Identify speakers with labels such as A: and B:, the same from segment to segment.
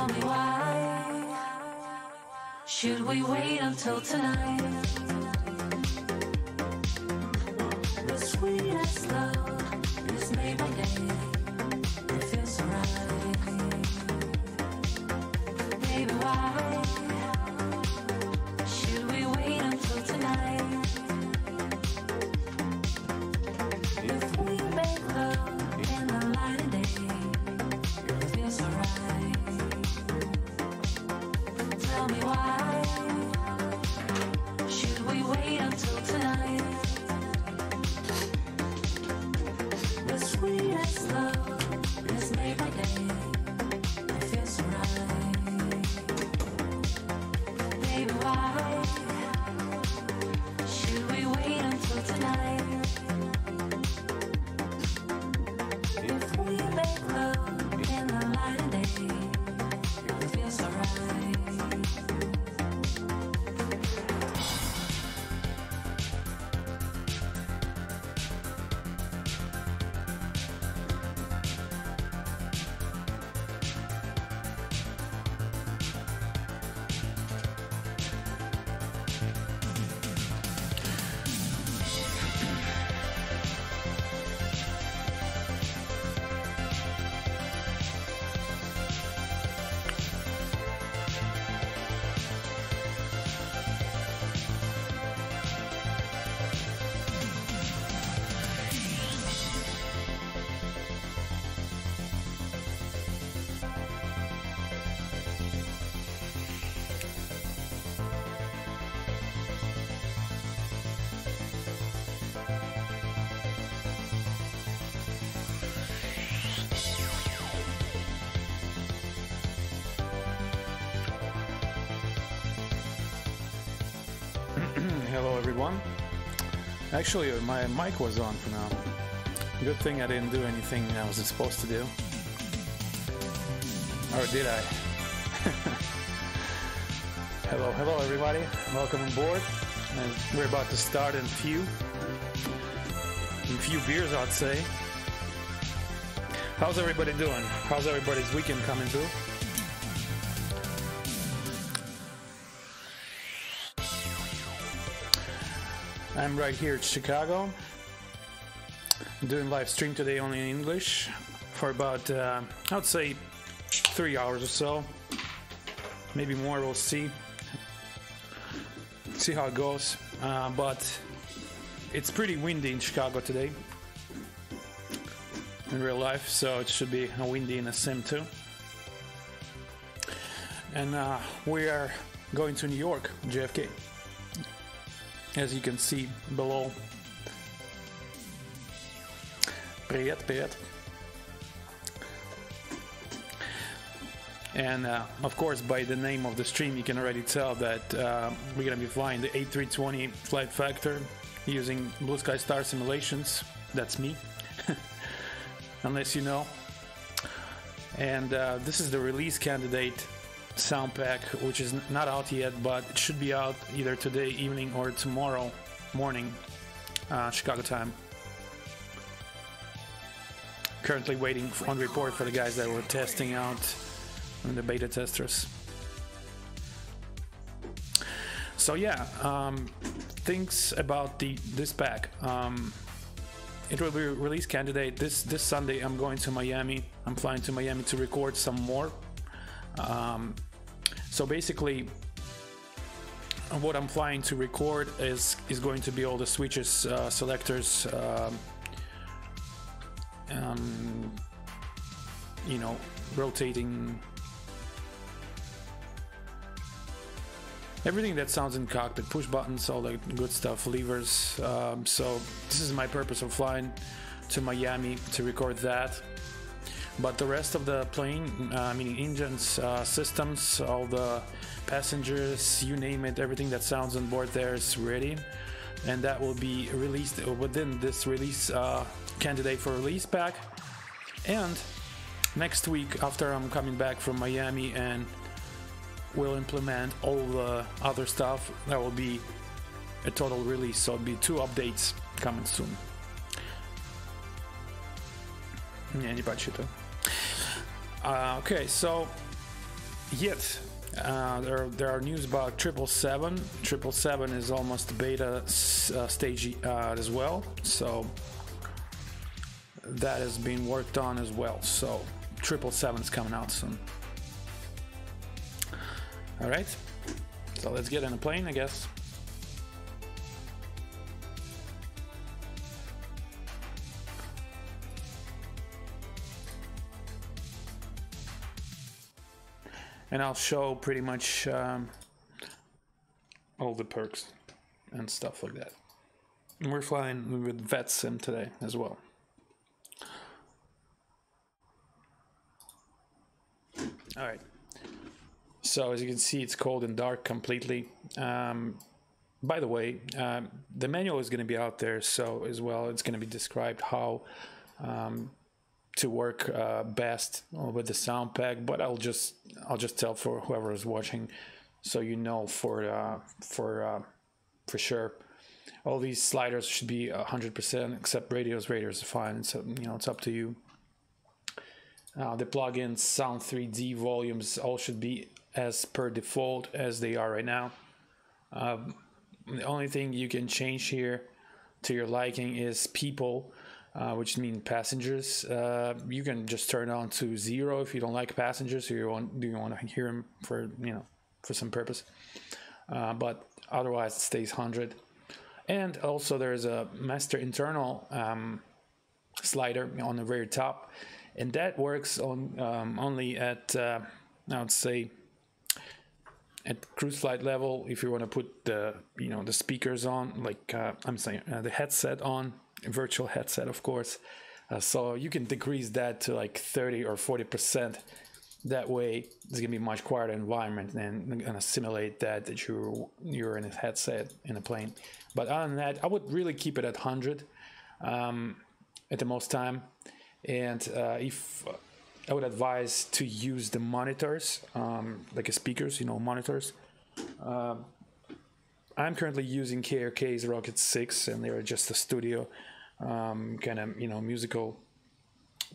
A: Tell me why should we wait until tonight? The sweetest love is made by day. It feels so right. Baby, why should we wait until tonight? If we make love in the light of day, it feels so right. Tell me why should we wait until tonight? The sweetest love is made by day. It feels so right. Baby, why should we wait until tonight? If we make love in the light of day, it feels so right.
B: Hello everyone. Actually, my mic was on for now. Good thing I didn't do anything I wasn't supposed to do. Or did I? Hello everybody. Welcome on board. And we're about to start in a few beers, I'd say. How's everybody doing? How's everybody's weekend coming through? I'm right here at Chicago. I'm doing live stream today only in English for about, I would say 3 hours or so. Maybe more, we'll see. See how it goes. But it's pretty windy in Chicago today in real life, so it should be windy in a sim too. And we are going to New York, JFK. As you can see below. Привет, привет. And of course, by the name of the stream, you can already tell that we're going to be flying the A320 flight factor using Blue Sky Star simulations. That's me, unless you know. And this is the release candidate sound pack, which is not out yet, but it should be out either today evening or tomorrow morning, Chicago time. Currently waiting on report for the guys that were testing out, and the beta testers. So yeah, things about this pack. It will be release candidate this Sunday. I'm going to Miami. I'm flying to Miami to record some more. So basically, what I'm flying to record is going to be all the switches, selectors, you know, rotating, everything that sounds in cockpit, push buttons, all the good stuff, levers. So this is my purpose of flying to Miami to record that. But the rest of the plane, meaning engines, systems, all the passengers, you name it, everything that sounds on board there is ready. And that will be released within this release candidate for release pack. And next week, after I'm coming back from Miami, and we'll implement all the other stuff, that will be a total release. So it'll be 2 updates coming soon. Не почитаю. Okay, so yet. There are news about 777. 777 is almost beta stage as well, so that is being worked on as well. So 777 is coming out soon. All right, so let's get in a plane, I guess. And I'll show pretty much all the perks and stuff like that. And we're flying with VetSim today as well. All right. So as you can see, it's cold and dark completely. By the way, the manual is going to be out there, so as well, it's going to be described how to work best with the sound pack. But I'll just tell for whoever is watching, so you know for sure. All these sliders should be 100%, except radios. Radios are fine. So it's up to you. The plugins, Sound 3D volumes, all should be as per default as they are right now. The only thing you can change here to your liking is people, which mean passengers. You can just turn on to 0 if you don't like passengers, or you want to hear them for for some purpose. But otherwise, it stays 100. And also, there's a master internal slider on the very top, and that works on only at I would say at cruise flight level. If you want to put the the speakers on, like I'm saying the headset on, virtual headset, of course. So you can decrease that to like 30 or 40%. That way, it's gonna be a much quieter environment and gonna simulate that you're in a headset in a plane. But other than that, I would really keep it at 100 at the most time. And if I would advise to use the monitors, like speakers, monitors. I'm currently using KRK's Rocket 6, and they're just a studio kind of musical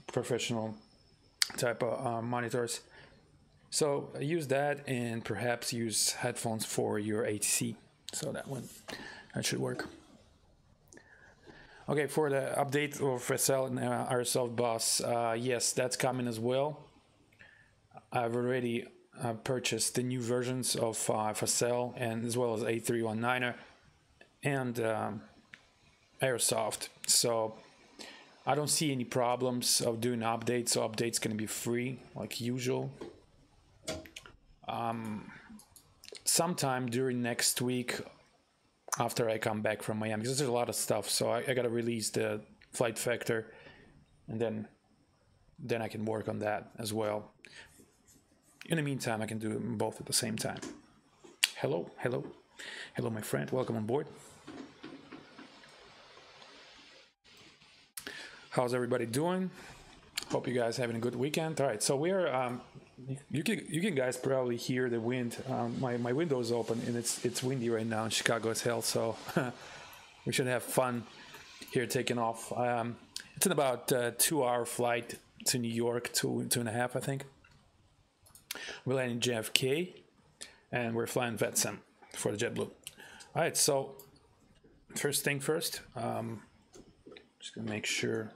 B: professional type of monitors. So use that, and perhaps use headphones for your ATC. So that should work. Okay, for the update of FSL and RSL bus, yes, that's coming as well. I've already purchased the new versions of FSL, and as well as A319er and Airsoft. So I don't see any problems of doing updates. So updates going to be free like usual. Sometime during next week, after I come back from Miami, because there's a lot of stuff, so I gotta release the flight factor, and then I can work on that as well. In the meantime, I can do them both at the same time. Hello, my friend. Welcome on board. How's everybody doing? Hope you guys having a good weekend. All right, so we're you can guys probably hear the wind. My window is open, and it's windy right now in Chicago as hell. So we should have fun here taking off. It's in about 2-hour flight to New York, 2.5, I think. We're landing JFK, and we're flying VetSim for the JetBlue. All right, so first thing first, just gonna make sure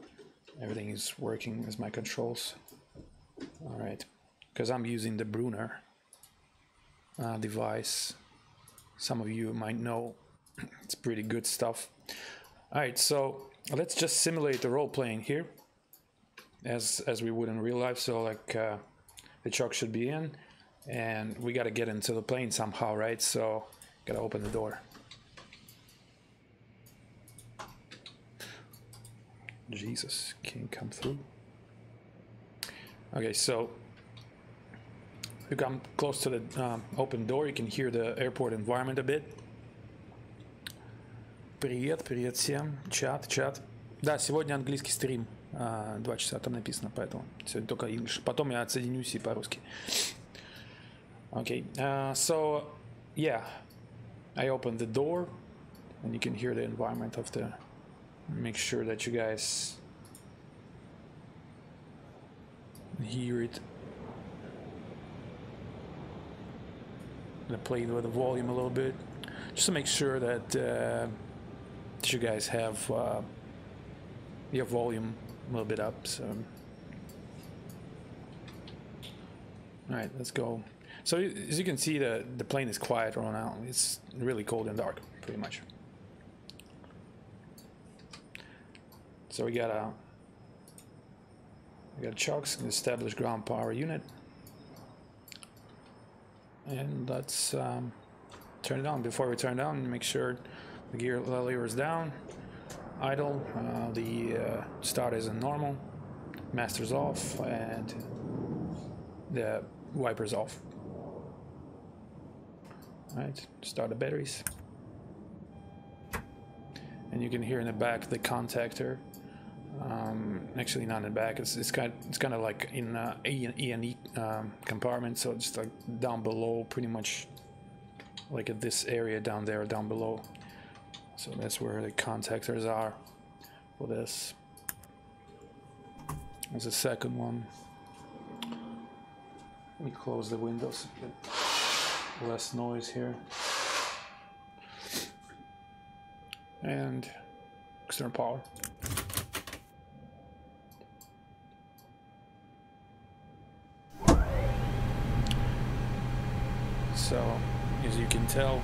B: everything is working as my controls. All right, because I'm using the Brunner device. Some of you might know it's pretty good stuff. All right, so let's just simulate the role playing here as we would in real life. So like the truck should be in, and we got to get into the plane somehow, right? So gotta open the door. Jesus, can't come through. Okay, so we come close to the open door. You can hear the airport environment a bit. Привет всем. Чат. Да, сегодня английский стрим. 2 часа там написано, поэтому сегодня только English. Потом я отсоединюсь и по-русски. Okay, so yeah, I opened the door, and you can hear the environment of the. Make sure that you guys hear it. gonna play with the volume a little bit, just to make sure that you guys have your volume a little bit up. So, all right, let's go. So as you can see, the plane is quiet right now. It's really cold and dark, pretty much. So we got chocks, an established ground power unit, and let's turn it on. Before we turn it on, make sure the gear lever is down, idle, the start is in normal, master's off, and the wipers off. All right, start the batteries, and you can hear in the back the contactor. Actually, not in the back. It's kind of like in E&E compartment, so it's like down below, pretty much like at this area down there, down below. So that's where the contactors are for this. There's a second one. We close the windows, get less noise here. And external power. So, as you can tell,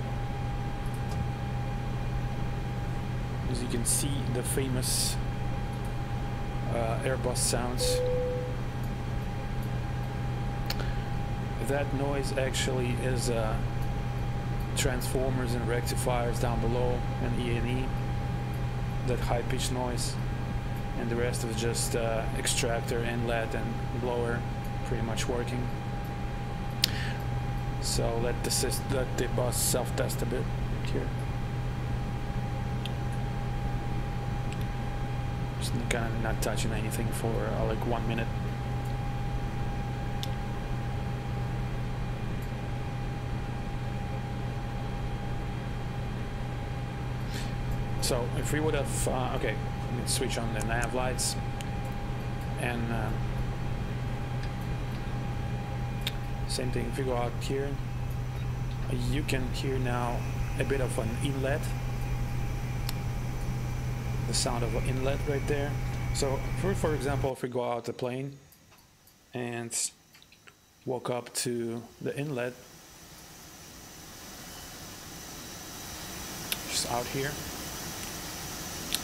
B: as you can see, the famous Airbus sounds. That noise actually is transformers and rectifiers down below and E&E, that high-pitched noise, and the rest is just extractor, inlet, and blower pretty much working. So let the bus self-test a bit here. Just kind of not touching anything for like 1 minute. So if we would have, okay, let me switch on the nav lights, and same thing. If you go out here, you can hear now a bit of an inlet, the sound of an inlet right there. So for example, if we go out the plane and walk up to the inlet, just out here,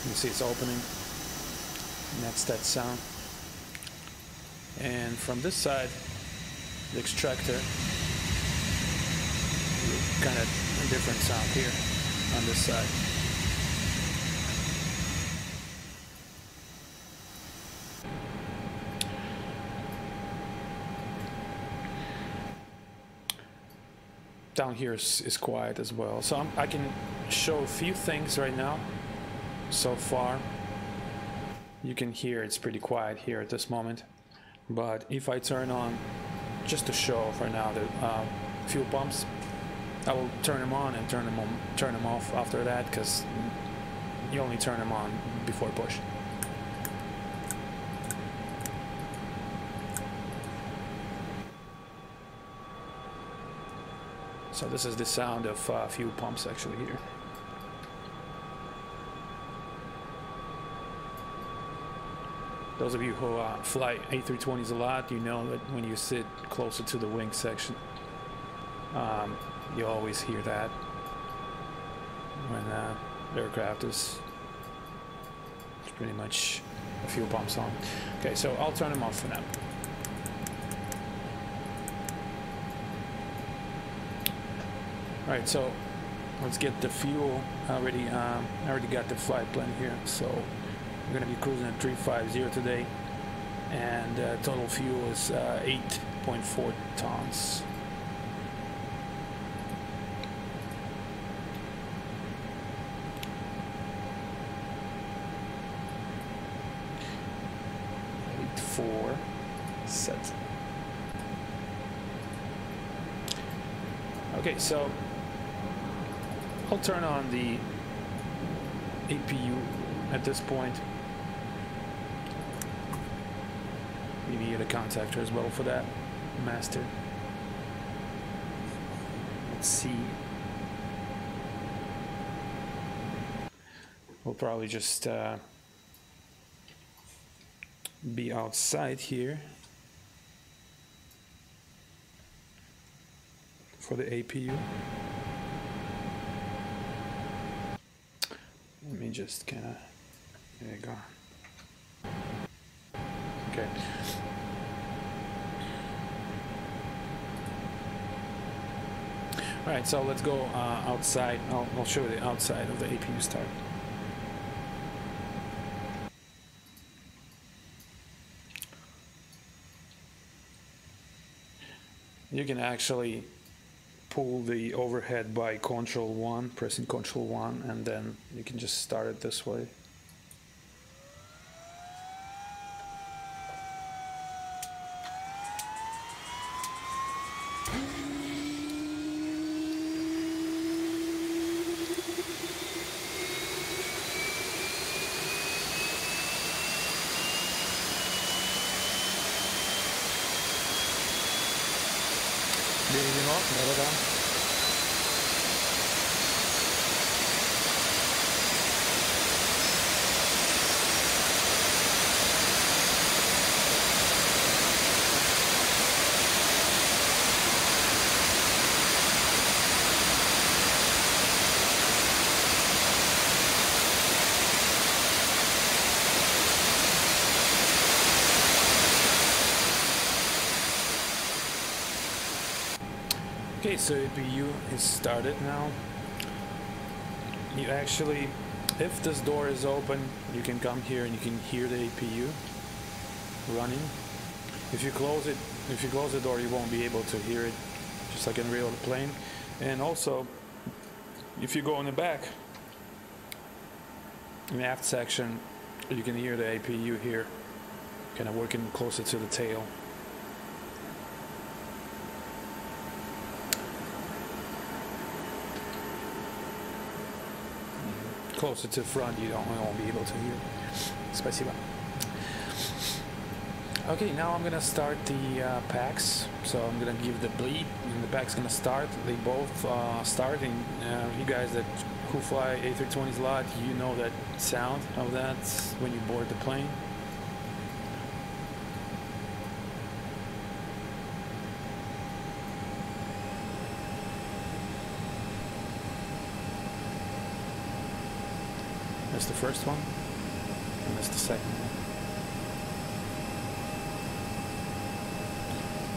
B: you see it's opening, and that's that sound. And from this side, the extractor, kind of a different sound here on this side. Down here is quiet as well, so I can show a few things right now. So far, you can hear it's pretty quiet here at this moment, but if I turn on, just to show for now, the fuel pumps, I will turn them on and turn them off after that, because you only turn them on before push. So this is the sound of fuel pumps actually here. Those of you who fly A320s a lot, you know that when you sit closer to the wing section, you always hear that when the aircraft is pretty much the fuel pumps on. Okay, so I'll turn them off for now. All right, so let's get the fuel. I already got the flight plan here, so we're going to be cruising at 350 today, and total fuel is 8.4 tons. Set. Okay, so I'll turn on the APU at this point. You need a contactor as well for that, master. C. We'll probably just be outside here for the APU. Let me just kind of, there you go. Okay. All right, so let's go outside. I'll show you the outside of the APU start. You can actually pull the overhead by Control 1, pressing Control 1, and then you can just start it this way. Okay, so APU is started now. You actually, if this door is open, you can come here and you can hear the APU running. If you close the door, you won't be able to hear it, just like in real plane. And also, if you go in the back, in the aft section, you can hear the APU here, kind of working closer to the tail. Closer to the front, you won't be able to hear. Spasiba. Okay, now I'm gonna start the packs. So I'm gonna give the bleed, and the pack's gonna start. They both start, and you guys who fly A320s a lot, you know that sound of that when you board the plane. That's the first one, and that's the second one.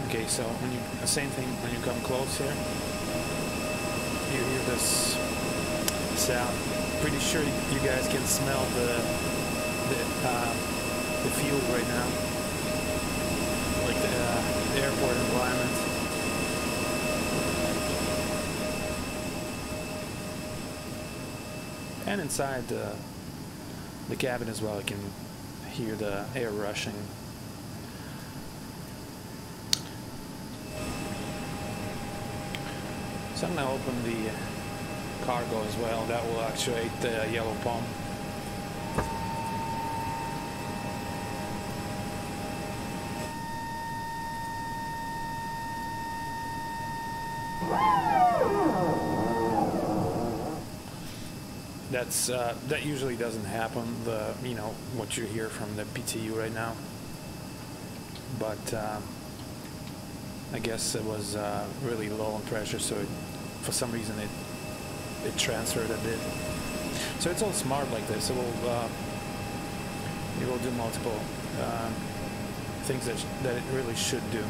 B: Okay, so when you, the same thing when you come close here, you hear this sound. Pretty sure you guys can smell the field right now, like the airport environment. And inside the cabin as well, you can hear the air rushing. So I'm going to open the cargo as well. That will actuate the yellow pump. That usually doesn't happen. What you hear from the PTU right now, but I guess it was really low on pressure, so for some reason it transferred a bit. So it's all smart like this. It will do multiple things that it really should do.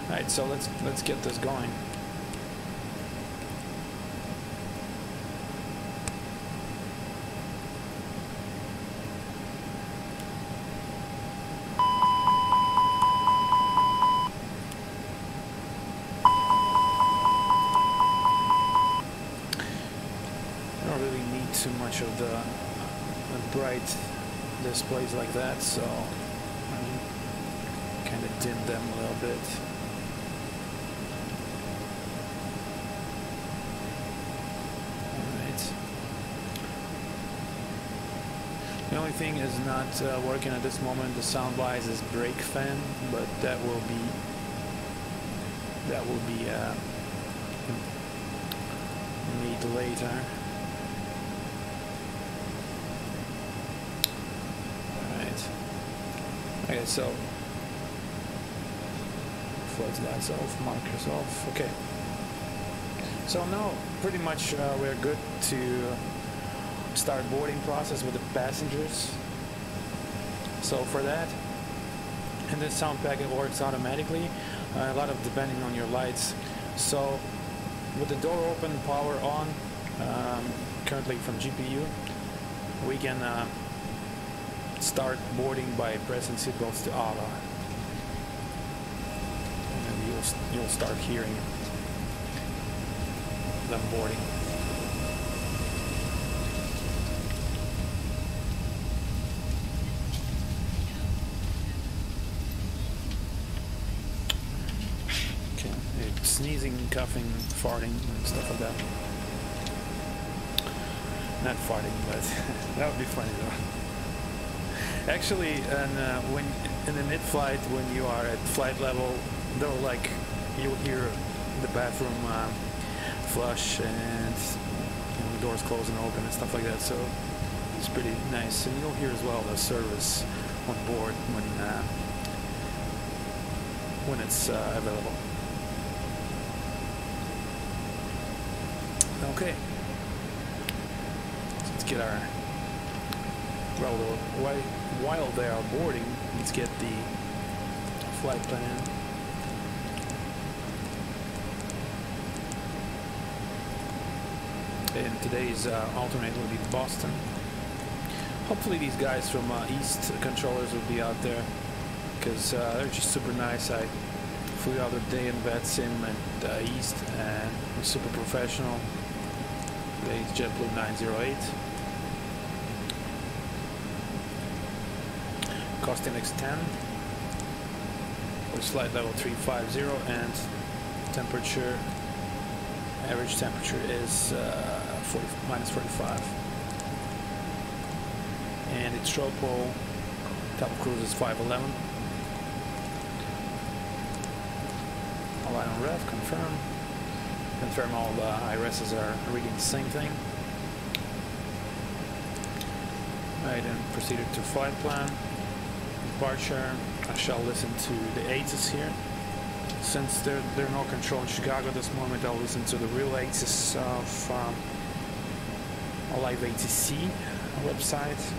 B: All right, so let's get this going. Too much of the bright displays like that, so I kind of dim them a little bit. Alright. The only thing is not working at this moment, the sound-wise, is brake fan, but that will be need later. Alright. Okay, so float lights off, markers off. Okay. So now pretty much we're good to start boarding process with the passengers. So for that, and this sound packet works automatically, a lot of depending on your lights. So with the door open, power on, currently from GPU, we can start boarding by pressing seatbelts to auto, and then you'll start hearing them boarding. Sneezing, coughing, farting, and stuff like that. Not farting, but that would be funny though. Actually, and when in the mid-flight, when you are at flight level, though, like you'll hear the bathroom flush and the doors close and open and stuff like that. So it's pretty nice, and you'll hear as well the service on board when it's available. Okay, so let's get our, well, while they are boarding, let's get the flight plan. And today's alternate will be Boston. Hopefully these guys from East controllers will be out there, because they're just super nice. I flew the other day in VetSim at East, and it was super professional. Today's JetBlue 908. Cost index 10. With flight level 350, and temperature, average temperature is minus 45. And its tropo, top of cruise is 511. Align on rev, confirm. Confirm all the IRSs are reading the same thing. Alright, and proceeded to flight plan. Departure. I shall listen to the ACES here. Since there are no control in Chicago at this moment, I'll listen to the real ACES of a live ATC website.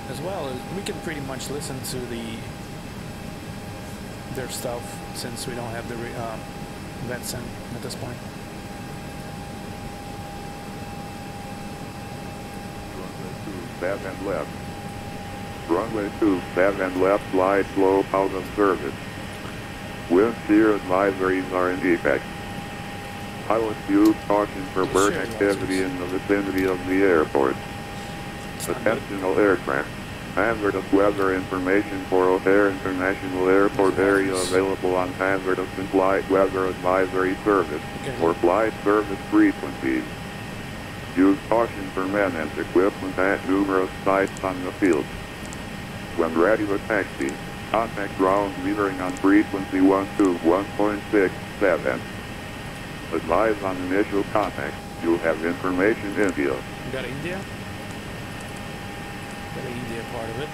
B: As well, we can pretty much listen to their stuff, since we don't have the VetSim at this point.
C: Runway 2, 7 left. Runway 2, 7 left, slide slope out of service. Wind shear advisories are in effect. Pilots use caution for bird activity in the vicinity of the airport. Attention all aircraft. Hazardous weather information for O'Hare International Airport area available on hazardous and flight weather advisory service or flight service frequencies. Use caution for men and equipment at numerous sites on the field. When ready to taxi, contact ground metering on frequency 121.67. Advise on initial contact. You'll have information India.
B: You got India? The India part of it.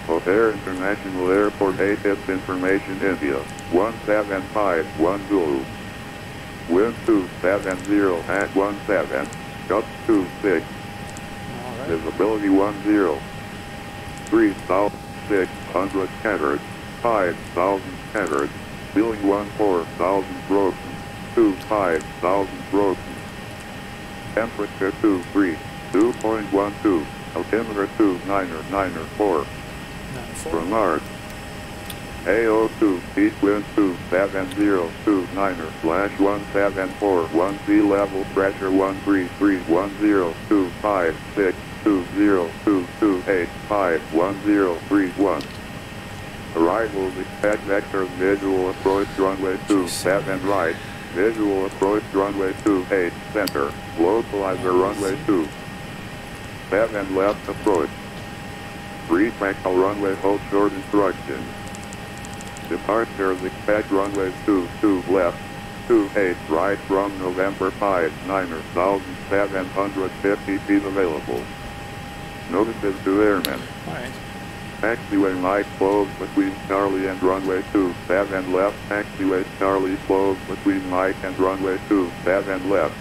C: O'Hare International Airport ATIPS information India 17512. Wind 270 at 17. Gust 26.
B: Alright.
C: Visibility 10. 3,600 caters. 5,000 caters. Ceiling 14,000 broken. 5,000 broken. Temperature 23. 2.12. Altimeter 2994. Renard. AO2, east wind 27029/174, 1 sea level pressure 13310262022851031. Arrivals expect vector visual approach runway 27 right, visual approach runway 28 center, localizer runway 27 left approach. Refractal runway hold short instructions. Departures expect runway 22 left, 28, right from November 5, 9,750 feet available. Notices to airmen.
B: Alright.
C: Taxiway light closed between Charlie and runway 27 left. Taxiway Charlie closed between light and runway 27 left.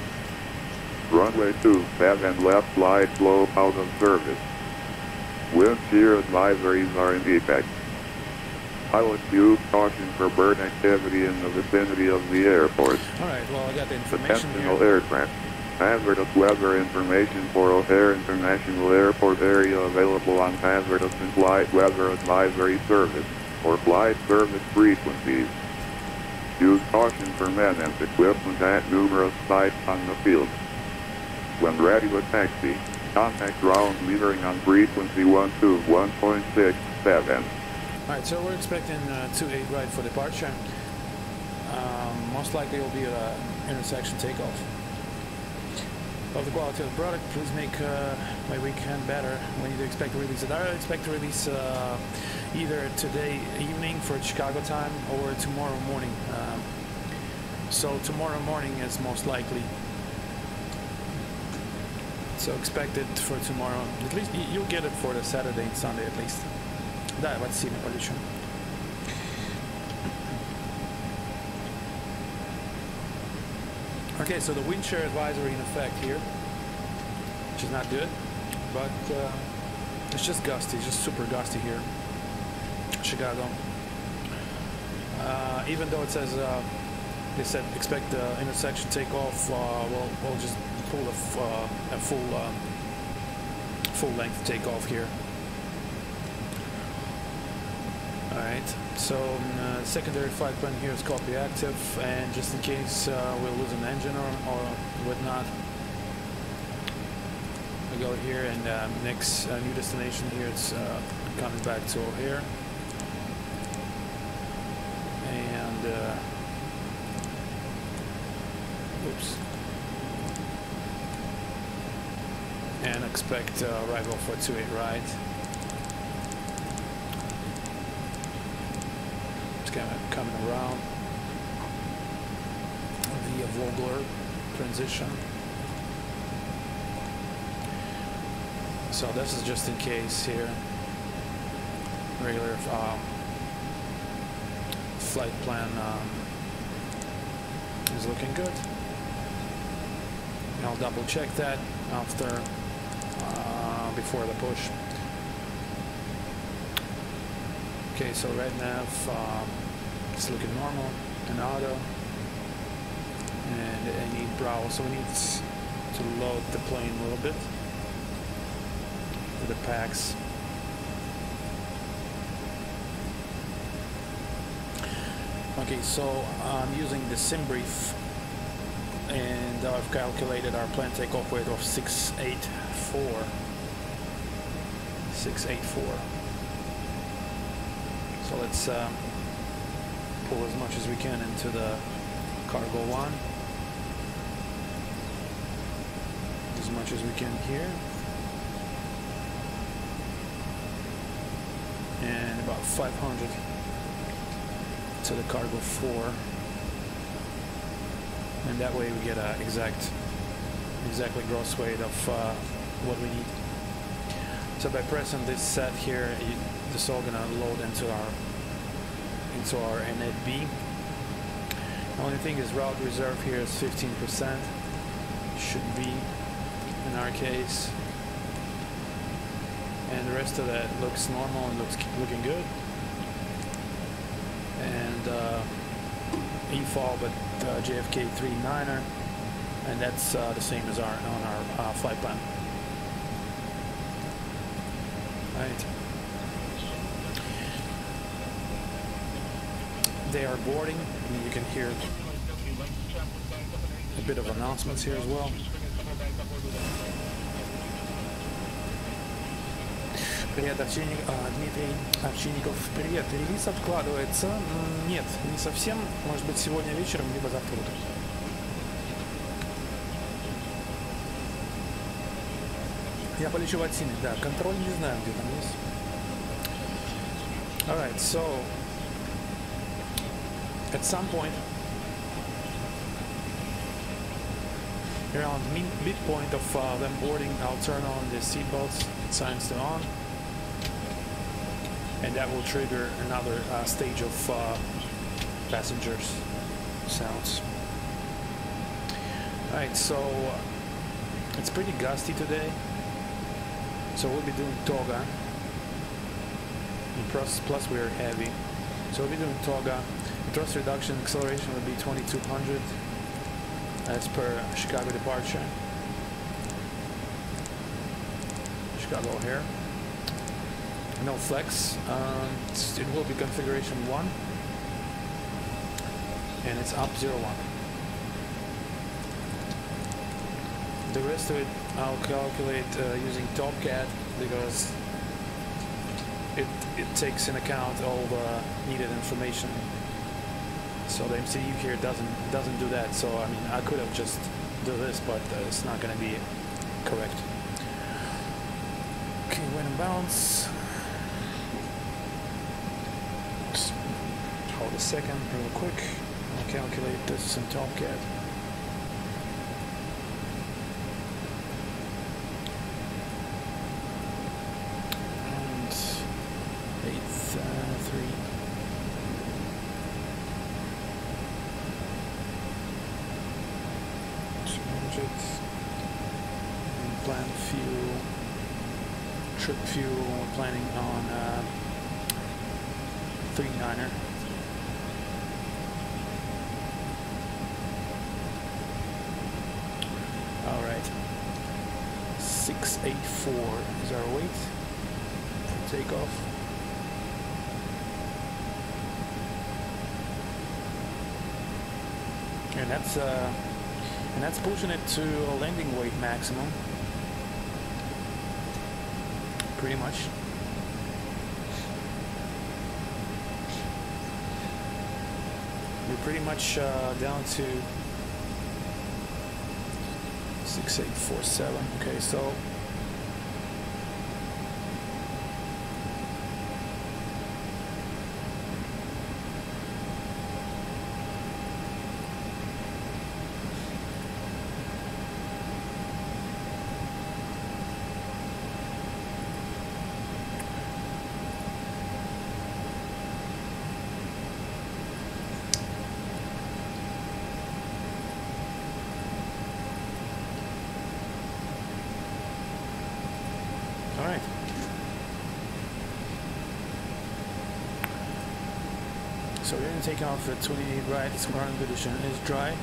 C: Runway 27 left, flight slow out of service. Wind shear advisories are in effect. Pilots use caution for bird activity in the vicinity of the airport.
B: Alright, well I got the information
C: Attentional
B: here.
C: aircraft. Hazardous weather information for O'Hare International Airport area available on hazardous and flight weather advisory service or flight service frequencies. Use caution for men and equipment at numerous sites on the field. When ready to taxi, contact ground metering on frequency 121.67.
B: Alright, so we're expecting 28 right for departure. Most likely it will be an intersection takeoff. Of the quality of the product, please make my weekend better. When do you expect to release it? I expect to release either today evening for Chicago time or tomorrow morning. So tomorrow morning is most likely. So expect it for tomorrow. At least you'll get it for the Saturday and Sunday at least. Давайте сильно полечу. Okay, so the wind shear advisory in effect here, which is not good, but it's just gusty, just super gusty here, Chicago. Even though it says they said expect the intersection takeoff, we'll just pull a full length takeoff here. All right, so secondary flight plan here is copy active, and just in case we'll lose an engine or whatnot, we go here and next new destination here, it's coming back to O'Hare, and oops, and expect arrival for 28 right. Coming around via Vogler transition. So this is just in case here. Regular flight plan is looking good. And I'll double check that after before the push. Okay, so right now it's looking normal and auto, and I need Bravo, so we need to load the plane a little bit with the packs. Okay, so I'm using the sim brief, and I've calculated our planned takeoff weight of 684. So let's pull as much as we can into the cargo one. As much as we can here. And about 500 to the cargo 4. And that way we get a exactly gross weight of what we need. So by pressing this set here, this is all gonna load into our NetB. The only thing is route reserve here is 15%. Should be in our case, and the rest of that looks normal and looking good. And EFOL, but JFK 39er, and that's the same as on our flight plan. Right. They are boarding, and you can hear a bit of announcements here as well. Привет, Дмитрий Овчинников. Привет. Релиз откладывается? Нет, не совсем. Может быть, сегодня вечером, либо завтра утром. Я полечу в Scenic, да. Контроль не знаю, где там есть. Alright, so at some point Around midpoint of them boarding, I'll turn on the seatbelts, signs to on, and that will trigger another stage of passengers sounds. Alright, so it's pretty gusty today, so we'll be doing toga, and plus we're heavy, so we'll be doing toga. Thrust reduction acceleration would be 2200 as per Chicago departure. Chicago O'Hare. No flex. It will be configuration 1, and it's up 01. The rest of it I'll calculate using Topcat, because it takes in account all the needed information. So the MCU here doesn't do that. So I mean, I could have just do this, but it's not going to be correct. Okay, wind and bounce. Just hold a second, real quick. I'll calculate this in Topcat. And 8.3. And plan fuel, trip fuel. We're planning on 39er. All right, 684 is our weight for takeoff. And that's pushing it to a landing weight maximum, pretty much. We're pretty much down to 6847. Okay, so alright. So we're going to take off at 28 right. Its current condition is dry.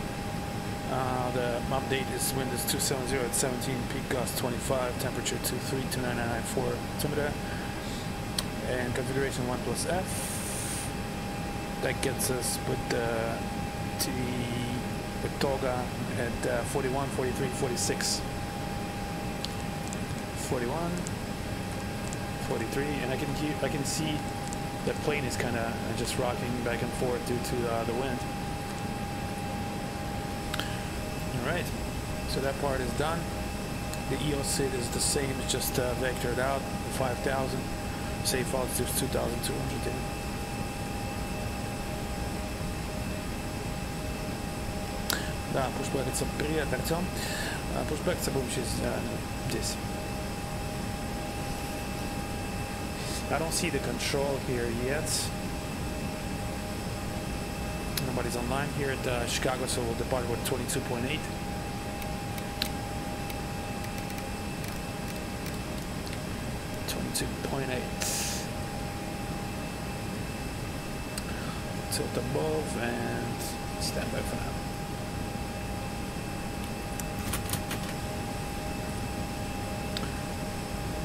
B: The update is wind is 270 at 17, peak gust 25, temperature 232994 altimeter, and configuration 1 plus F. That gets us with with toga at 41, 43, 46. 41, 43, and I can see the plane is kind of just rocking back and forth due to the wind. All right, so that part is done. The EOCID is the same, it's just vectored out 5,000. Safe altitude is 2,200. Да, Pushback, it's a привет, Артем. Pushback, это будем через здесь. I don't see the control here yet. Nobody's online here at Chicago, so we'll depart with 22.8. Tilt above and stand by for now.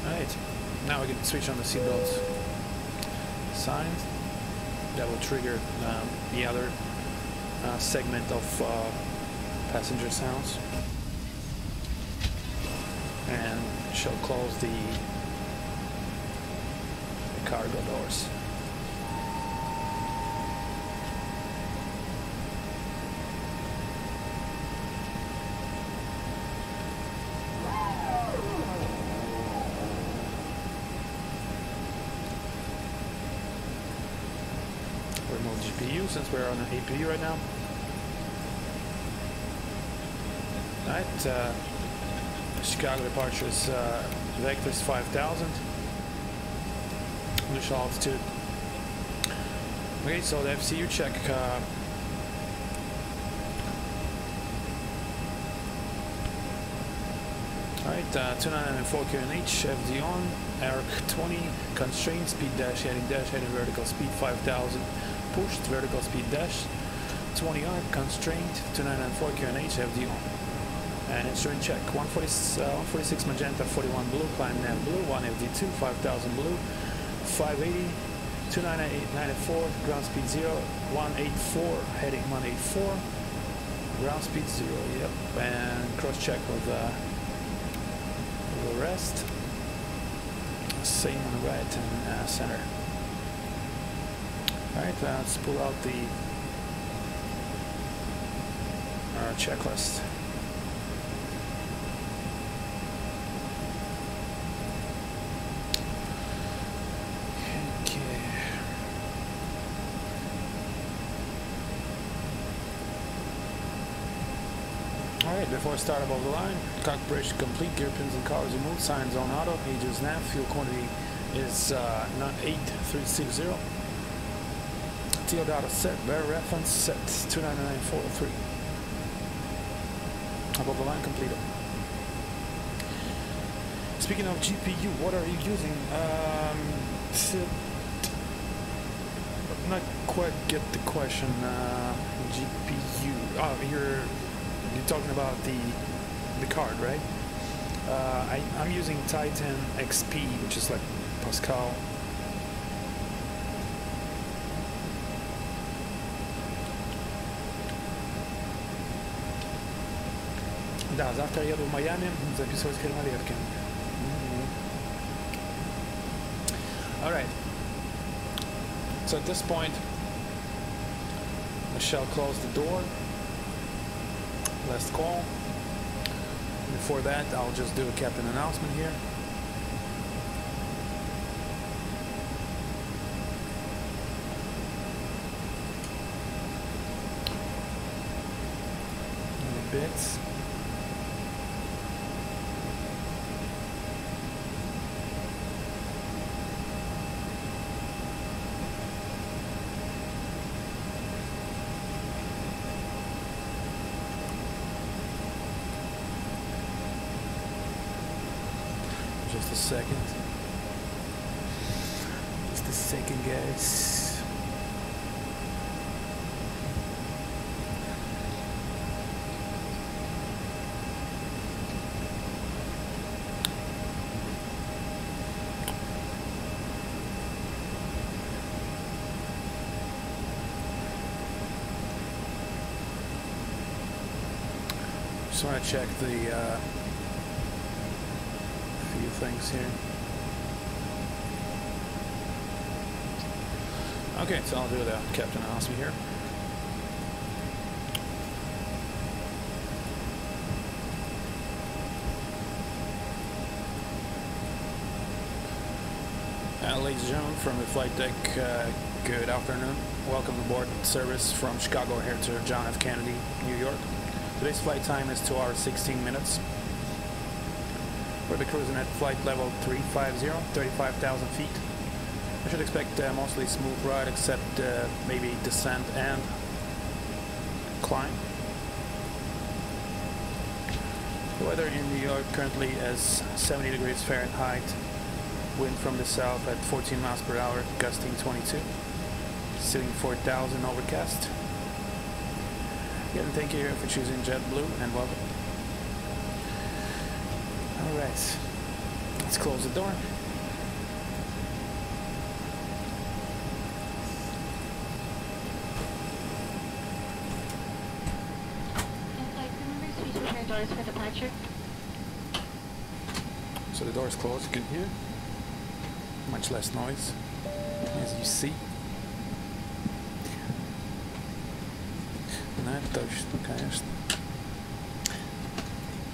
B: Alright, now we can switch on the seatbelts signs. That will trigger the other segment of passenger sounds, and shall close the cargo doors. Remove GPU since we're on an APU right now. Alright, Chicago departures, vectors 5,000. Initial altitude. Okay, so the FCU check. Alright, 294 km/h, FD on, ARC 20, constrained, speed heading vertical speed 5,000, pushed, vertical speed dash, 20 arc, constrained, 294 km/h, FD on. And instrument check, 146 magenta, 41 blue, climb nav blue, 1 FD2, 5,000 blue, 580, 298.94, ground speed 0, 184, heading 184, ground speed 0, yep, and cross check with the rest, same on the right and center. Alright, let's pull out the checklist. Alright, before start above the line, cock bridge complete, gear pins and cars removed, signs on auto, ages nav, fuel quantity is 8360. TO data set, bear reference set 299.43. Above the line completed. Speaking of GPU, what are you using? Not quite get the question. GPU. Oh, you're talking about the card, right? I'm using Titan XP, which is like Pascal. Да, завтра еду в Майами записывать хермалетки. Alright. So at this point, I shall close the door. Last call. Before that, I'll just do a captain announcement here. Bits. Just a second. Just a second, guys. Just want to check the few things here. Okay, so I'll do the captain announcement here. Ladies and gentlemen, from the flight deck, good afternoon. Welcome aboard service from Chicago here to John F. Kennedy, New York. Today's flight time is 2 hours 16 minutes. We'll be cruising at flight level 350, 35,000 feet. I should expect mostly smooth ride except maybe descent and climb. The weather in New York currently is 70 degrees Fahrenheit. Wind from the south at 14 miles per hour, gusting 22. Ceiling 4,000, overcast. Again, thank you for choosing JetBlue and welcome. Alright, let's close the door.
D: Doors for departure.
B: So the door is closed, you can hear. Much less noise, as you see. Ну, точно, конечно.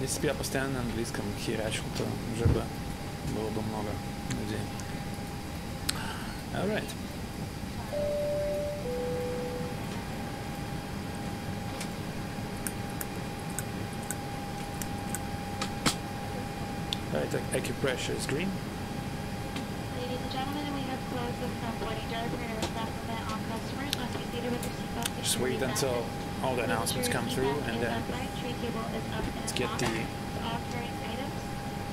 B: Если бы я постоянно на английском херячил, то уже бы было бы много людей. Alright. Right, acupressure is green.
D: Ladies and gentlemen, we have closed the front boarding door for your supplement. All customers must be seated with their seatbelts.
B: Just wait until all the announcements come through, and then let's get the
D: all carrying items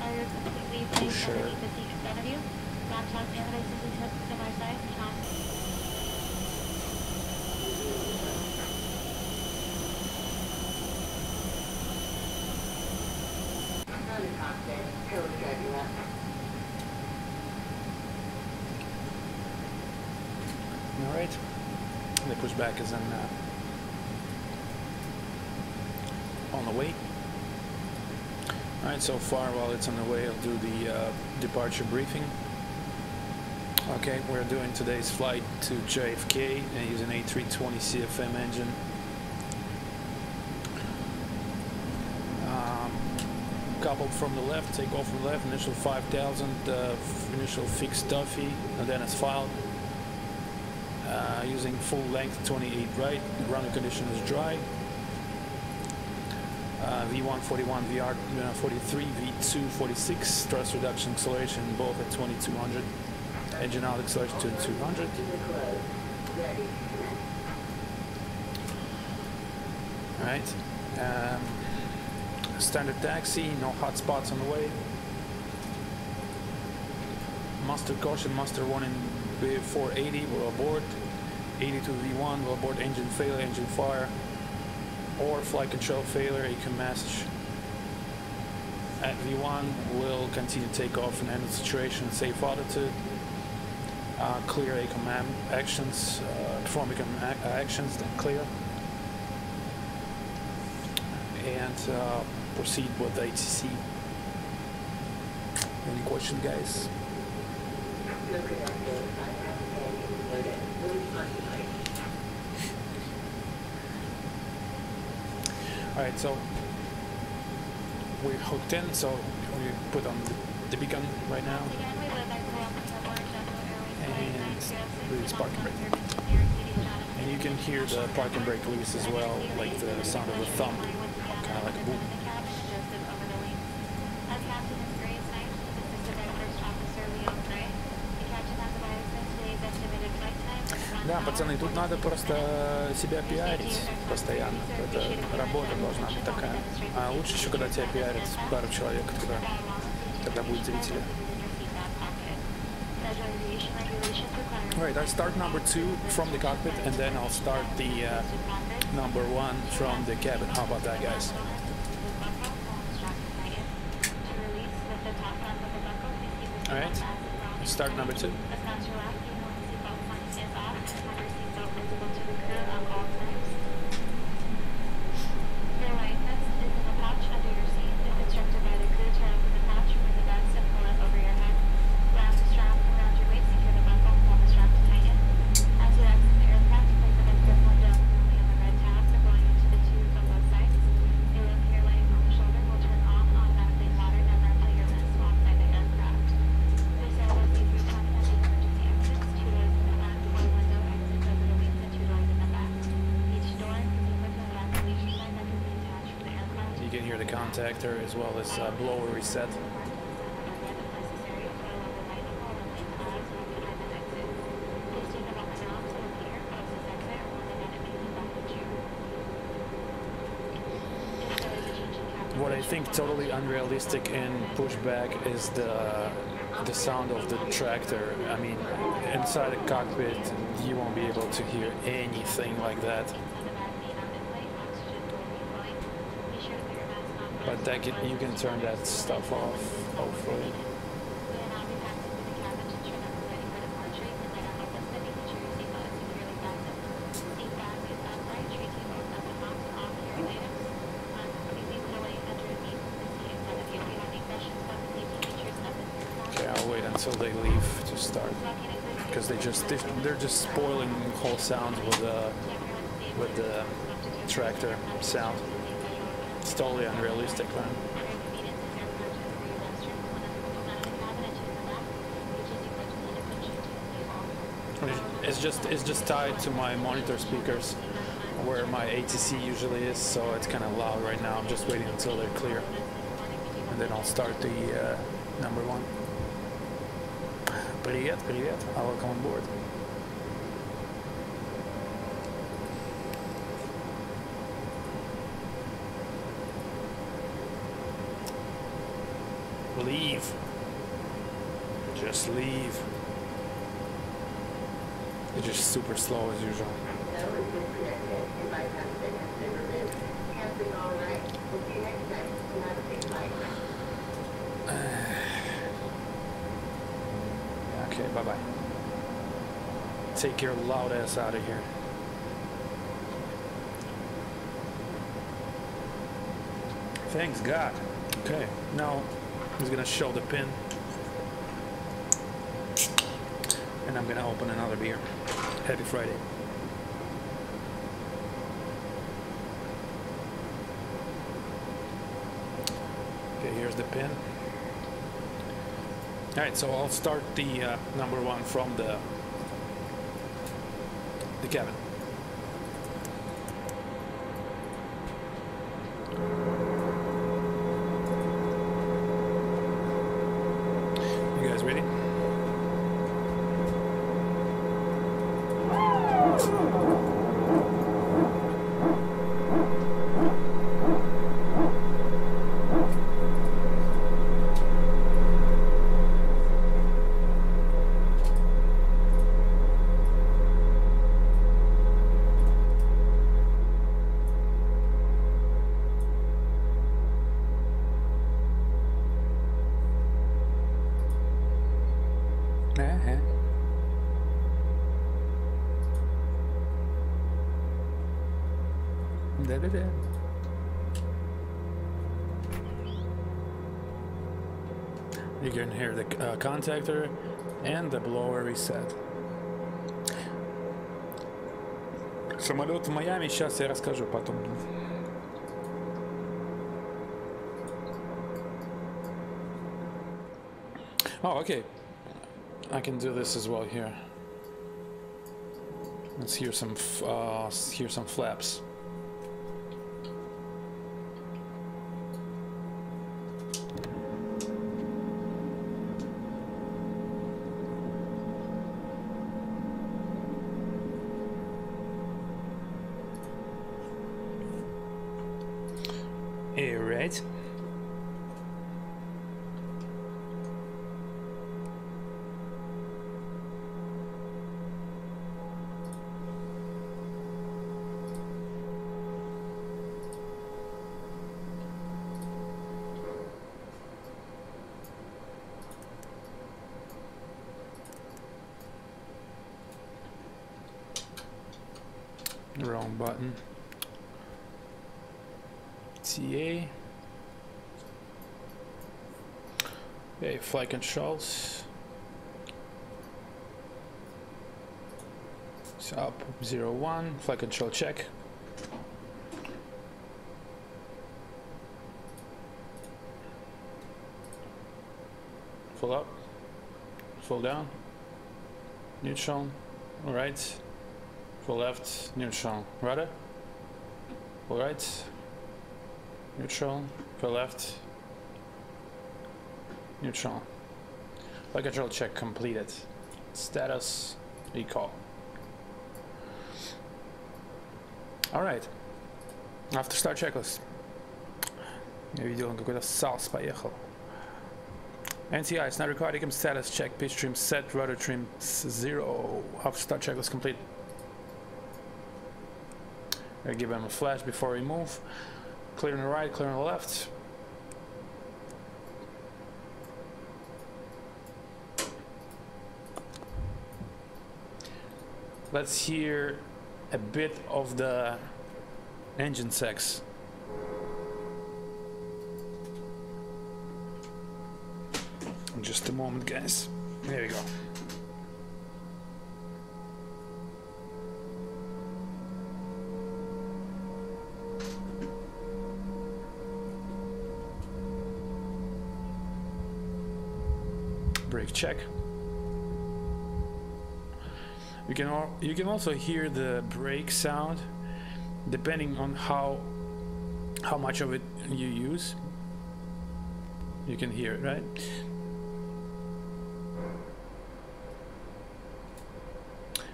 D: are completely
B: pusher.
D: underneath the seat in front of you. Laptops and devices semi-size and also.
B: All right, the pushback is on the way. All right, so far while it's on the way, I'll do the departure briefing. Okay, we're doing today's flight to JFK and using A320 CFM engine. Coupled from the left, take off from the left, initial 5,000, initial fixed Duffy, and then it's filed. Using full length 28 right, the runway condition is dry. V1 41, VR 43, V2 46, thrust reduction acceleration both at 2200, engine out acceleration to 200. Alright, standard taxi, no hot spots on the way. Muster caution, muster 1 in B480, we're aboard. 82 V1, we'll aboard engine failure, engine fire, or flight control failure, AQ message. At V1, we'll continue takeoff and end the situation, safe altitude. Clear AQ actions, perform AQ actions, then clear. And proceed with the ATC. Any questions, guys? Alright, so we're hooked in, so we put on the beacon right now. And release parking brake. And you can hear the parking brake release as well, like the sound of the thumb, kind of like a boom. Да, пацаны, тут надо просто себя пиарить постоянно. Это работа должна быть такая. А лучше еще, когда тебя пиарят пару человек, когда будет зрители. Alright, I'll start number 2 from the cockpit, and then I'll start the number 1 from the cabin. How about that, guys? Alright, start number 2. Contactor as well as blower reset. What I think totally unrealistic in Pushback is the sound of the tractor. I mean, inside the cockpit you won't be able to hear anything like that. But that you can turn that stuff off, hopefully. Okay, I'll wait until they leave to start, because they're just spoiling whole sounds with the tractor sound. It's totally unrealistic, man. It's just tied to my monitor speakers, where my ATC usually is, so it's kind of loud right now. I'm just waiting until they're clear, and and then I'll start the number one. Привет, привет, welcome on board. Leave. Just leave. It's just super slow as usual. Okay, bye-bye. Take your loud ass out of here. Thanks God. Okay, now he's gonna show the pin. And I'm gonna open another beer. Happy Friday. Okay, here's the pin. Alright, so I'll start the number one from the cabin. You guys ready? You can hear the contactor and the blower reset. Самолет в Майами, сейчас я расскажу потом. Oh, okay. I can do this as well here. Let's hear some flaps. Alright. Wrong button. TA. Okay, flight controls. So up 01, flight control check. Full up, full down, neutral, right, full left, neutral, rudder, full right, neutral, full left, neutral. Flight control check completed. Status recall. Alright. After start checklist. Я видел, он какой-то салс поехал. NCI, it's not required. Ecom status check. Pitch trim set. Rudder trim 0. After start checklist complete. I give him a flash before we move. Clear on the right, clear on the left. Let's hear a bit of the engine sex. Just a moment, guys. There we go. Brake check. You can also hear the brake sound depending on how much of it you use. You can hear it, right?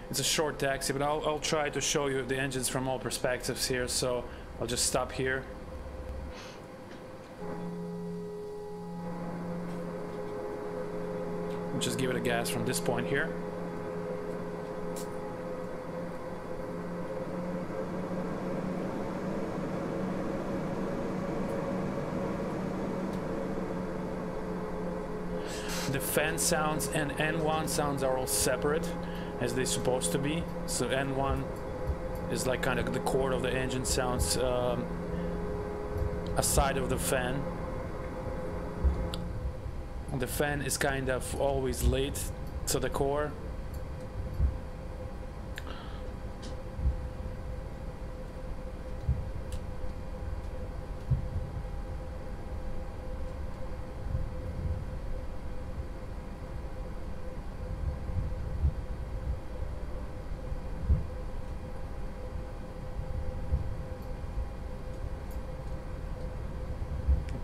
B: It's a short taxi, but I'll try to show you the engines from all perspectives here, so I'll just stop here. Just give it a gas from this point here. The fan sounds and N1 sounds are all separate, as they're supposed to be. So N1 is like kind of the core of the engine sounds aside of the fan. The fan is kind of always late to the core.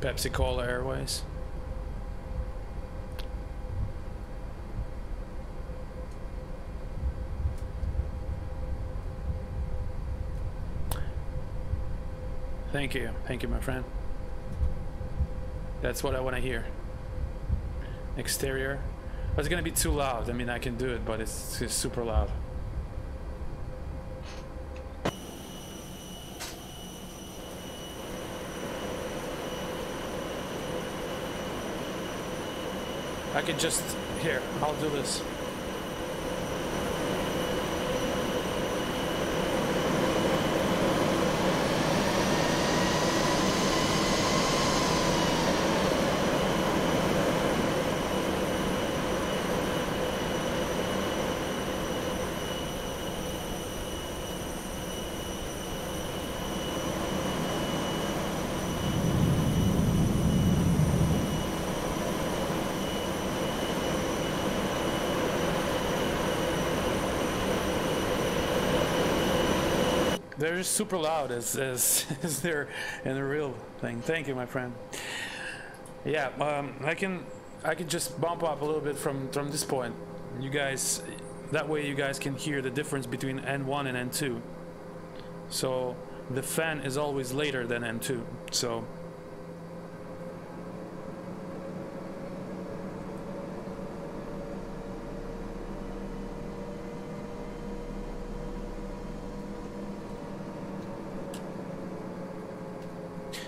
B: Pepsi Cola Airways. Thank you, my friend. That's what I want to hear. Exterior. It's gonna be too loud. I mean, I can do it, but it's super loud. I could just, here, I'll do this. They're just super loud as they're in the real thing. Thank you, my friend. Yeah, I can just bump up a little bit from this point. You guys, that way you guys can hear the difference between N1 and N2. So the fan is always later than N2. So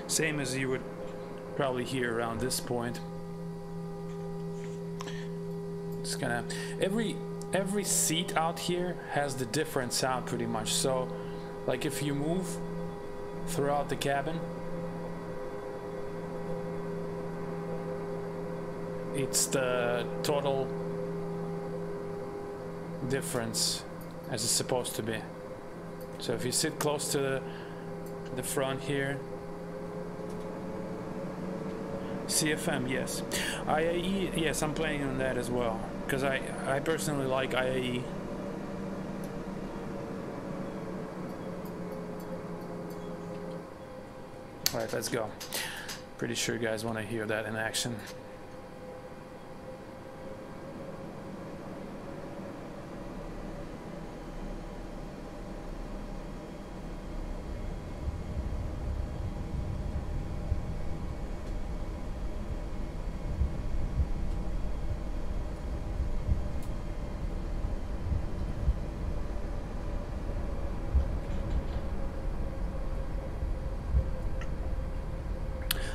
B: same as you would probably hear around this point. It's gonna every seat out here has the different sound pretty much. So like if you move throughout the cabin, it's the total difference as it's supposed to be. So if you sit close to the front here, CFM, yes. IAE, yes, I'm playing on that as well, because I personally like IAE. Alright, let's go. Pretty sure you guys want to hear that in action.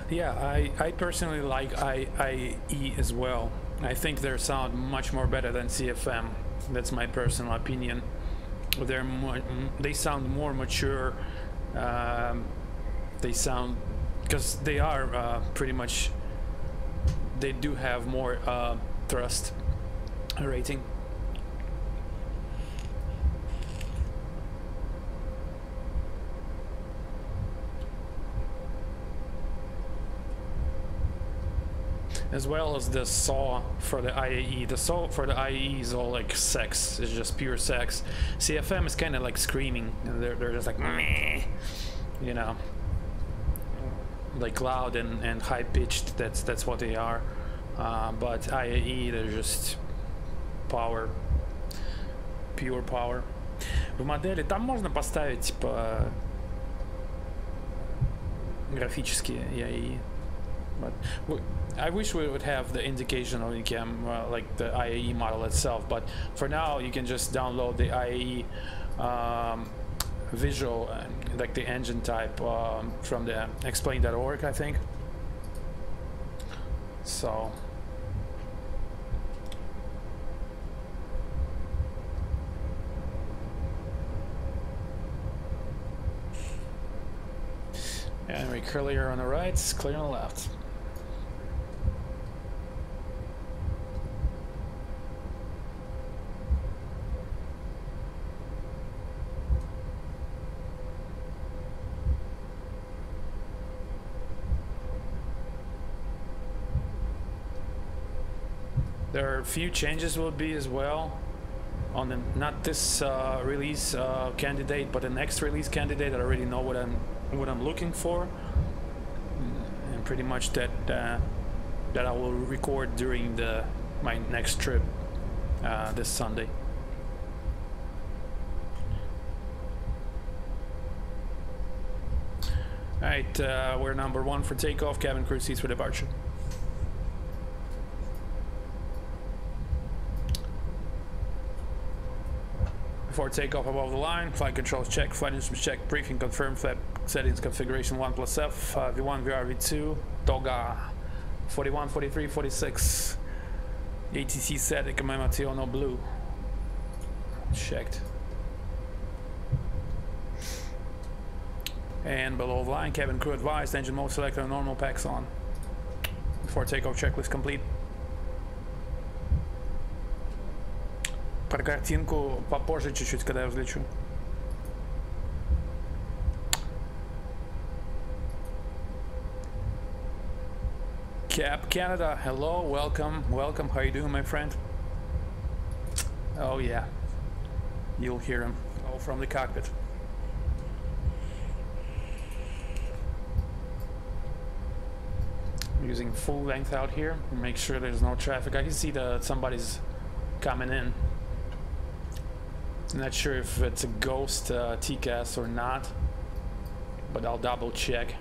B: Yeah, I personally like IAE as well. I think their sound much more better than CFM. That's my personal opinion. They sound more mature. They sound, because they are pretty much, they do have more thrust rating. As well as the saw for the IAE. The saw for the IAE is all like sex. It's just pure sex. CFM is kind of like screaming. They're just like, meh, you know. like loud and high pitched. That's what they are. But IAE, they're just power, pure power. В модели там можно поставить типа графические IAE, but I wish we would have the indication on the cam, like the IAE model itself. But for now, you can just download the IAE visual, like the engine type, from the explain.org, I think. So. And we're clear on the right, clear on the left. There are a few changes will be as well on the, not this release candidate, but the next release candidate. I already know what I'm looking for, and pretty much that I will record during my next trip this Sunday. All right, we're number 1 for takeoff. Cabin crew seats for departure. Before takeoff above the line, flight controls check, flight instruments check, briefing confirmed, flap settings configuration 1 plus F, V1, VR, V2, Toga, 41, 43, 46, ATC set, commemoration no blue, checked. And below the line, cabin crew advised, engine mode selector, normal packs on. Before takeoff checklist complete. Про картинку попозже чуть-чуть, когда я взлечу. Cap Canada, hello, welcome, how you doing, my friend? Oh yeah, you'll hear him all from the cockpit. I'm using full length out here, make sure there's no traffic. I can see that somebody's coming in. I'm not sure if it's a ghost TCAS or not, but I'll double check.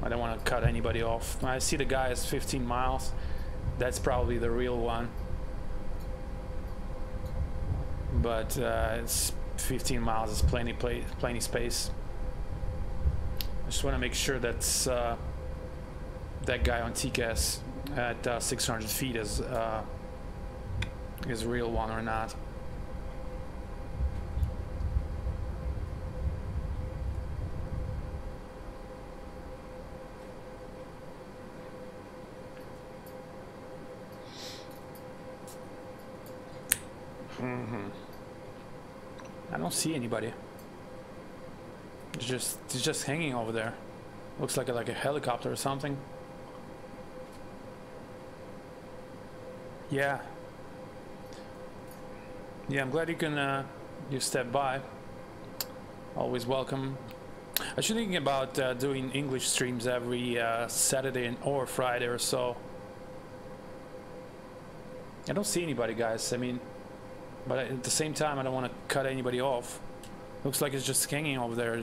B: I don't want to cut anybody off. I see the guy is 15 miles. That's probably the real one. But it's 15 miles is plenty space. I just want to make sure that's that guy on TCAS at 600 feet is a real one or not. I don't see anybody. It's just hanging over there. Looks like a helicopter or something. Yeah. Yeah, I'm glad you can you step by. Always welcome. I was thinking about doing English streams every Saturday or Friday or so. I don't see anybody, guys. I mean, but at the same time, I don't want to cut anybody off. Looks like it's just hanging over there.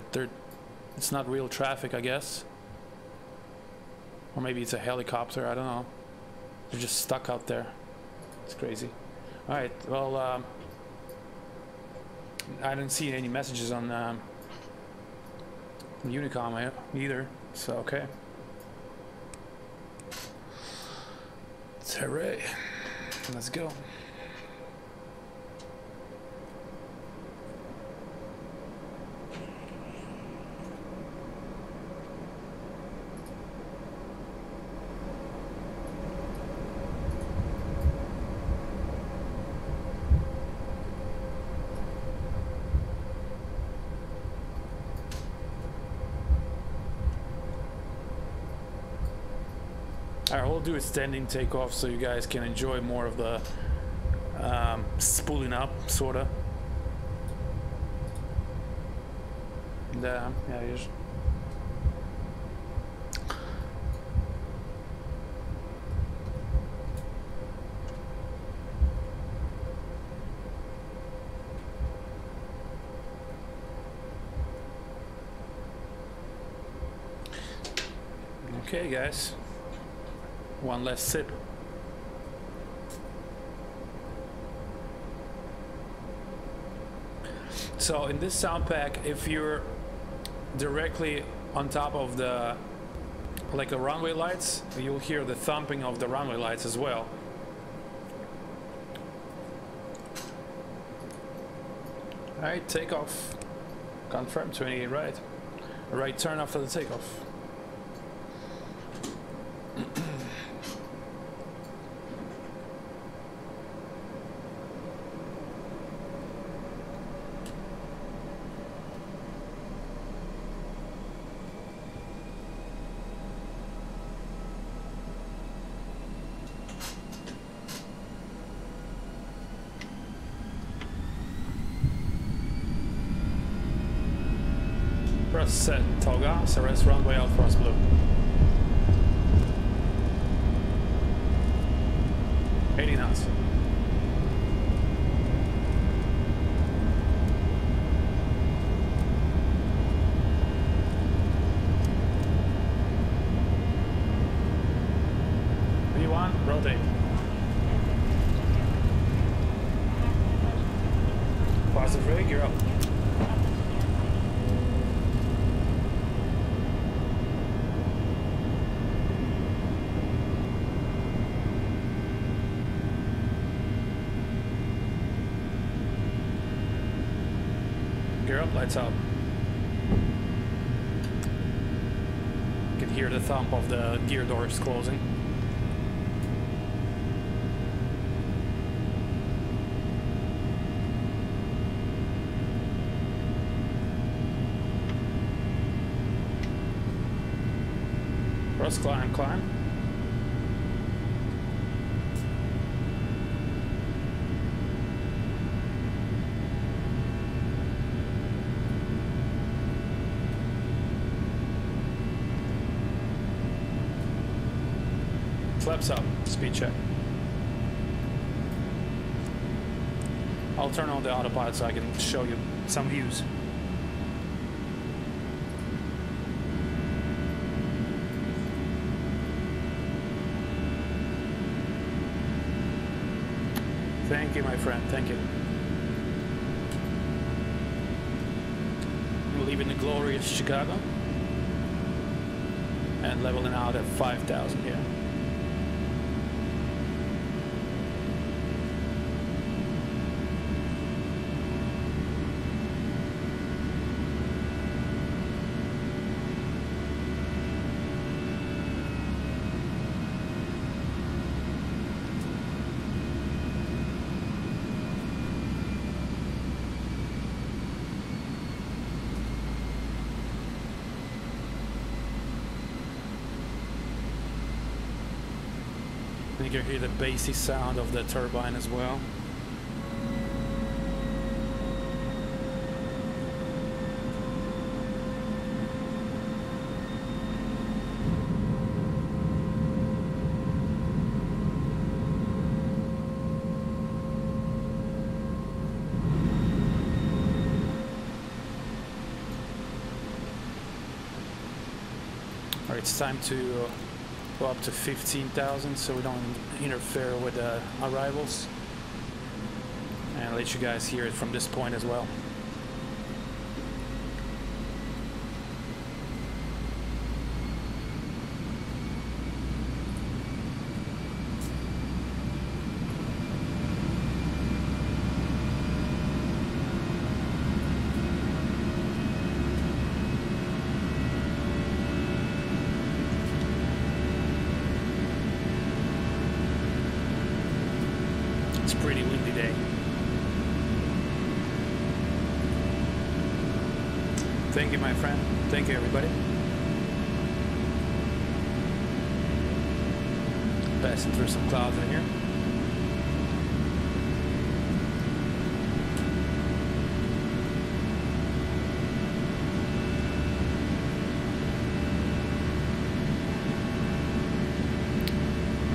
B: It's not real traffic, I guess. Or maybe it's a helicopter, I don't know. They're just stuck out there. It's crazy. Alright, well, I didn't see any messages on Unicom either, so okay. It's hooray. Let's go. Alright, we'll do a standing takeoff so you guys can enjoy more of the spooling up, sorta. And, yeah, Okay, guys. One last sip. So in this sound pack, if you're directly on top of the like the runway lights, you'll hear the thumping of the runway lights as well. Alright, takeoff. Confirm 28 right. Right turn after the takeoff. Press set, toga, arrest runway out for us blue. Eighty knots. V1, rotate. Positive rig, you're up. Gear up, lights out. You can hear the thump of the gear doors closing. Press climb, climb. Flaps up, speed check. I'll turn on the autopilot so I can show you some views. Thank you, my friend, thank you. We're leaving the glorious Chicago and leveling out at 5,000 here. You can hear the bassy sound of the turbine as well. All right, it's time to go up to 15,000 so we don't interfere with the arrivals, and let you guys hear it from this point as well. Pretty windy day. Thank you, my friend. Thank you, everybody. Passing through some clouds in here.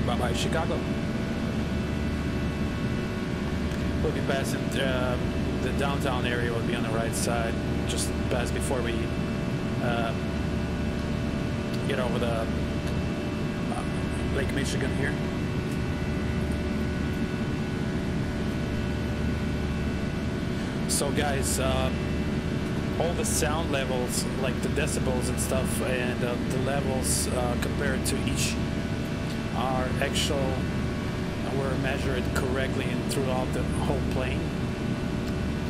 B: Bye-bye, Chicago. We'll be passing the downtown area will be on the right side, just past before we get over the Lake Michigan here. So guys, all the sound levels, like the decibels and stuff, and the levels compared to each are were measured correctly and throughout the whole plane.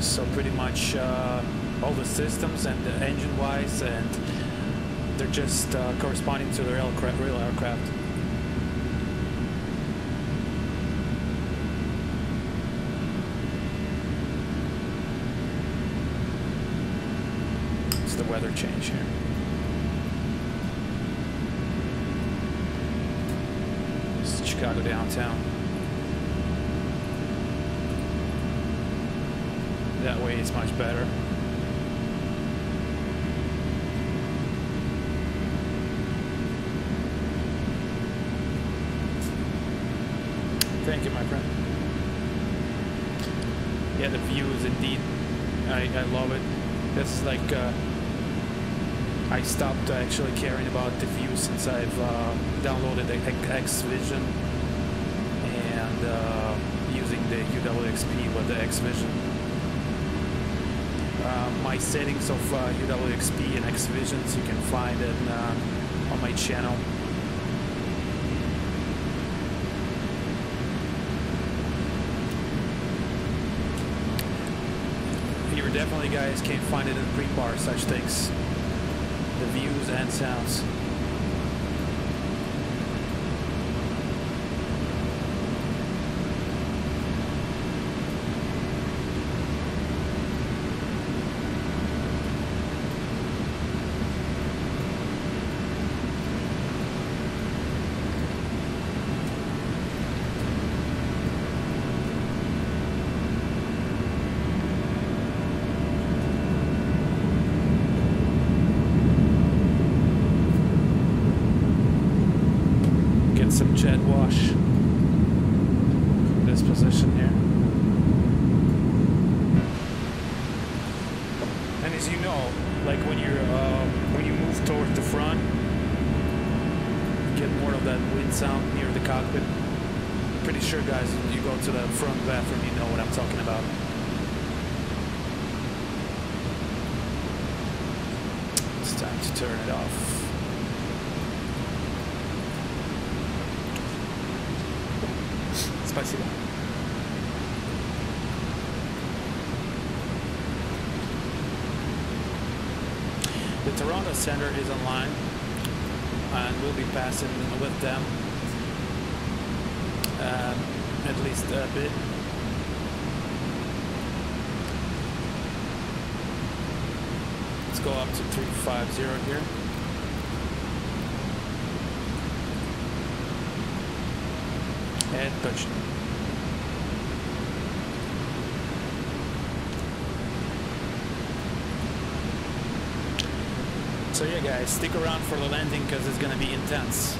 B: So pretty much all the systems and the engine wise, and they're just corresponding to the real aircraft. It's the weather change here. This is Chicago downtown. That way it's much better. Thank you, my friend. Yeah, the views indeed. I love it. This is like I stopped actually caring about the views since I've downloaded the X-Vision and using the UWXP with the X-Vision. My settings of UWXP and X-Visions you can find it on my channel. Here definitely, guys, can't find it in pre-bar, such things. The views and sounds. Some jet wash in this position here. And as you know, like when you move toward the front, you get more of that wind sound near the cockpit. Pretty sure, guys, when you go to the front bathroom, you know what I'm talking about. It's time to turn it off. Спасибо. The Toronto Center is online, and we'll be passing with them at least a bit. Let's go up to 350 here. And touch. So yeah, guys, stick around for the landing because it's gonna be intense.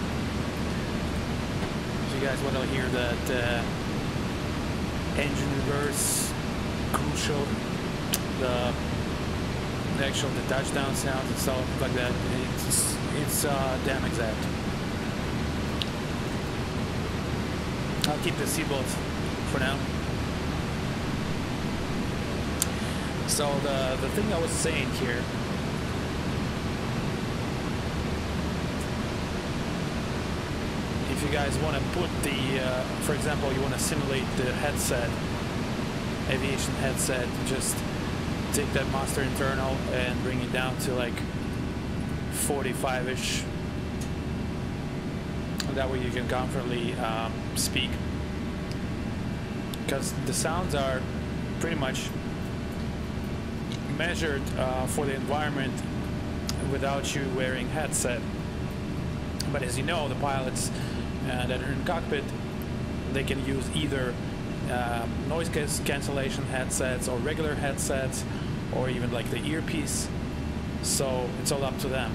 B: If you guys want to hear that engine reverse, crucial, the touchdown sounds and stuff like that, it's damn exact. I'll keep the seatbelt for now. So the thing I was saying here, if you guys want to put the, for example, you want to simulate the headset, aviation headset, just take that master internal and bring it down to like 45-ish. That way you can comfortably speak, because the sounds are pretty much measured for the environment without you wearing headset. But as you know, the pilots that are in cockpit, they can use either noise cancellation headsets or regular headsets, or even like the earpiece. So it's all up to them.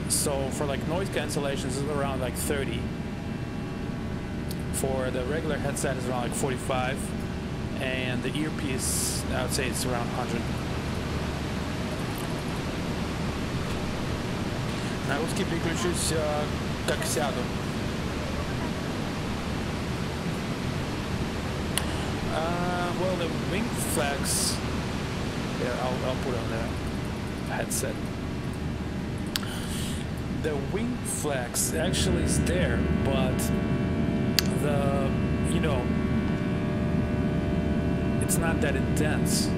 B: So for like noise cancellations, it's around like 30. For the regular headset, it's around like 45, and the earpiece, I would say it's around 100. На русский переключусь, как сяду. Well, the wing flex. Yeah, I'll put on the headset. The wing flex actually is there, but the it's not that intense.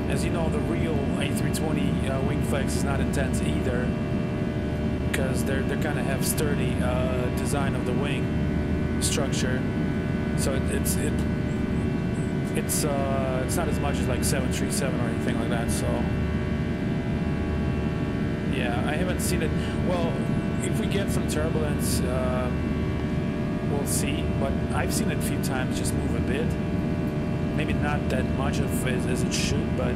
B: As you know, the real A320 wing flex is not intense either, because they kind of have sturdy design of the wing structure, so it's not as much as like 737 or anything like that. So yeah, I haven't seen it. Well, if we get some turbulence, we'll see. But I've seen it a few times just move a bit. Maybe not that much as it should, but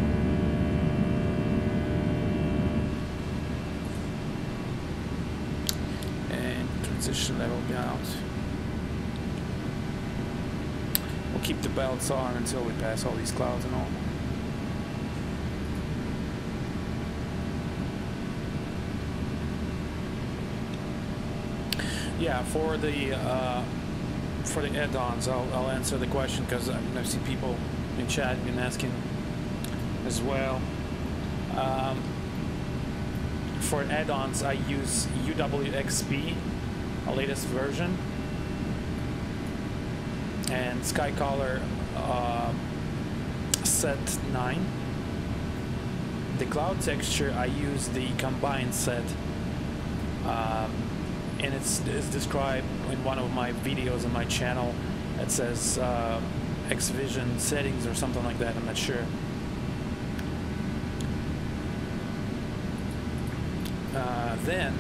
B: and transition level out. We'll keep the belts on until we pass all these clouds and all. Yeah, for the add-ons, I'll answer the question, because I've seen people in chat been asking as well. For add-ons, I use UWXP, a latest version, and Skycolor set 9. The cloud texture, I use the combined set. And it's described in one of my videos on my channel. It says Xvision settings or something like that, I'm not sure. Then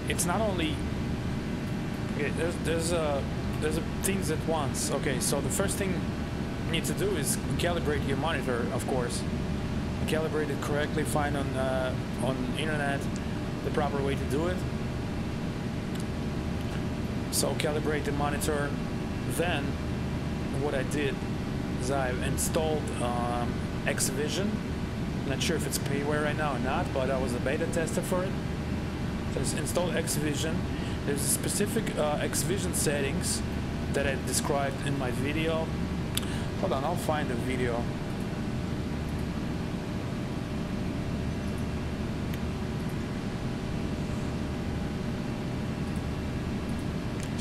B: it's not only there's things at once. Okay, so the first thing you need to do is calibrate your monitor, of course. Calibrate it correctly, find on internet the proper way to do it. So calibrate the monitor. Then what I did is I installed Xvision. I'm not sure if it's payware right now or not, but I was a beta tester for it. So I installed Xvision. There's specific Xvision settings that I described in my video. Hold on, I'll find the video.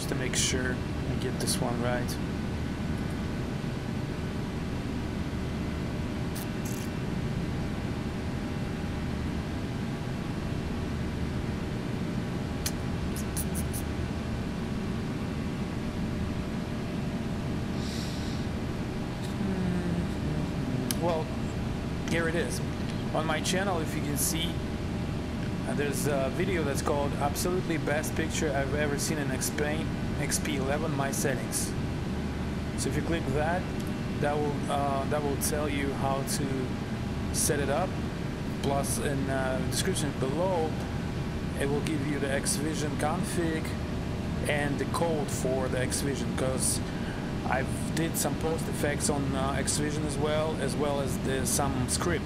B: To make sure I get this one right. Well, here it is. On my channel, if you can see, there's a video that's called Absolutely Best Picture I've Ever Seen in XP11 My Settings. So if you click that, that will tell you how to set it up. Plus, in the description below, it will give you the Xvision config and the code for the Xvision, because I did some post effects on Xvision as well as some script.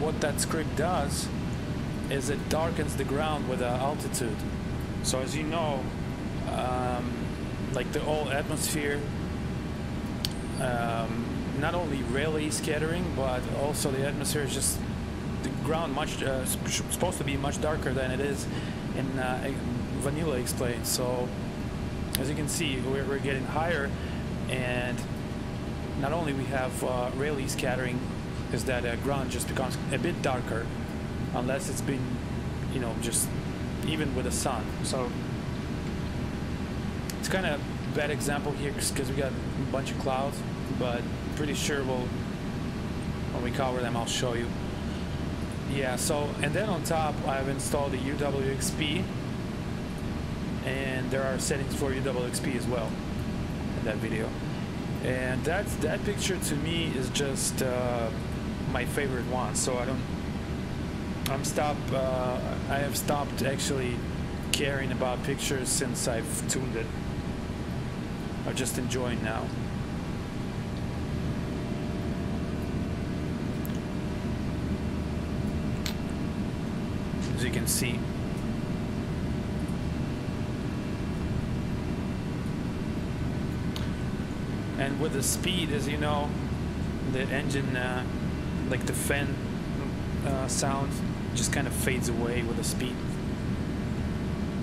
B: What that script does is it darkens the ground with altitude. So as you know, like the whole atmosphere, not only Rayleigh scattering, but also the atmosphere is just the ground supposed to be much darker than it is in vanilla explained. So as you can see, we're getting higher, and not only we have Rayleigh scattering, is that ground just becomes a bit darker, unless it's been, just even with the sun. So it's kind of a bad example here because we got a bunch of clouds, but pretty sure when we cover them, I'll show you. Yeah, so, and then on top, I've installed the UWXP, and there are settings for UWXP as well in that video. And that picture to me is just my favorite one. So I have stopped actually caring about pictures since I've tuned it. I'm just enjoying now. As you can see. And And with the speed, as you know, the engine, like the fan sound, just kind of fades away with the speed.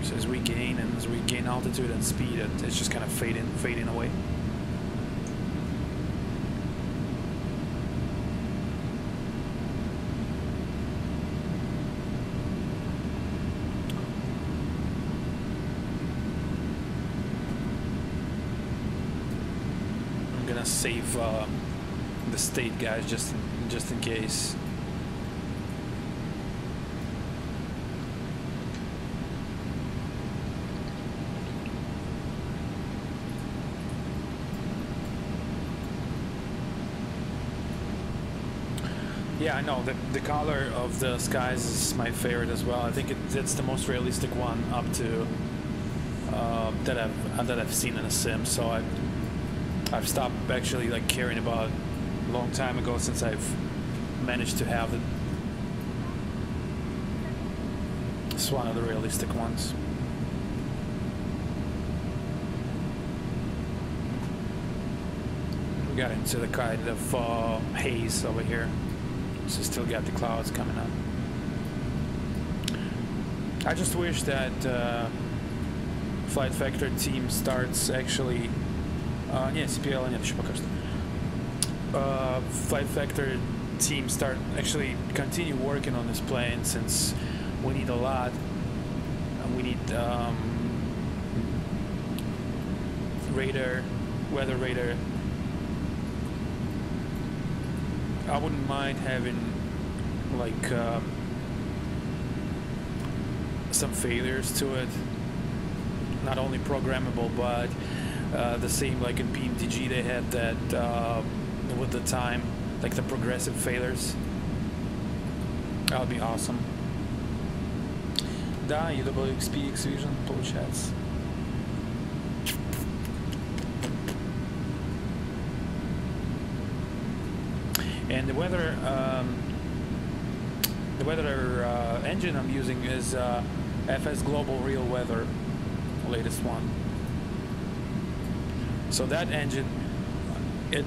B: So as we gain altitude and speed, it's just kind of fading away. I'm gonna save the state, guys, just in case. Yeah, I know the color of the skies is my favorite as well. I think it's the most realistic one up to that I've seen in a sim. So I've stopped actually like caring about a long time ago, since I've managed to have it. It's one of the realistic ones. We got into the kind of haze over here. So still got the clouds coming up. I just wish that Flight Factor team starts actually... нет, CPL нет еще пока что. Flight Factor team start actually continue working on this plane, since we need a lot. We need radar, weather radar. I wouldn't mind having like some failures to it, not only programmable, but the same like in PMTG they had that with the time, like the progressive failures. That would be awesome. Да, UWXP X-Vision получается. And the weather engine I'm using is FS Global Real Weather, latest one. So that engine, it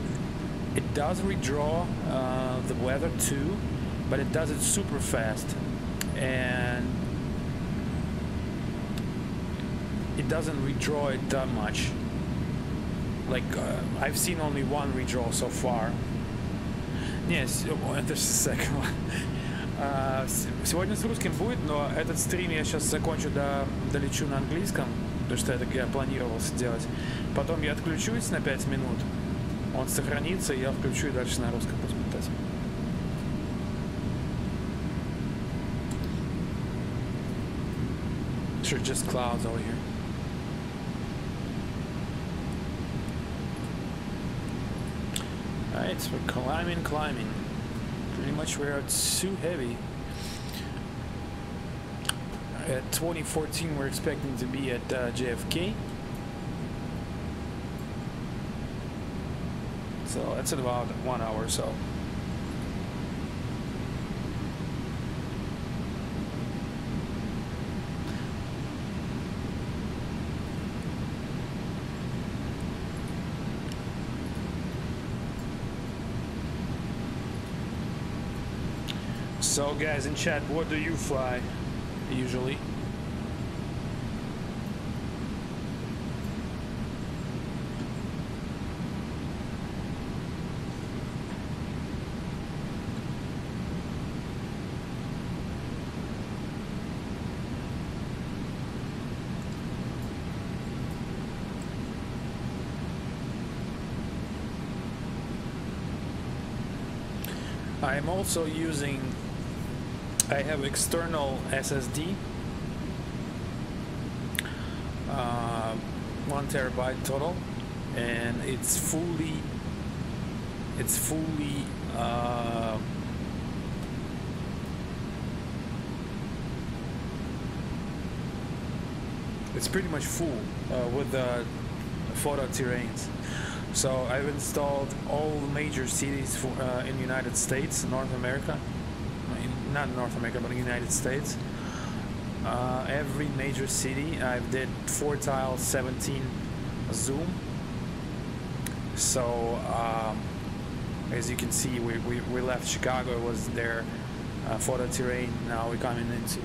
B: does redraw the weather too, but it does it super fast, and it doesn't redraw it that much. Like I've seen only one redraw so far. Yes, это же second. Сегодня с русским будет, но этот стрим я сейчас закончу, долечу на английском, потому что это я планировал сделать. Потом я отключусь на 5 минут, он сохранится, и я включу и дальше на русском буду смотреть. Sure, just clouds over here. Alright, so we're climbing. Pretty much we're too heavy. At 2014 we're expecting to be at JFK. So that's in about 1 hour or so. So guys in chat, what do you fly usually? I am also using, I have external SSD, 1 terabyte total, and it's fully it's pretty much full with the photo terrains. So I've installed all major cities in the United States, North America, not North America, but in the United States. Every major city, I've did 4 tile 17 zoom, So as you can see, we left Chicago, it was there for the terrain. Now we're coming into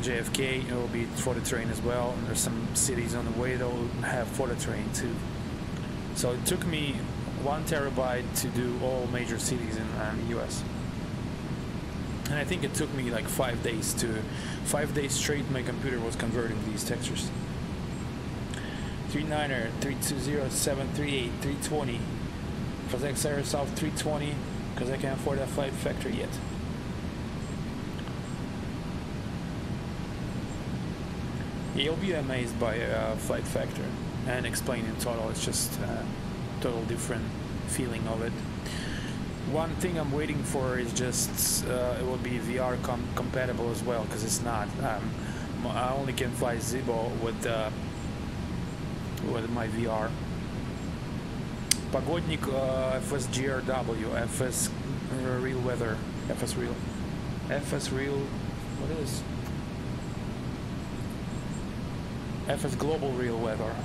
B: JFK, it will be for the terrain as well. And there's some cities on the way that will have for the terrain too. So it took me 1 terabyte to do all major cities in the US. And I think it took me like 5 days straight. My computer was converting these textures. 39er, 320, 738, 320. Kazakh Air South 320, because I can't afford that flight factor yet. You'll be amazed by flight factor and explain in total. It's just a total different feeling of it. One thing I'm waiting for is just it will be VR compatible as well, because it's not. I only can fly Zibo with my VR. Погодник, FS GRW, FS Real Weather, FS Real, what is? FS Global Real Weather.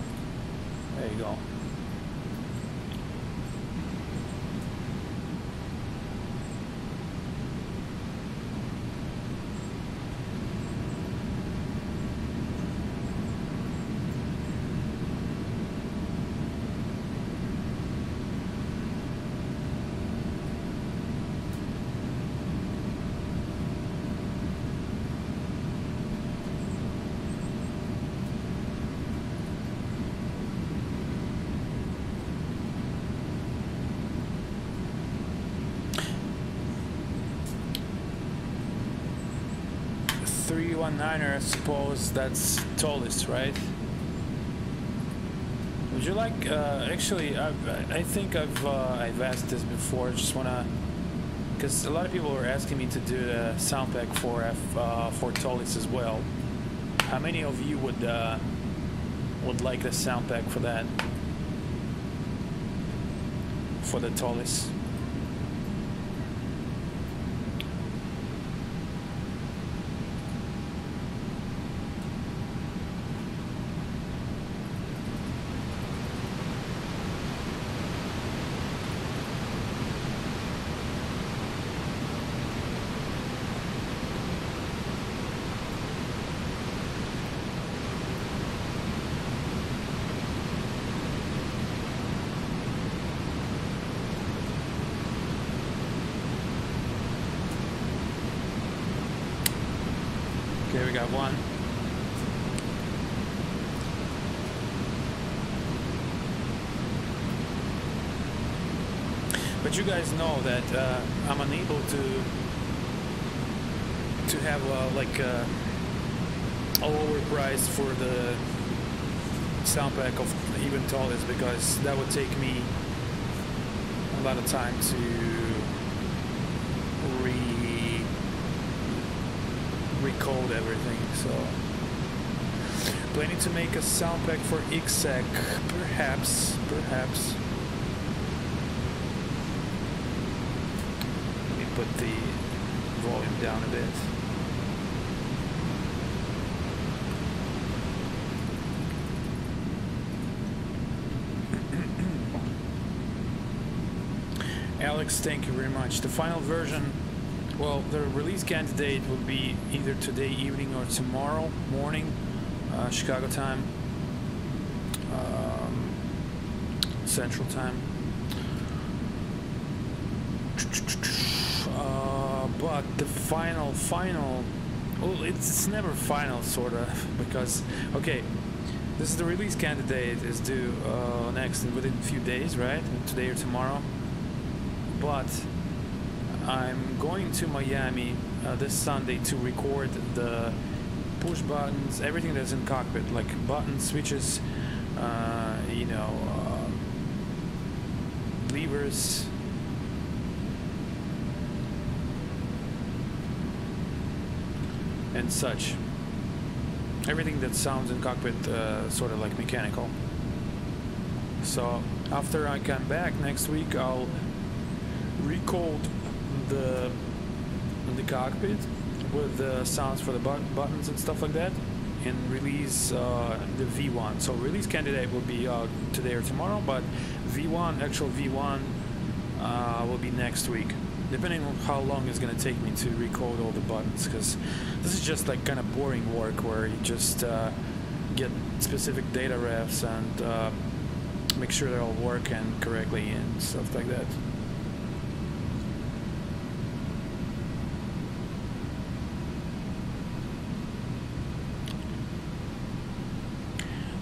B: There you go. I suppose that's tallest, right? Would you like? Actually, I think I've asked this before. Just wanna, because a lot of people were asking me to do the sound pack for tallest as well. How many of you would like the sound pack for that? For the tallest? Okay, we got one. But you guys know that I'm unable to have like a lower price for the sound pack of even tallest, because that would take me a lot of time to recode everything. So planning to make a sound pack for XSEC, perhaps. Let me put the volume down a bit. Alex, thank you very much. The final version, well, the release candidate will be either today evening or tomorrow morning, Chicago time, Central time. But the final, well, it's never final, sort of, because, okay, this is the release candidate is due next within a few days, right? Today or tomorrow. But I'm going to Miami this Sunday to record the push buttons, everything that's in Cockpit, like buttons, switches, you know, levers, and such. Everything that sounds in Cockpit, sort of like mechanical. So after I come back next week, I'll recode the Cockpit with the sounds for the buttons and stuff like that, and release the V1. So release candidate will be today or tomorrow, but V1, actual V1, will be next week, depending on how long it's going to take me to recode all the buttons, because this is just like kind of boring work where you just get specific data refs and make sure they're all working correctly and stuff like that.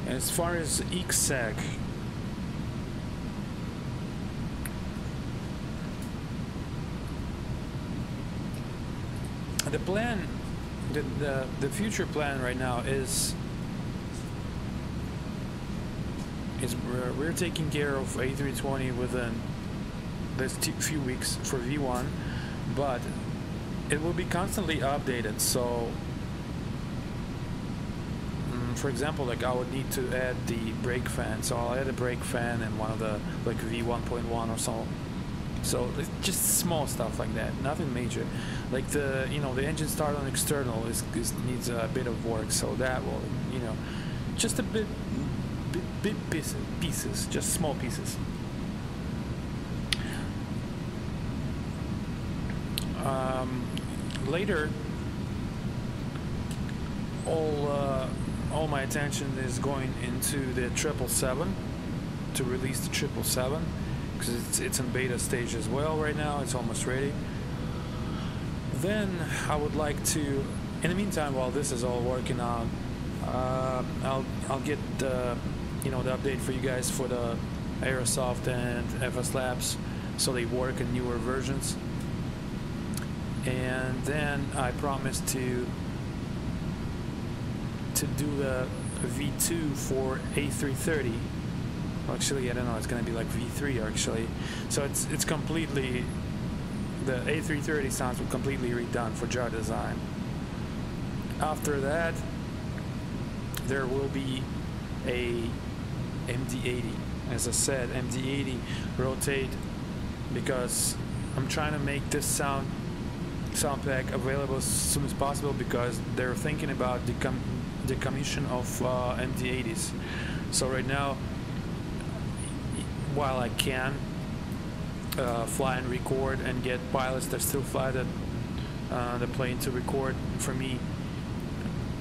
B: As far as exec, the plan, the future plan right now is we're taking care of A320 within this few weeks for V1, but it will be constantly updated. So for example, like I would need to add the brake fan, so I'll add a brake fan in one of the like V1.1 or so. So it's just small stuff like that, nothing major. Like the the engine start on external needs a bit of work, so that will just a bit pieces, just small pieces. Later, all my attention is going into the 777 to release the 777 because it's in beta stage as well right now. It's almost ready. Then I would like to, in the meantime, while this is all working out, I'll get the update for you guys for the Aerosoft and FS Labs, so they work in newer versions. And then I promised to do the V2 for A330. Actually, I don't know, it's gonna be like V3 actually. So it's completely, the A330 sounds were completely redone for jar design. After that, there will be a MD-80. As I said, MD-80 rotate, because I'm trying to make this sound pack available as soon as possible, because they're thinking about the commission of MD-80s. So right now, while I can fly and record and get pilots that still fly the plane to record for me,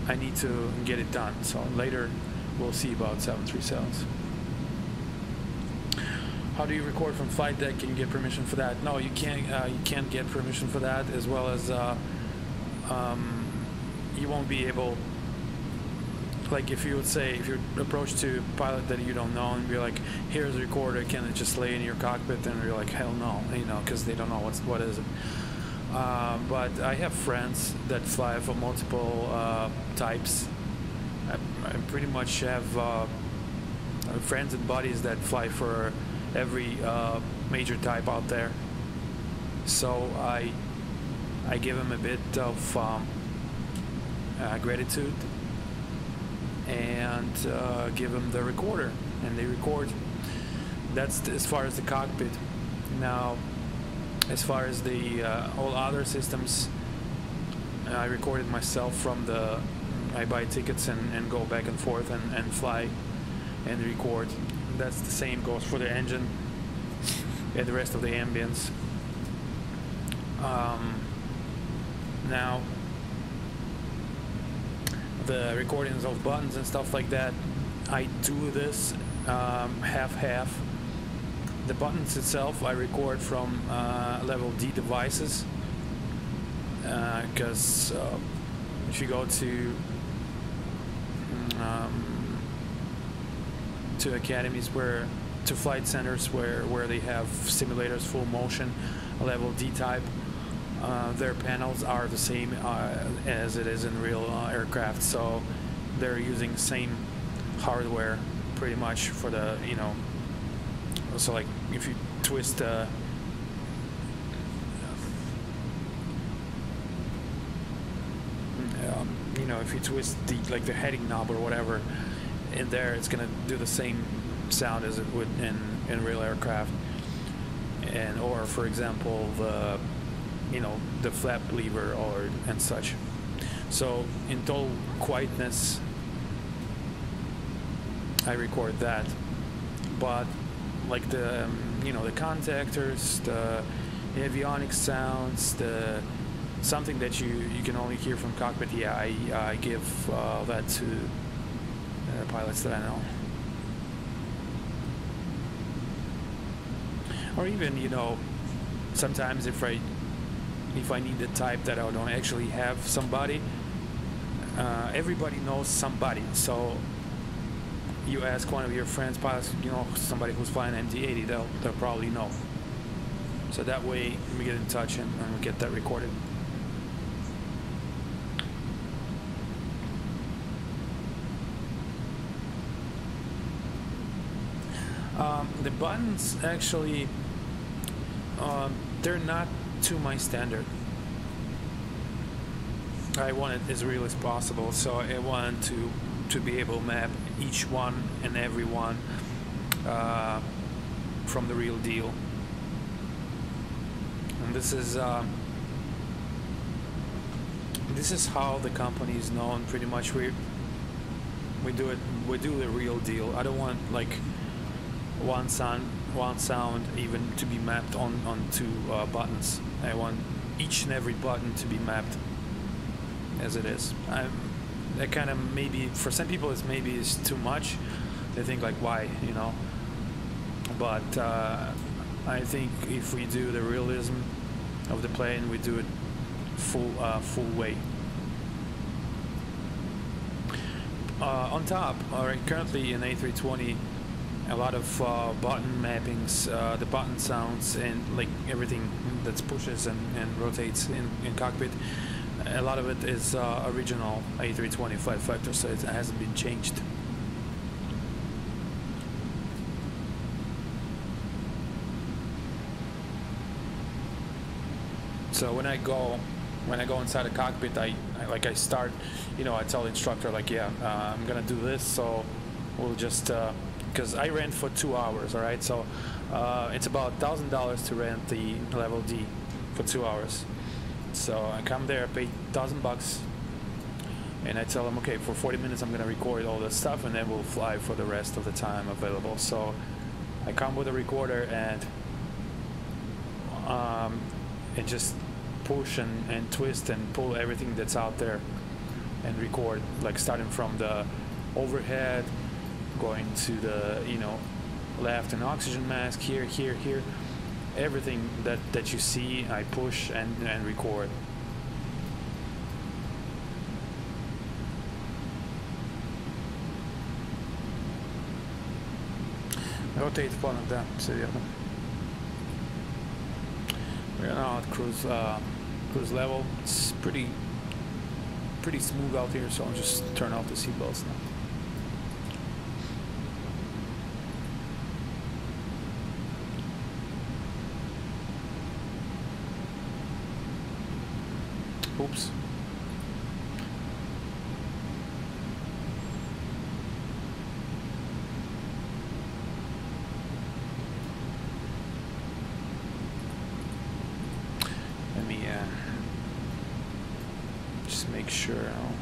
B: I need to get it done. So later we'll see about 737s. How do you record from flight deck? Can you get permission for that? No, you can't get permission for that, as well as you won't be able, like if you approach to a pilot that you don't know and be like, here's a recorder, can it just lay in your cockpit? And you're like, hell no, because they don't know what is it. But I have friends that fly for multiple types. I pretty much have friends and buddies that fly for every major type out there. So I give them a bit of gratitude and give them the recorder, and they record. That's as far as the cockpit. Now, as far as the all other systems, I recorded myself from I buy tickets and go back and forth and fly and record. That's the same goes for the engine and the rest of the ambience. Now, the recordings of buttons and stuff like that, I do this half-half. The buttons itself I record from level D devices, because if you go to academies to flight centers where they have simulators full motion level D type, their panels are the same as it is in real aircraft, so they're using the same hardware pretty much for the so like if you twist if you twist the heading knob or whatever in there, it's gonna do the same sound as it would in real aircraft. Or for example the flap lever and such. So in total quietness I record that. But like the the contactors, the avionics sounds, the something that you can only hear from cockpit, yeah, I give that to pilots that I know. Or even, sometimes if I need the type that I don't actually have somebody, everybody knows somebody. So you ask one of your friends, pilots, somebody who's flying MD-80, they'll probably know. So that way we get in touch and we get that recorded. The buttons actually, they're not to my standard. I want it as real as possible, so I want to be able to map each one and every one from the real deal. And this is how the company is known. Pretty much, we do the real deal. I don't want like one sound even to be mapped onto buttons. I want each and every button to be mapped as it is. That kind of, maybe for some people it's too much. They think like, why, but I think if we do the realism of the plane, we do it full way. On top, currently in A320, a lot of button mappings, the button sounds, and like everything that pushes and rotates in cockpit, a lot of it is original A320 flight factor, so it hasn't been changed. So when I go inside the cockpit, I start, I tell the instructor like, yeah, I'm gonna do this, so we'll just because I rent for 2 hours, all right? So it's about $1,000 to rent the level D for 2 hours. So I come there, pay $1,000, and I tell them, okay, for 40 minutes I'm gonna record all this stuff, and then we'll fly for the rest of the time available. So I come with a recorder and just push and twist and pull everything that's out there and record, like starting from the overhead, going to the left and oxygen mask, here, everything that you see, I push and record. Rotate one of them, серьезно. We're now at cruise level. It's pretty smooth out here, so I'll just turn off the seatbelts now. Oops. Let me just make sure I'll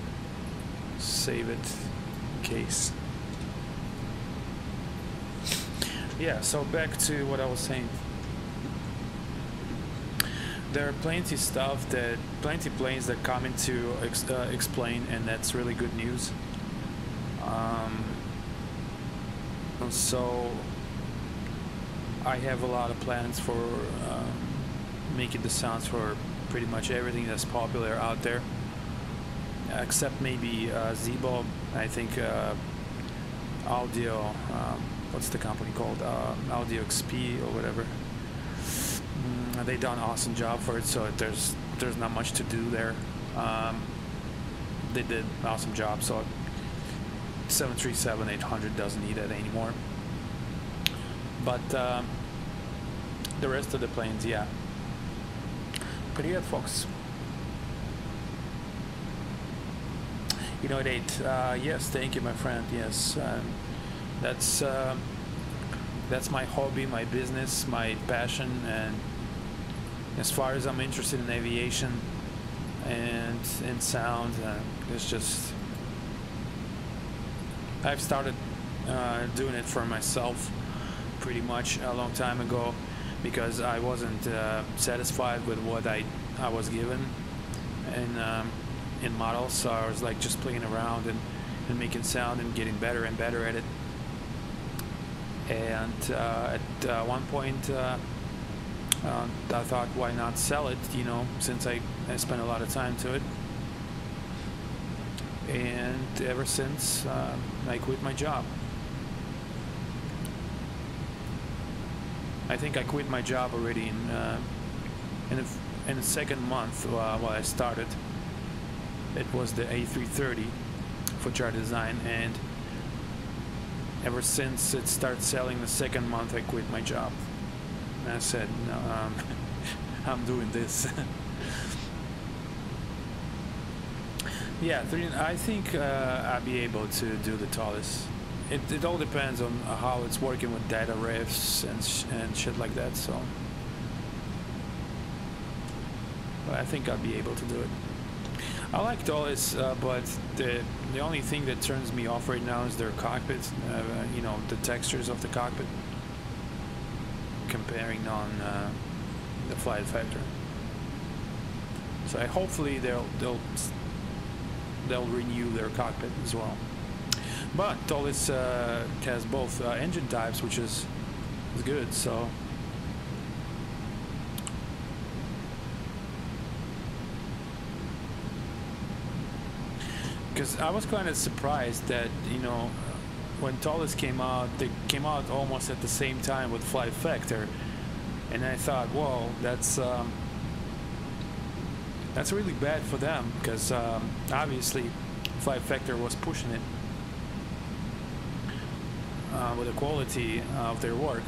B: save it in case. Yeah, so back to what I was saying. There are plenty planes that come in to explain, and that's really good news. So I have a lot of plans for making the sounds for pretty much everything that's popular out there, except maybe Zibo. I think Audio, what's the company called? Audio XP or whatever. They done an awesome job for it, so there's not much to do there. They did an awesome job, so 737-800 doesn't need it anymore. But the rest of the planes, yeah. Привет, folks. Date. Yes, thank you, my friend. Yes, that's my hobby, my business, my passion, and as far as I'm interested in aviation and in sound, it's just I've started doing it for myself pretty much a long time ago, because I wasn't satisfied with what I was given in models, so I was like just playing around and making sound and getting better and better at it. And at one point I thought, why not sell it, you know, since I spent a lot of time to it. And ever since I quit my job. I think I quit my job already in the second month while I started. It was the A330 for chart design, and ever since it started selling the second month, I quit my job. And I said, no, I'm doing this. Yeah, I think I'll be able to do the tallest. It all depends on how it's working with data refs and shit like that. So, but I think I'll be able to do it. I like tallest, but the only thing that turns me off right now is their cockpit. You know, the textures of the cockpit, comparing on the flight factor. So hopefully they'll renew their cockpit as well. But Tollis has both engine types, which is good. So because I was kind of surprised that, you know, when Tollis came out, they came out almost at the same time with Flight Factor, and I thought, well, that's really bad for them, because obviously Flight Factor was pushing it with the quality of their work,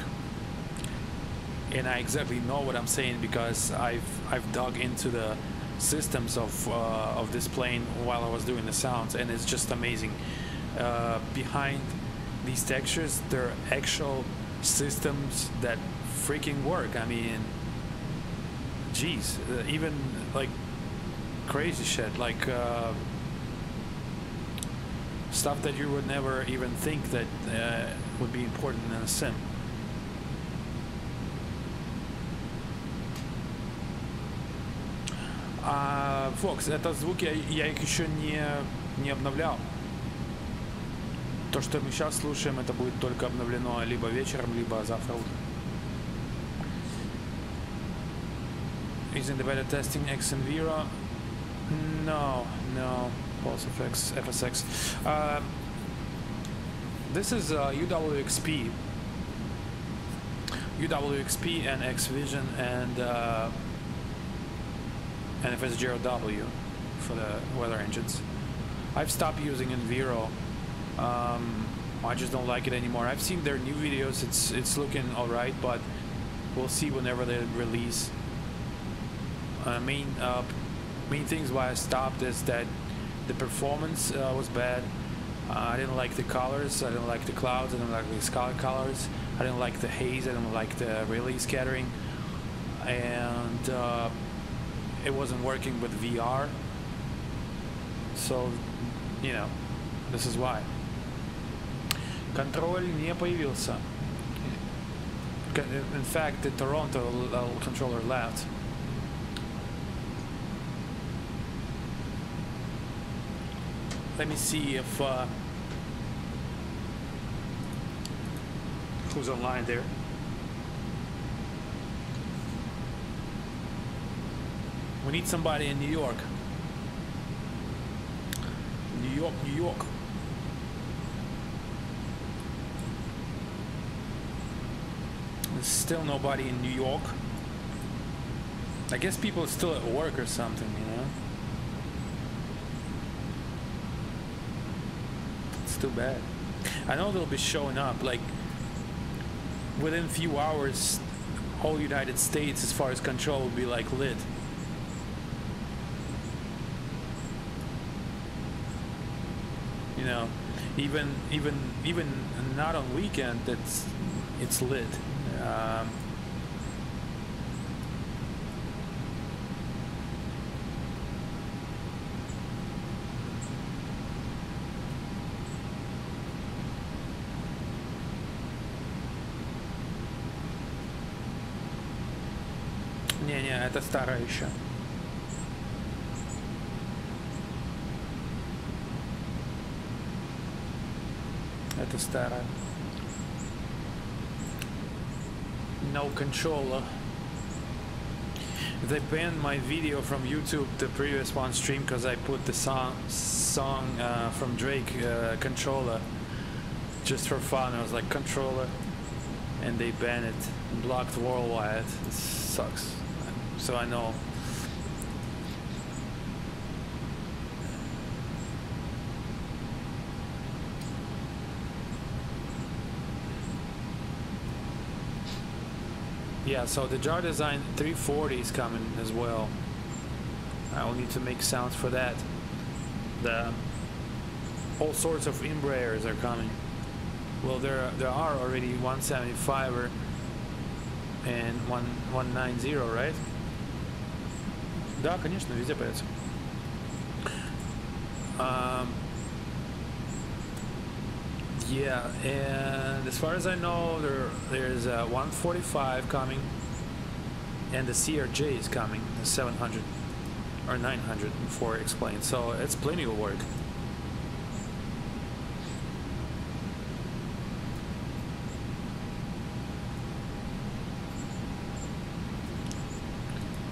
B: and I exactly know what I'm saying because I've dug into the systems of this plane while I was doing the sounds, and it's just amazing. Behind these textures, there are actual systems that freaking work. I mean, geez, even like crazy shit, like stuff that you would never even think that would be important in a sim. Фокс, это звуки я их еще не обновлял. То, что мы сейчас слушаем, это будет только обновлено либо вечером, либо завтра утром. Using the beta testing X and Vero? No, Pulse FSX. This is UWXP and X-Vision and FS0W for the weather engines. I've stopped using Enviro. I just don't like it anymore. I've seen their new videos. It's looking all right, but we'll see whenever they release. Main things why I stopped is that the performance was bad. I didn't like the colors. I didn't like the clouds. I didn't like the sky colors. I didn't like the haze. I didn't like the relay scattering, and it wasn't working with VR. So, you know, this is why. Контроль не появился. In fact, the Toronto controller left. Let me see if who's online there. We need somebody in New York. New York. There's still nobody in New York. I guess people are still at work or something, you know? It's too bad. I know they'll be showing up, like, within a few hours, whole United States, as far as control, will be, like, lit. You know, even not on weekend, it's lit. Не-не, это старая еще. Это старая. No controller. They banned my video from YouTube, the previous one stream, because I put the song from Drake, controller, just for fun. I was like, controller, and they banned it, blocked worldwide. It sucks. So I know. Yeah, so the jar design 340 is coming as well. I will need to make sounds for that. All sorts of Embraers are coming. Well, there are already 175er and 190, right? Да, конечно, везде появится. Yeah, and as far as I know, there's a 145 coming, and the CRJ is coming, the 700 or 900 before explained. So it's plenty of work.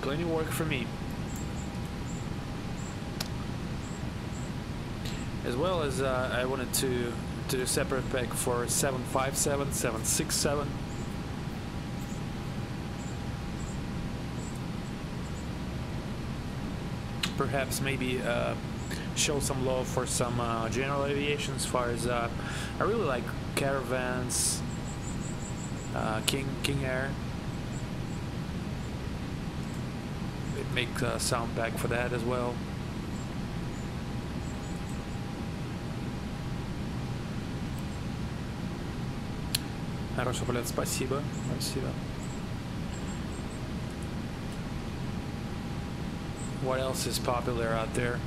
B: Plenty of work for me. As well as I wanted to do a separate pack for 757, 767. Perhaps maybe show some love for some general aviation, as far as I really like Caravans, King Air. Make a sound pack for that as well. Хороший полет, спасибо. Спасибо. What else is popular out there?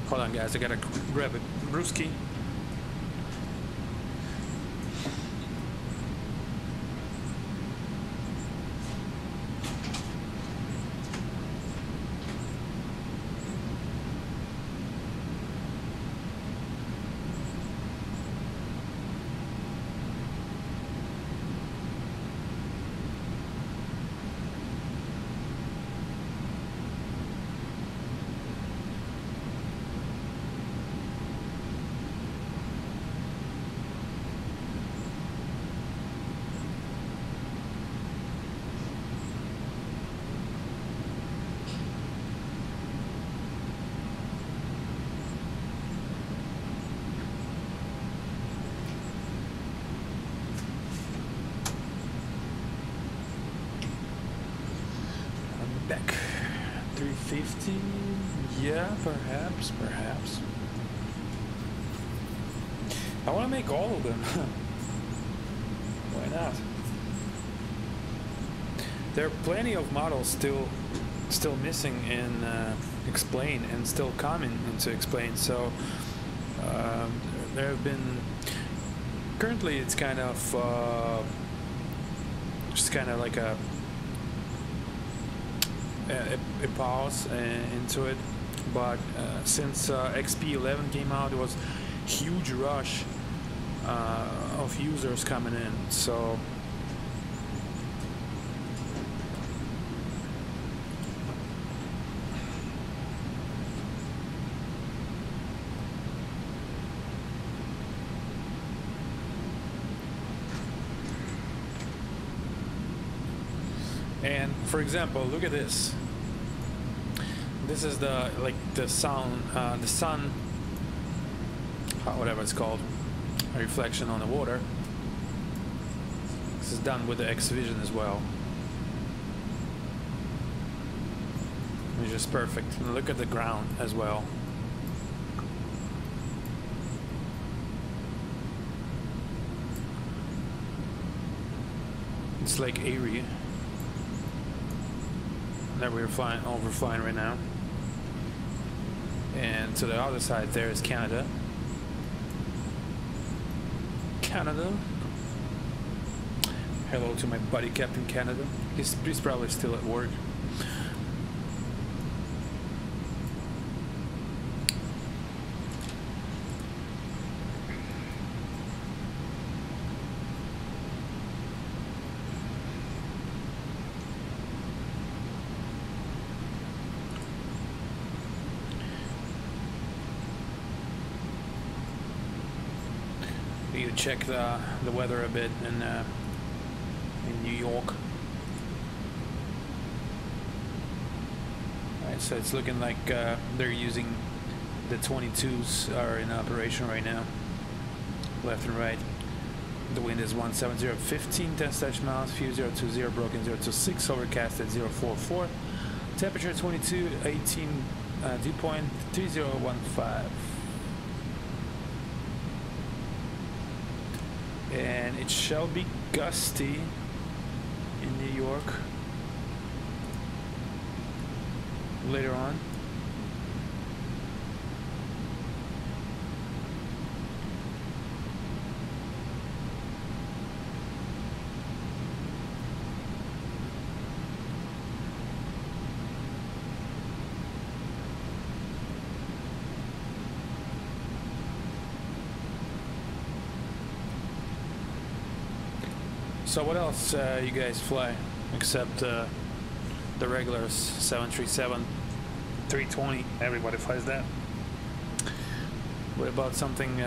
B: Hold on, guys, I gotta grab a brewski. Back 350, yeah, perhaps. I want to make all of them. Why not? There are plenty of models still missing in explain and still coming into explain. So there have been. Currently, it's kind of just kind of like a pause into it, but since XP11 came out, it was huge rush of users coming in. So and for example, look at this. This is the sun, whatever it's called, a reflection on the water. This is done with the X-Vision as well, which is perfect. And look at the ground as well. It's like airy. that we're overflying right now. And to the other side there is Canada. Canada. Hello to my buddy Captain Canada. He's probably still at work. You check the weather a bit in New York. Alright, so it's looking like they're using the 22s are in operation right now, left and right. The wind is 170, 15 10 miles, few 020, broken 026, overcast at 044. Temperature 22, 18, dew point 3015. And it shall be gusty in New York later on. So what else you guys fly except the regulars? 737, 320, everybody flies that. What about something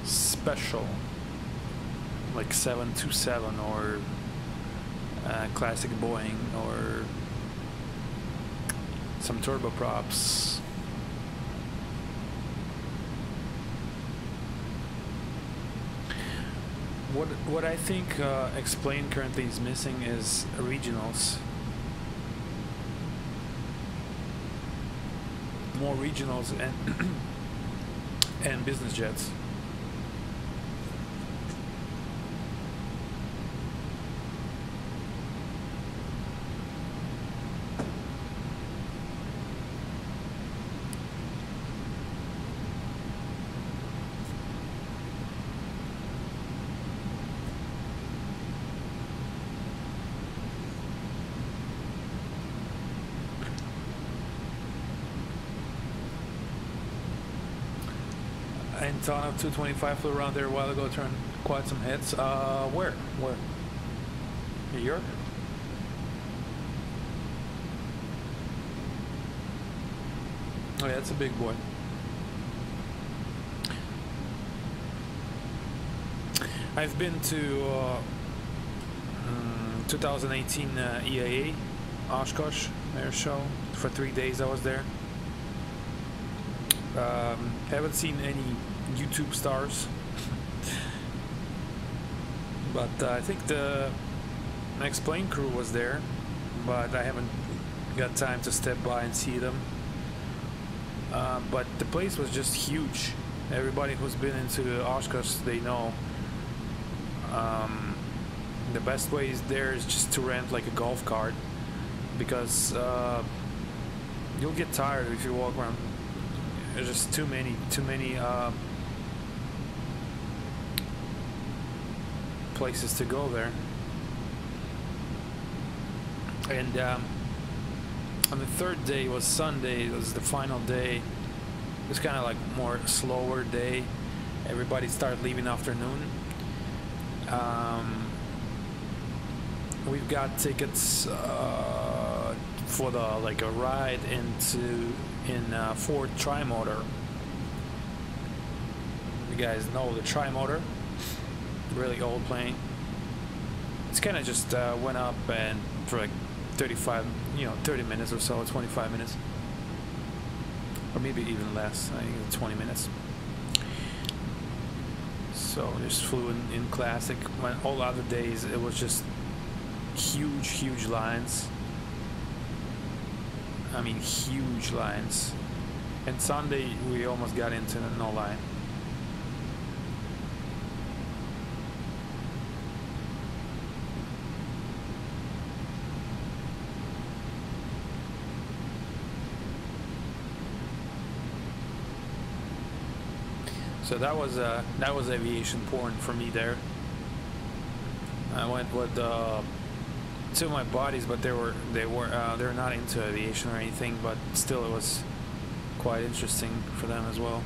B: special like 727 or classic Boeing or some turboprops? What I think Explain currently is missing is regionals. More regionals and business jets. Antonov 225 flew around there a while ago, turned quite some hits. Where? New York? Oh yeah, that's a big boy. I've been to 2018 EAA Oshkosh Air Show for 3 days. I was there. Haven't seen any YouTube stars, but I think the Explain crew was there, but I haven't got time to step by and see them. But the place was just huge. Everybody who's been into Oshkosh, they know the best way is there is just to rent like a golf cart, because you'll get tired if you walk around. There's just too many places to go there. And on the third day was Sunday. It was the final day. It was kind of like more slower day. Everybody started leaving afternoon. We've got tickets for the like a ride in Ford Trimotor. You guys know the Trimotor, really old plane. It's kind of just went up and for like 30 minutes or so, 25 minutes, or maybe even less. I think 20 minutes. So just flew in classic. When all other days it was just huge lines. I mean, huge lines. And Sunday we almost got into no line. So that was aviation porn for me there. I went with two of my buddies, but they're not into aviation or anything, but still it was quite interesting for them as well.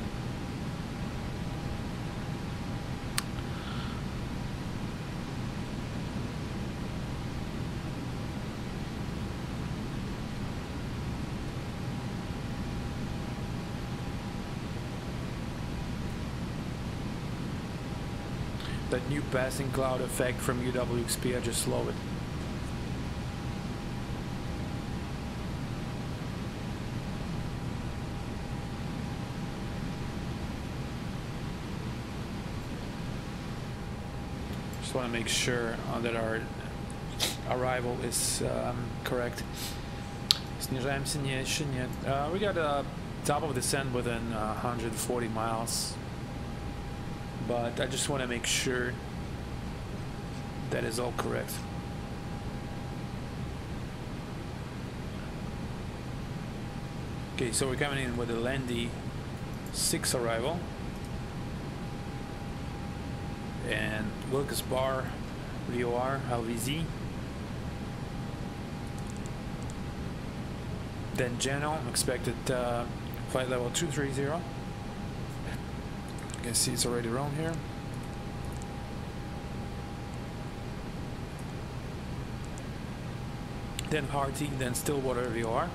B: That new passing cloud effect from UWXP, I just love it. Just want to make sure that our arrival is correct. Снижаемся, не, еще нет. We got a top of descent within 140 miles. But I just want to make sure that is all correct. Okay, so we're coming in with a Landy 6 arrival. And Wilkes Barre VOR LVZ. Then Geno, expected flight level 230. You can see it's already around here. Then Harty, then Stillwater VOR.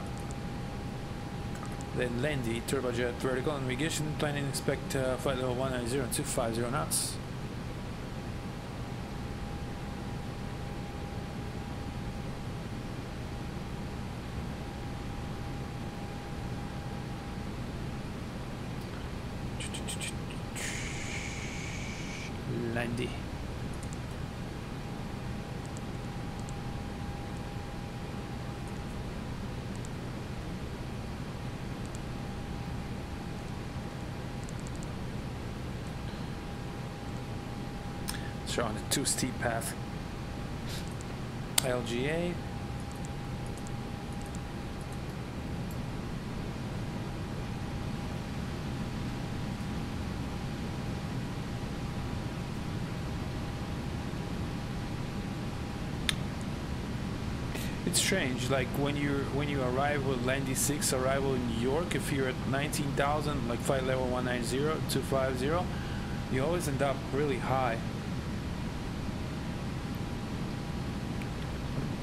B: Then Landy, turbojet, vertical navigation, planning expect flight level 190 and 250 knots. Landy. Showing the too steep path. LGA. It's strange, like when you arrive with Landy 6 arrival in New York, if you're at 19,000, like flight level 190, 250, you always end up really high.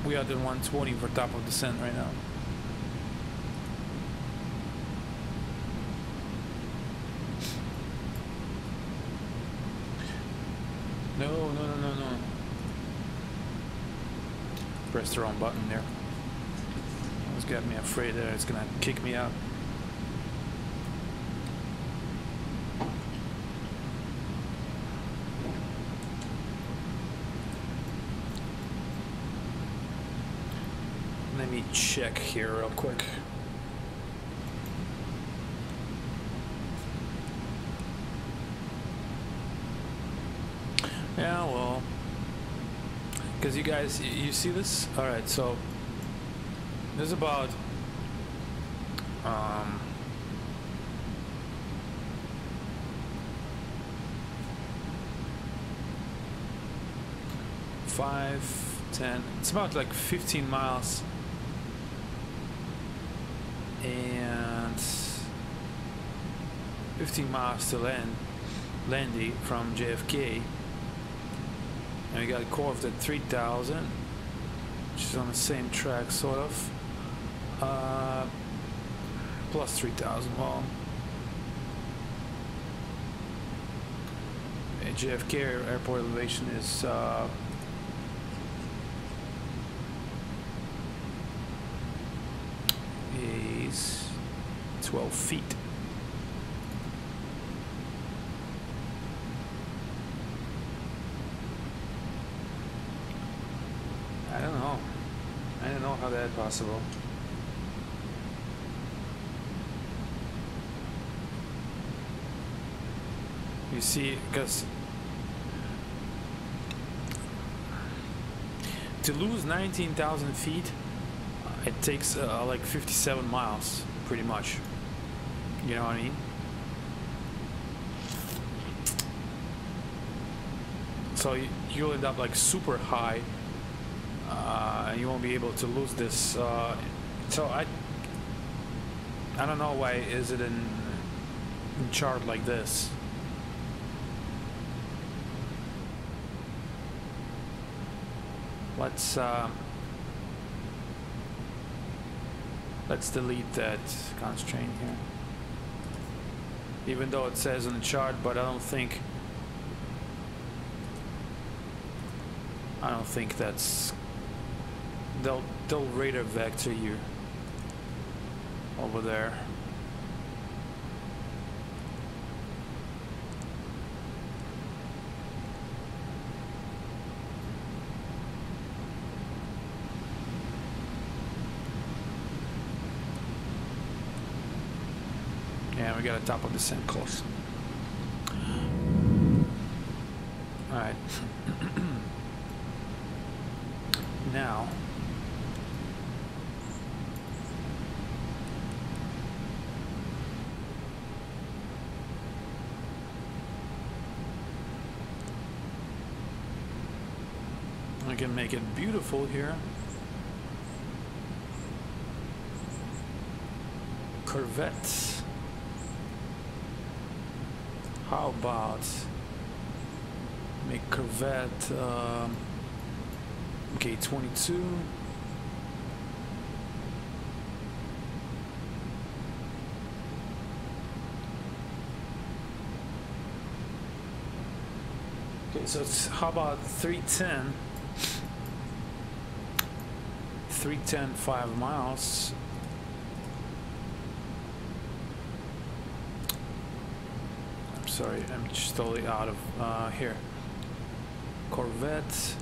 B: We are at 120 for top of descent right now. No. Pressed the wrong button there. It's got me afraid that it's gonna kick me out. Let me check here real quick. Yeah, well, because you guys, you see this? All right, so there's about 5, 10. It's about like 15 miles. And 15 miles to Landy from JFK, and we got Corvette at 3,000, which is on the same track, sort of. Plus 3,000. Well, JFK airport elevation is 12 feet. I don't know how that's possible. You see, because to lose 19,000 feet, it takes like 57 miles, pretty much. You know what I mean? so you'll end up like super high. You won't be able to lose this. So I don't know why is it in chart like this. Let's delete that constraint here. Even though it says on the chart, but I don't think that's they'll radar vector you over there. Yeah, we got a top of descent close. All right. Now, I can make it beautiful here. Corvettes. How about make Corvette K22? Okay, so it's how about 310? 310 5 miles. Sorry, I'm just totally out of here. Corvette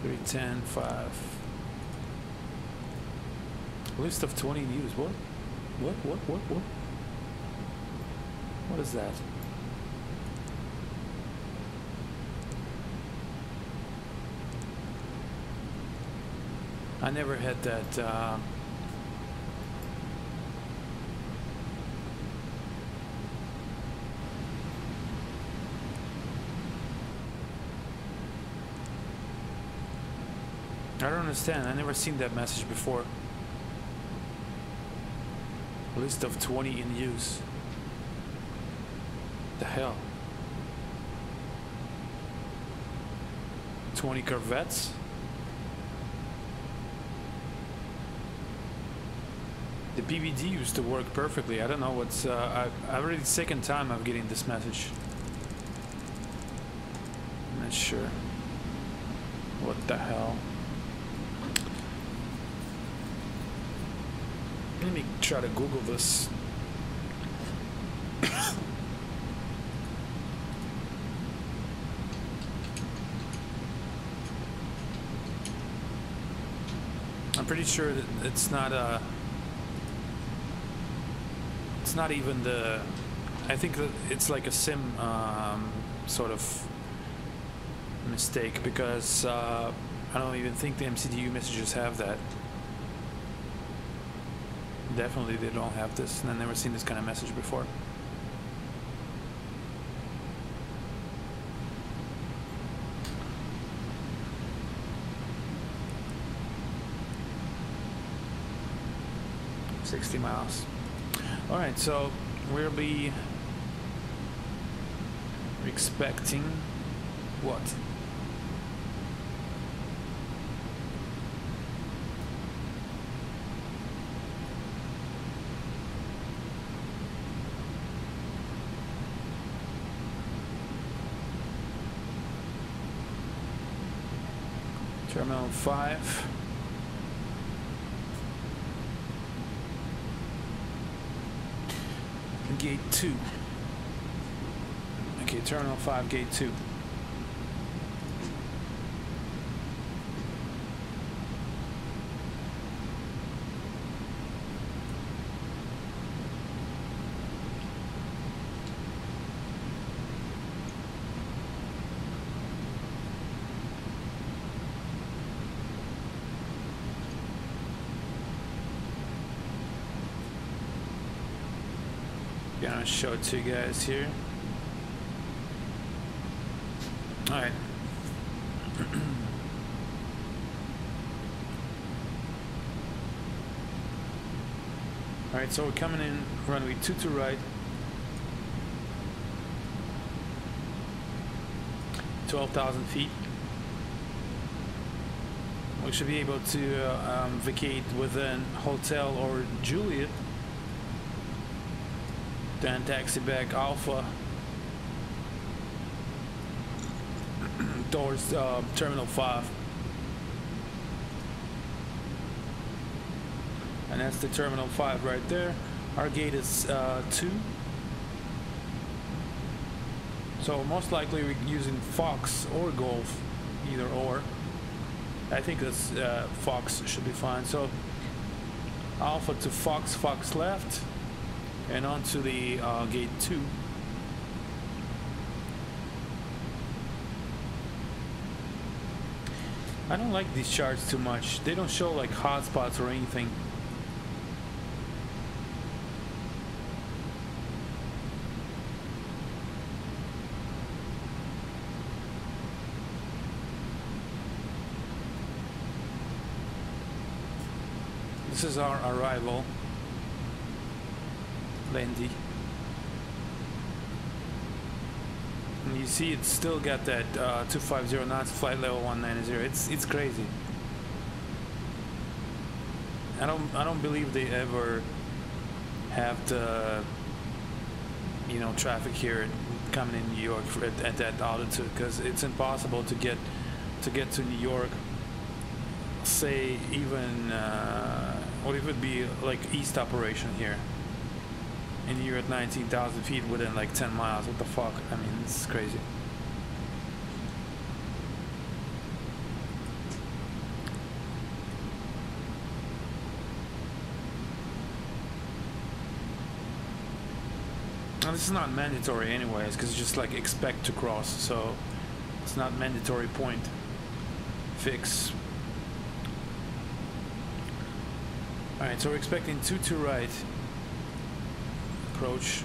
B: 310 5. List of 20 in use. What? What is that? I never had that. I don't understand. I never seen that message before. List of 20 in use. The hell? 20 Corvettes? The BBD used to work perfectly. I don't know what's. I've already second time I'm getting this message. I'm not sure. What the hell? Let me try to Google this. I'm pretty sure that it's not a. It's not even the. I think that it's like a sim sort of mistake because I don't even think the MCDU messages have that. Definitely they don't have this, and I've never seen this kind of message before. $60 miles. All right, so we'll be expecting what? Terminal 5. Gate 2. Okay, Terminal 5, Gate 2. Gonna show it to you guys here. All right. All right, so we're coming in runway 22 right. 12,000 feet. We should be able to vacate within Hotel or Juliet. Then taxi back Alpha towards Terminal 5. And that's the Terminal 5 right there. Our gate is 2. So most likely we're using Fox or Golf, either or. I think this Fox should be fine. So Alpha to Fox, Fox left, and onto the gate 2. I don't like these charts too much. They don't show like hotspots or anything. This is our arrival, Landy. And you see it's still got that 250 knots, flight level 190. It's crazy. I don't believe they ever have the traffic here coming in New York at that altitude, because it's impossible to get to New York. Say even what if it be like east operation here, and you're at 19,000 feet within like 10 miles. What the fuck? I mean, it's crazy. Now, this is not mandatory anyways, because it's just like expect to cross, so it's not mandatory point fix. Alright, so we're expecting 22 right. Approach.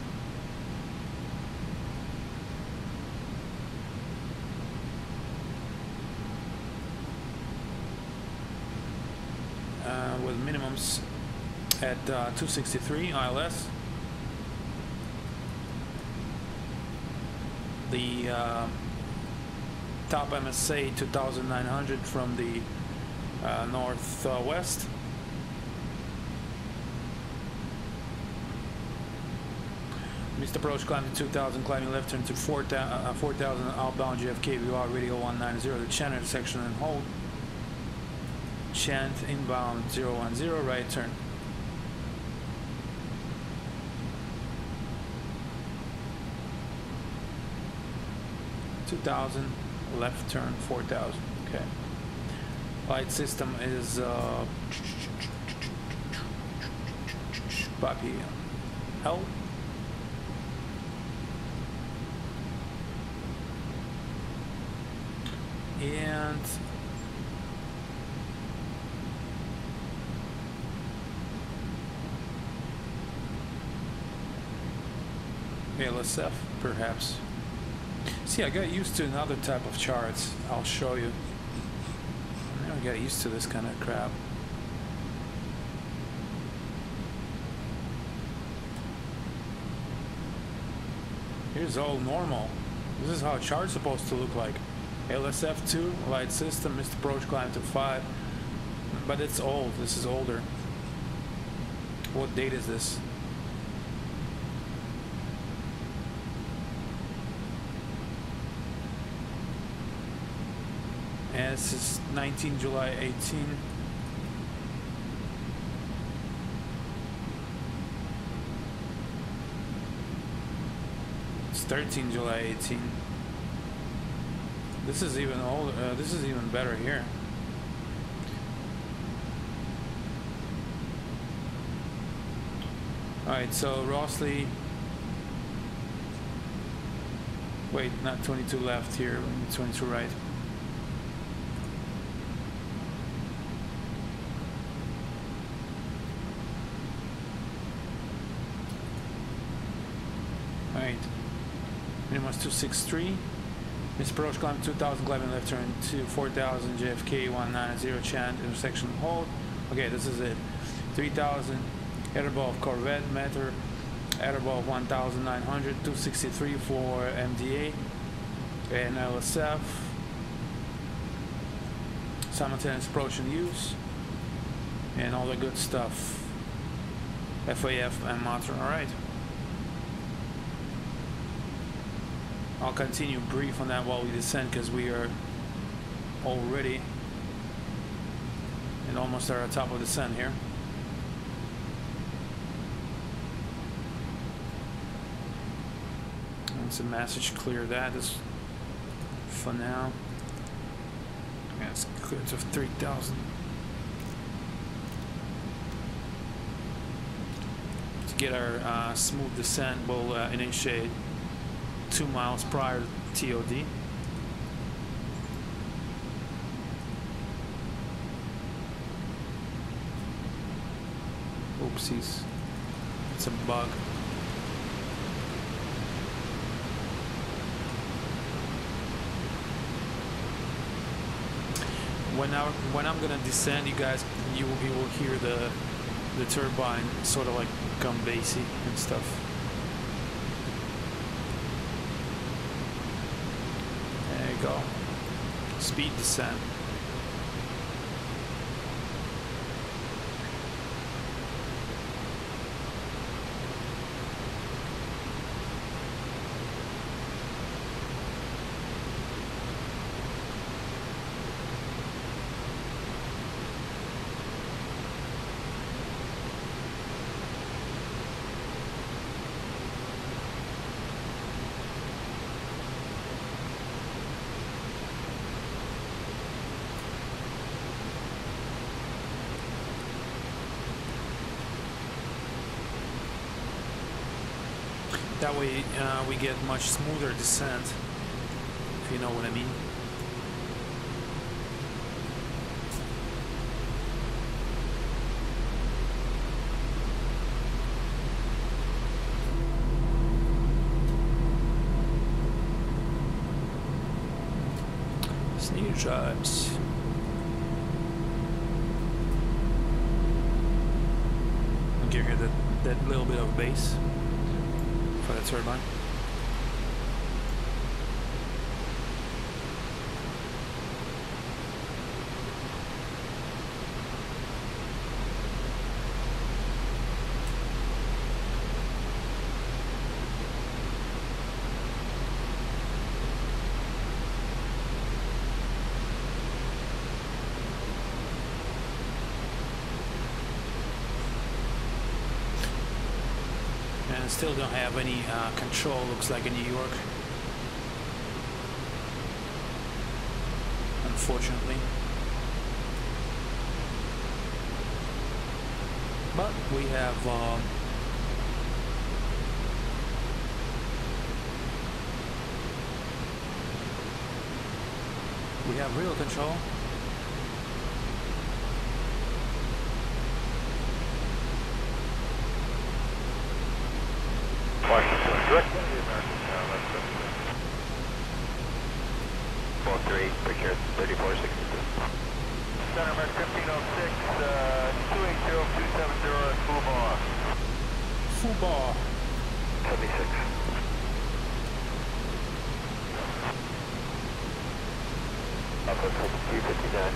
B: With minimums at 263 ILS. The top MSA 2,900 from the northwest. Missed approach, climbing 2,000, climbing left turn to 4,000 outbound JFK, VOR radio 190, the Chen intersection and hold. Chant inbound 010, right turn. (2,000) left turn 4,000. Okay. Light system is Papi L. And LSF perhaps. See, I got used to another type of charts. I'll show you. I never got used to this kind of crap. Here's all normal. This is how a chart's supposed to look like. LSF 2, light system, missed approach, climb to 5. But it's old. This is older. What date is this? And this is 19 July 18. It's 13 July 18. This is even older. This is even better here. Alright, so Rossley. Wait, not 22 left here, 22 right. Alright. Minimum 263. It's approach climb 2000, climbing left turn to 4000, JFK 190, chant, intersection hold. Okay, this is it. 3000, air above Corvette, meter, air above 1900, 263 for MDA, and LSF. Simultaneous approach and use, and all the good stuff. FAF and motor, alright. I'll continue brief on that while we descend because we are already and almost at the top of the descent here. And it's a message clear that is for now. Yeah, it's clear to 3000. To get our smooth descent, we'll initiate 2 miles prior to TOD. Oopsies. It's a bug. When I'm gonna descend, you guys, you will hear the turbine sort of like come bassy and stuff. There you go. Speed descent. That way we get much smoother descent, if you know what I mean. Sneer drives. I'll give you that little bit of bass for the turbine. And still don't have any control, looks like in New York, unfortunately. But we have real control.
E: Direct to the American left 43, picture 3462. Center American 1506, 280-270 at Fubar.
B: Fubar.
E: 76. Alpha 359.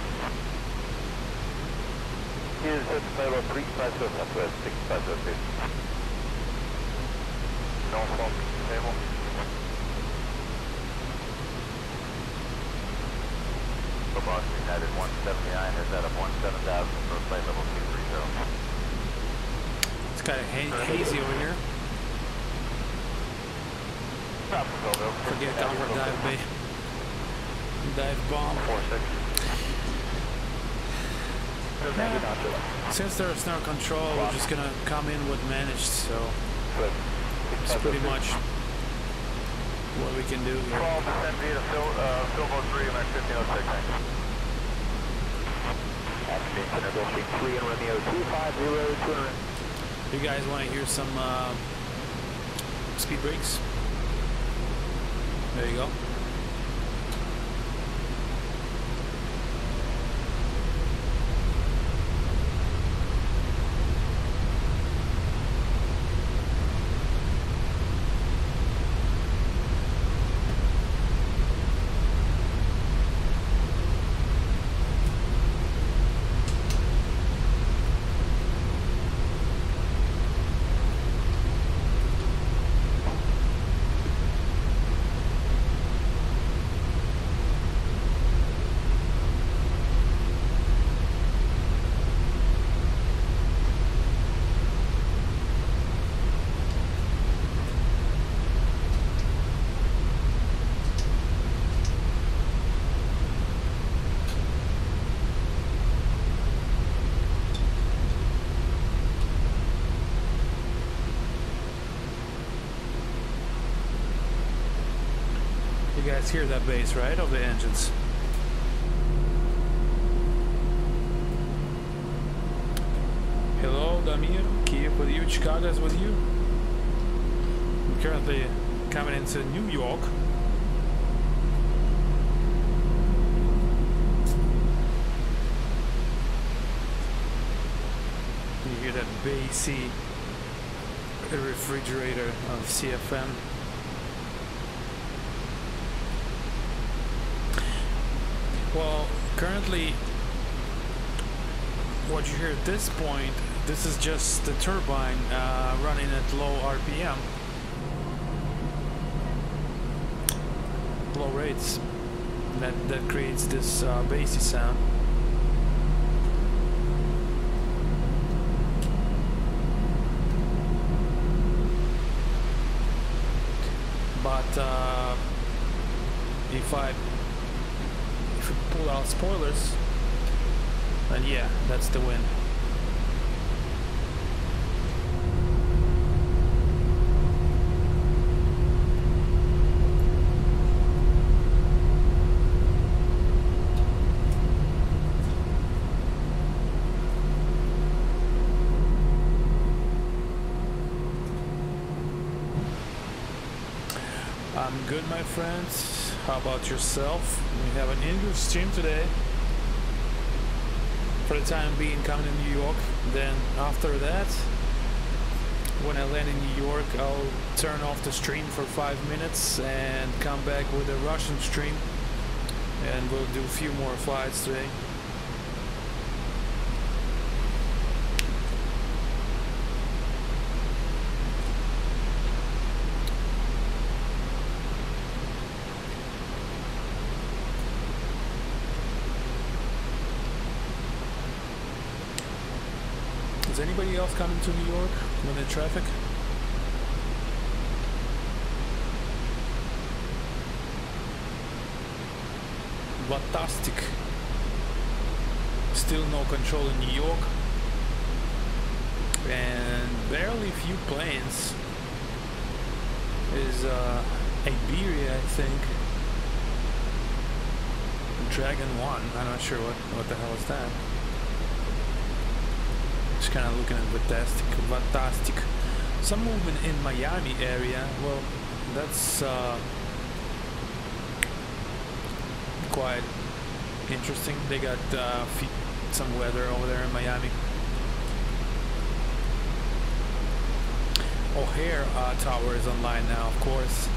E: Is at Melo 350 Southwest 6502. Norfolk table. Boston United 179 is at a 17,000 for flight level 230.
B: It's kind of hazy over here. Forget downward dive bay. Dive bomb.
E: 46.
B: Since there's no control, we're just gonna come in with managed, so it's pretty much what we can do here.
E: Call descend via Filbo 3 and 1506. Application 3 and Romeo 250 200.
B: You guys want to hear some speed brakes? There you go. guys hear that bass, right, of the engines? Hello, Damir. Kiev with you. Chicago's with you. I'm currently coming into New York. You hear that bassy refrigerator of CFM. Well, currently, what you hear at this point, this is just the turbine running at low RPM, low rates. That creates this bassy sound. But if we pull out spoilers, then yeah, that's the win. I'm good, my friends. How about yourself? We have an English stream today. For the time being, coming to New York. Then after that, when I land in New York, I'll turn off the stream for 5 minutes and come back with a Russian stream. And we'll do a few more flights today. Is anybody else coming to New York with the traffic? Fantastic. Still no control in New York. And barely few planes. Is Iberia, I think. Dragon 1. I'm not sure what the hell is that. Just kind of looking at fantastic. Some movement in Miami area. Well, that's quite interesting. They got some weather over there in Miami. O'Hare Tower is online now, of course.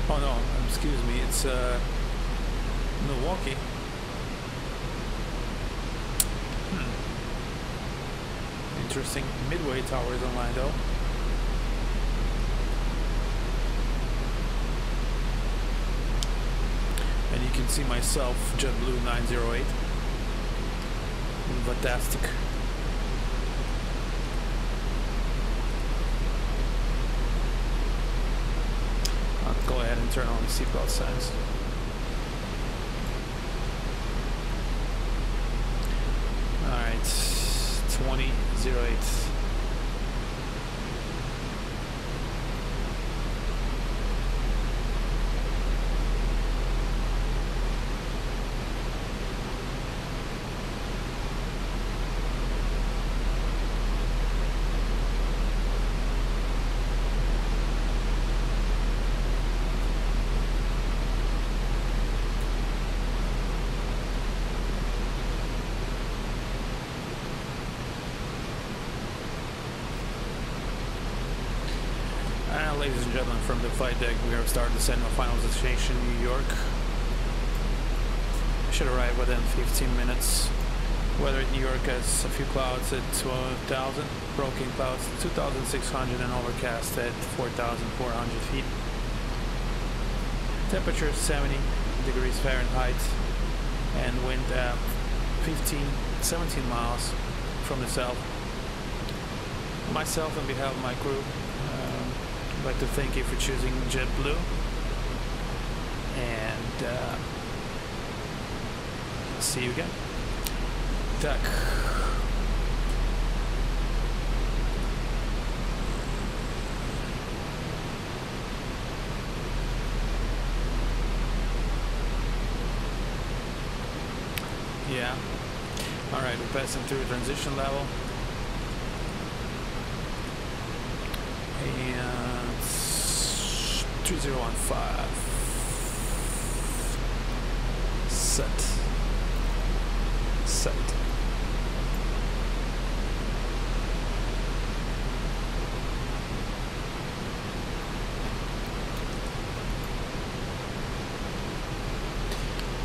B: Oh no, excuse me. It's Milwaukee. Interesting. Midway Tower is online though. And you can see myself, JetBlue 908. Fantastic. I'll go ahead and turn on the seatbelt signs. Alright. 2008. Ladies and gentlemen, from the flight deck, we are starting to send our final destination, New York. Should arrive within 15 minutes. Weather in New York has a few clouds at 12,000, broken clouds 2,600, and overcast at 4,400 feet. Temperature 70 degrees Fahrenheit, and wind 17 miles from the south. Myself, on behalf of my crew, I'd like to thank you for choosing JetBlue, and see you again. Tak. Yeah. Alright, we're passing through transition level. And 2015. Set.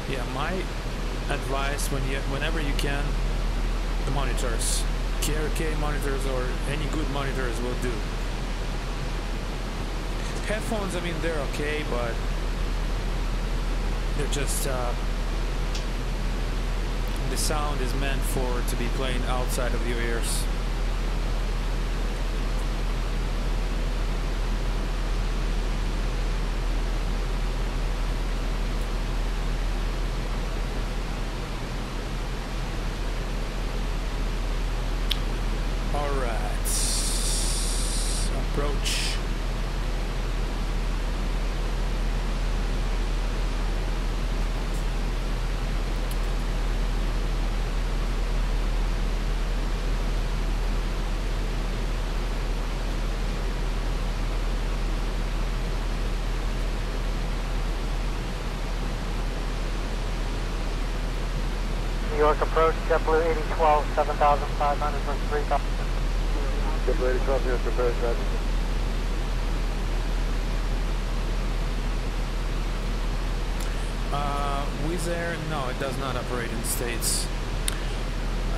B: Yeah, my advice whenever you can, the monitors, KRK monitors or any good monitors will do. Headphones, I mean, they're okay, but they're just the sound is meant to be playing outside of your ears. Alright, approach.
F: New York approach, JetBlue 8012, 7,500 for 3,000. JetBlue 8012, New York approach, Roger.
B: Wizz Air, no, it does not operate in the States.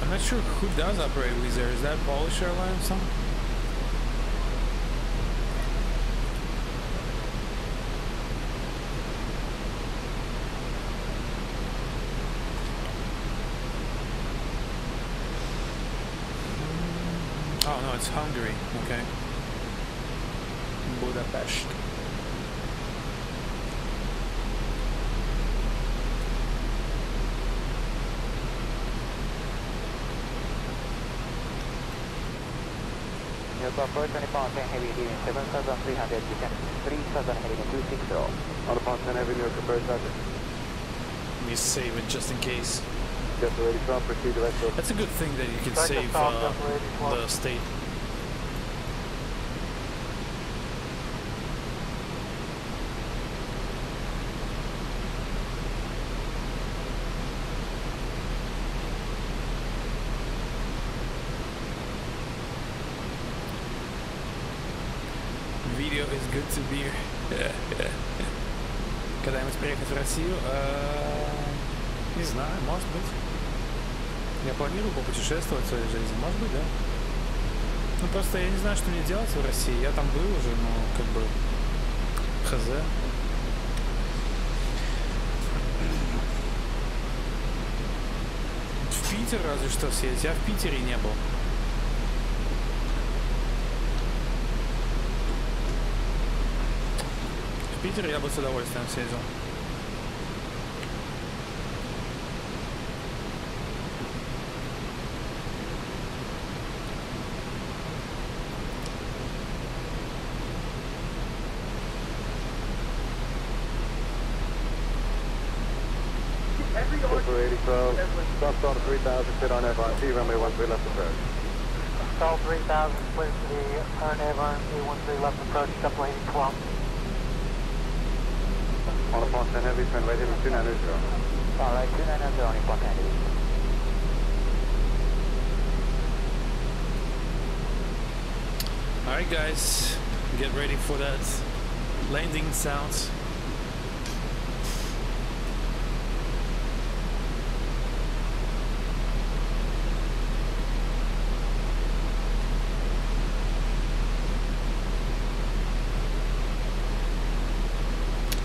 B: I'm not sure who does operate Wizz Air. Is that Polish airline or something? Oh no, it's Hungary. Okay. Budapest.
F: New York approach, 20 pound 10 heavy heading 7,300, descent 3,000 heading 260. On the pound 10 heavy, New York approach, Roger.
B: Let me save it just in case.
F: JetBlue 8012, proceed direct.
B: That's a good thing that you can save the state. Video is good to be here. Когда-нибудь приехать в Россию? Не знаю, может быть. Я планирую попутешествовать в своей жизни, может быть, да. Ну просто я не знаю, что мне делать в России. Я там был уже, но как бы хз. В Питер разве что съездить. Я в Питере не был. В Питер я бы с удовольствием съездил.
F: JetBlue 8012, stop on 3,000, sit on Avon, T runway 13 left approach. Stall 3,000, clear to the Earn Avon, E13 left approach, JetBlue 8012. On the point 10 heavy, turn right heavy 290. Alright, 290 on the point 10 heavy.
B: Alright guys, get ready for that landing sounds.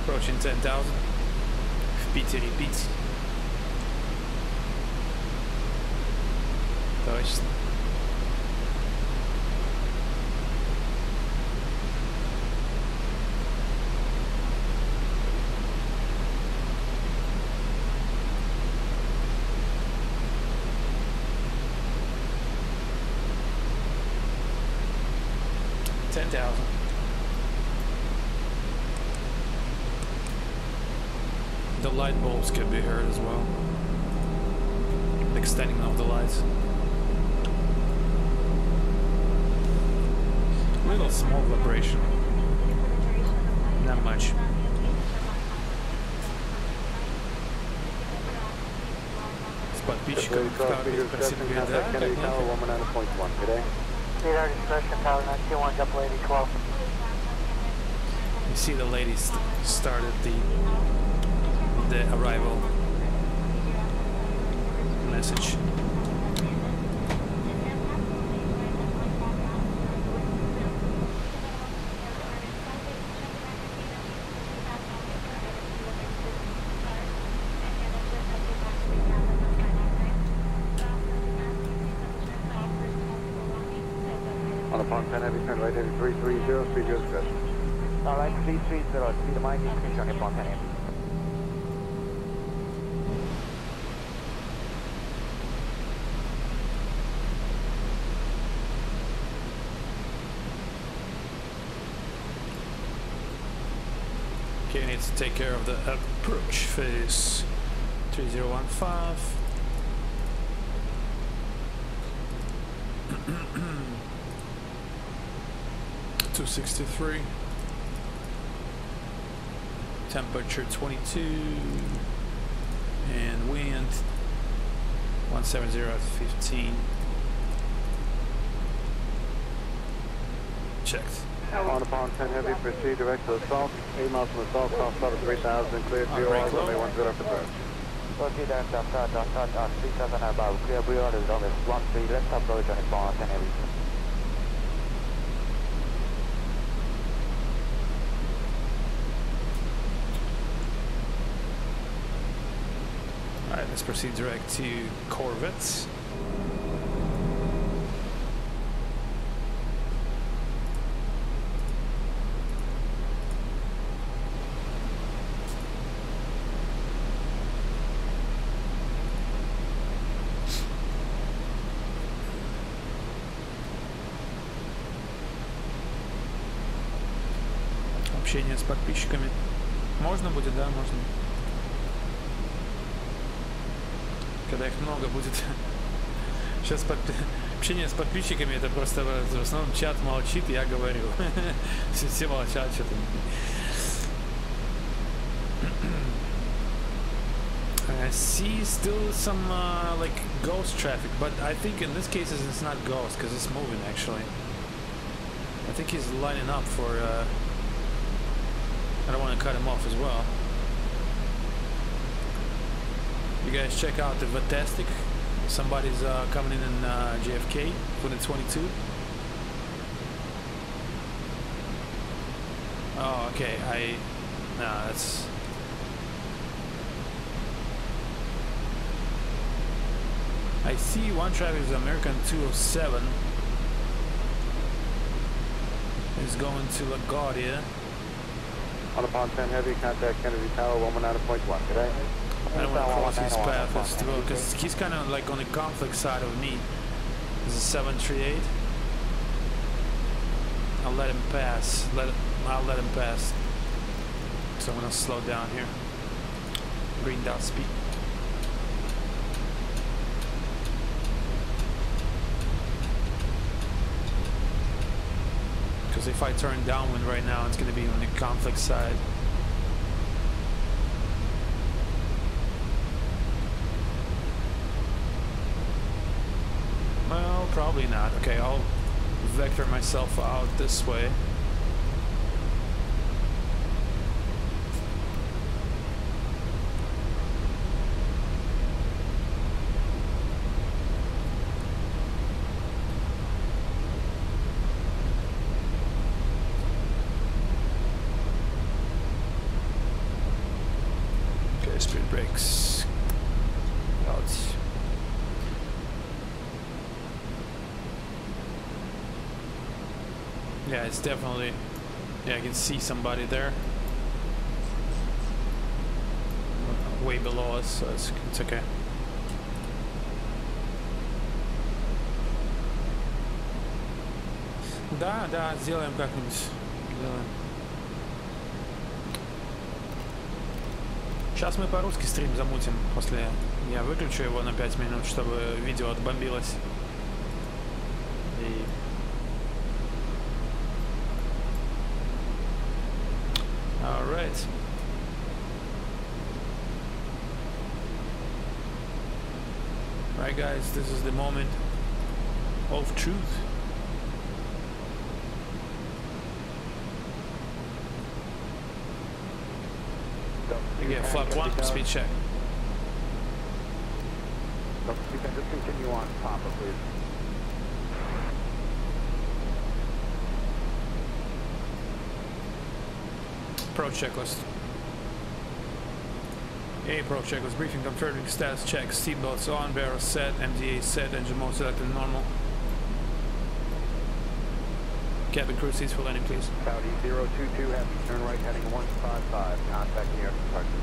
B: Approaching 10,000. В Питере пить. Точно. The light bulbs can be heard as well. extending of the lights. Little small vibration. Not much. С подписчиком в Cockpit просидели, да?
F: Kennedy Tower 119.1 today.
D: Radar discretion, Tower 921, double 8012.
B: You see the ladies started the arrival message.
F: On the Pond 10 Heavy, turn right heavy 330, speed your discretion.
E: Alright, 330, speed of mind increase on your Pond 10 Heavy.
B: Okay, need to take care of the approach phase. 3015. $263. Temperature 22. And wind 170 at 15. Checked.
F: On the Pond 10 Heavy, proceed direct to assault. 8 miles from assault, cross out of 3000, clear
B: On
F: 0
B: break
F: hours,
B: low.
F: runway 10 for approach.
E: Proceed direct outside, 3000 above, clear pre-orders on this 13, let's approach on your Pond 10 Heavy.
B: Alright, let's proceed direct to Corvettes. Общение с подписчиками. Можно будет, да, можно. Когда их много будет. Сейчас общение с подписчиками, это просто в основном чат молчит, я говорю. Все молчат, что-то. I see still some like ghost traffic, but I think in this case it's not ghost because it's moving actually. I think he's lining up for. I don't want to cut him off as well. You guys check out the Fantastic. Somebody's coming in JFK for the 22. Oh, okay. Nah, that's. I see one traffic is American 207. Is going to LaGuardia.
F: On the Pond 10 Heavy, contact Kennedy Tower 119.1 today.
B: I don't want to cross his path as well because he's kind of like on the conflict side of me. This is 738. I'll let him pass. I'll let him pass. So I'm gonna slow down here. Green dot speed. Because if I turn downwind right now, it's gonna be on the conflict side. Well, probably not. Okay, I'll vector myself out this way. Okay, speed brakes out. Yeah, it's definitely, yeah, I can see somebody there way below us, so it's okay. Да, да, сделаем как-нибудь. Сделаем. Сейчас мы по-русски стрим замутим после Я выключу его на 5 минут, чтобы видео отбомбилось. И... Alright. Right guys, this is the moment of truth. Yeah, flap 1, speed check.
E: You can just continue on Papa, please.
B: Approach checklist. Approach checklist. Briefing confirming status check. Seatbelts on, barrel set, MDA set, engine mode selected normal. Cabin crew seats for landing, please.
E: Saudi 022, happy turn right, heading 155. Contact New York Departure.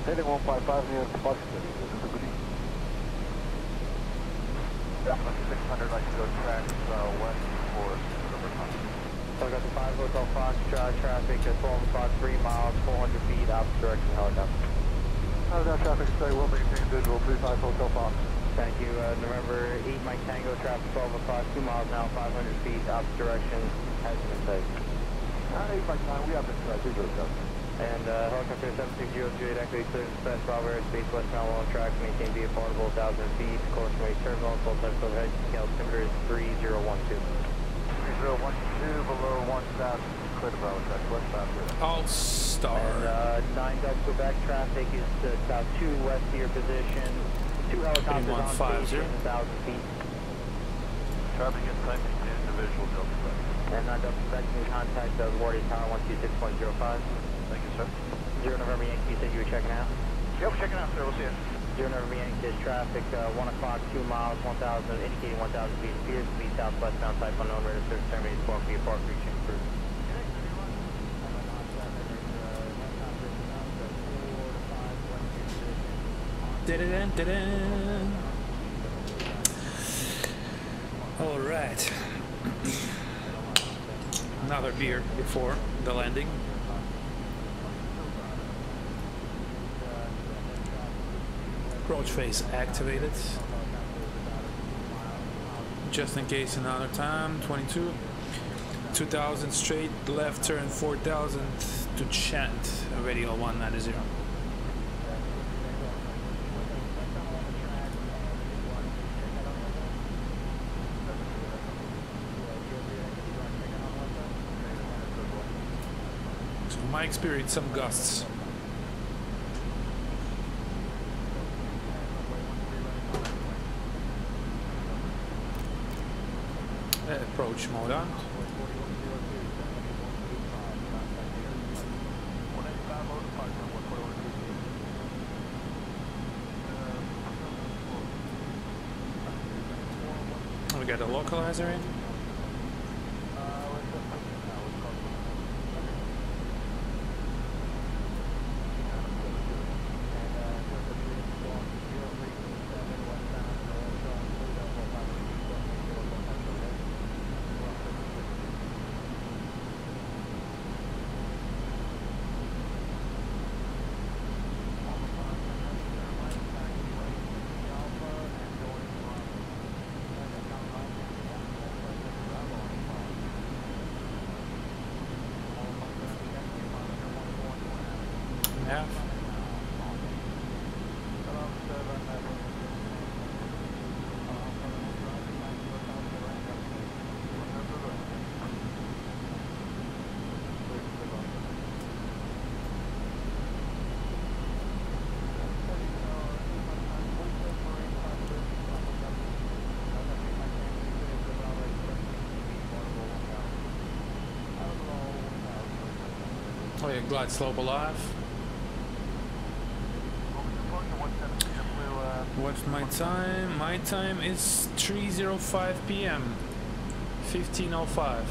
E: Heading 155, New York Departure. 600, like to go track west for River Front. So I got the 5 Hotel Fox traffic at 12 o'clock, 3 miles, 400 feet, opposite direction, helicopter. That traffic stay will maintain visual, 35 Hotel Fox. Thank you. November 8 Mike Tango, traffic 12 o'clock, 2 miles now, 500 feet, opposite direction, has been safe. 8 Mike 9, we have been visual, and helicopter 76028, actually clear dispatch, Bravo airspace, westbound long track, maintain via portable 1,000 feet, course rate turbulence, full type overhead, altimeter is 3012. 3012, below 1,000, clear to Bravo track, westbound.
B: All star.
E: And 9 Delta Quebec traffic is about 2 west of your position, 2 helicopters on station, 1,000 feet. Traffic is typing to individual Delta Quebec. And 9 Delta Quebec, can contact Wardy Tower 126.05. Thank you, sir. 0 November Yankee, you said you were checking out? Yep, we're checking out, sir. We'll see you. 0 November Yankee says traffic, 1 o'clock, 2 miles, 1,000, indicating 1,000 feet. Appears to be southwestbound type unknown, radar service terminates 12 feet apart, reaching cruise.
B: All right. Another beer before the landing. Approach face activated. Just in case another time. 22. 2000 straight. Left turn 4000 to chant. Radio 190. So my experience, some gusts. Approach mode on. We got a localizer in. Half. Oh yeah, glide slope alive. What's my time? My time is 3:05 p.m. 15:05.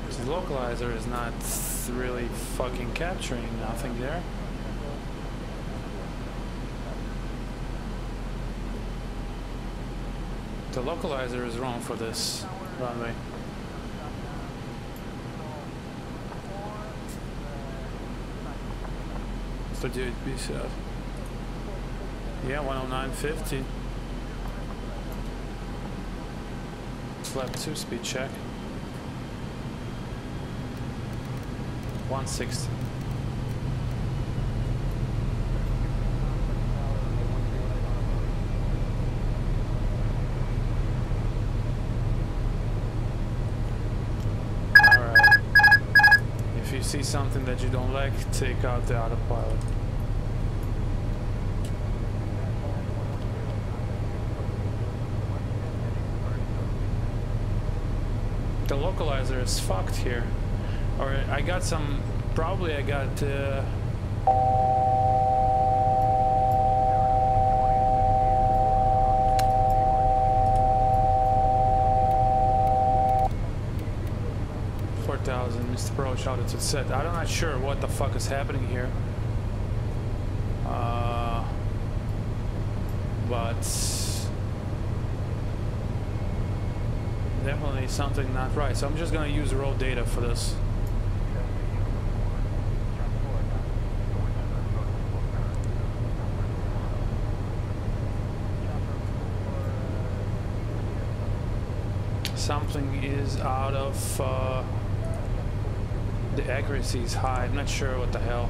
B: This localizer is not really fucking capturing nothing there. The localizer is wrong for this runway. So do it BSS. Yeah, 109.50. Flap 2 speed check. 160. Alright. If you see something that you don't like, take out the autopilot. The localizer is fucked here. Or I got some, probably I got Mr. Pro shouted to set. I'm not sure what the fuck is happening here. But definitely something not right. So I'm just gonna use raw data for this. Something is out of the accuracy is high. I'm not sure what the hell.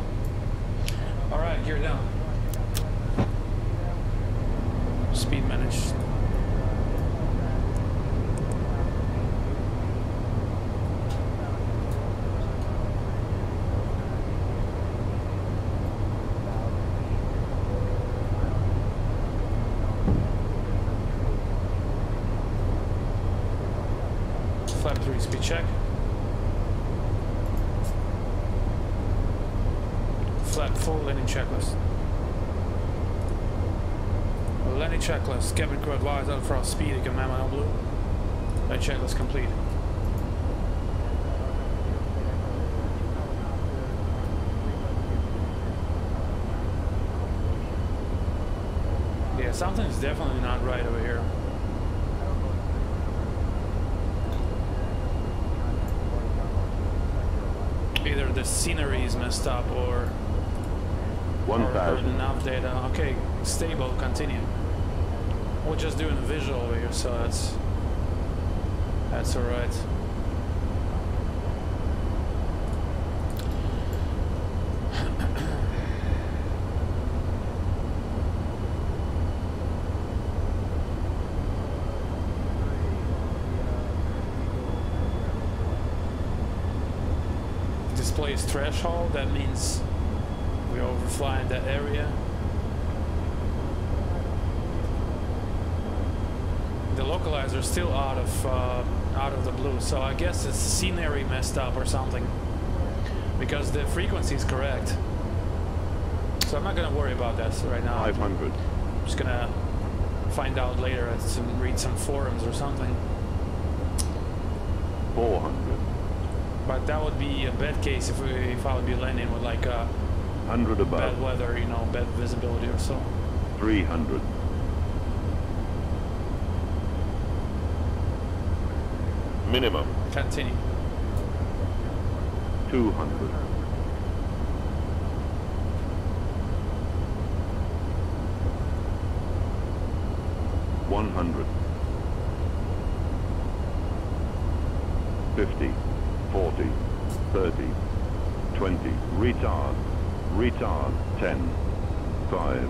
B: All right, gear down. Speed managed. Flap 3 speed check. Flap 4 landing checklist. Landing checklist. Cabin crew advised out for speed. Command on blue. Landing checklist complete. Yeah, something's definitely not right over here. Either the scenery is messed up or
G: 1,000.
B: Enough data. Okay, stable, continue. We're just doing a visual over here, so that's alright. Displays threshold, that means we're overflying that area. The localizer is still out of the blue, so I guess the scenery messed up or something, because the frequency is correct. So I'm not gonna worry about that right now.
G: 500.
B: I'm just gonna find out later and read some forums or something.
G: 400.
B: But that would be a bad case if I would be landing with like
G: 100 above.
B: bad weather, you know, bad visibility or so.
G: 300. Minimum.
B: Continue.
G: 200. 100. 50. 40. 30. 20. Retard. Retard. 10. 5.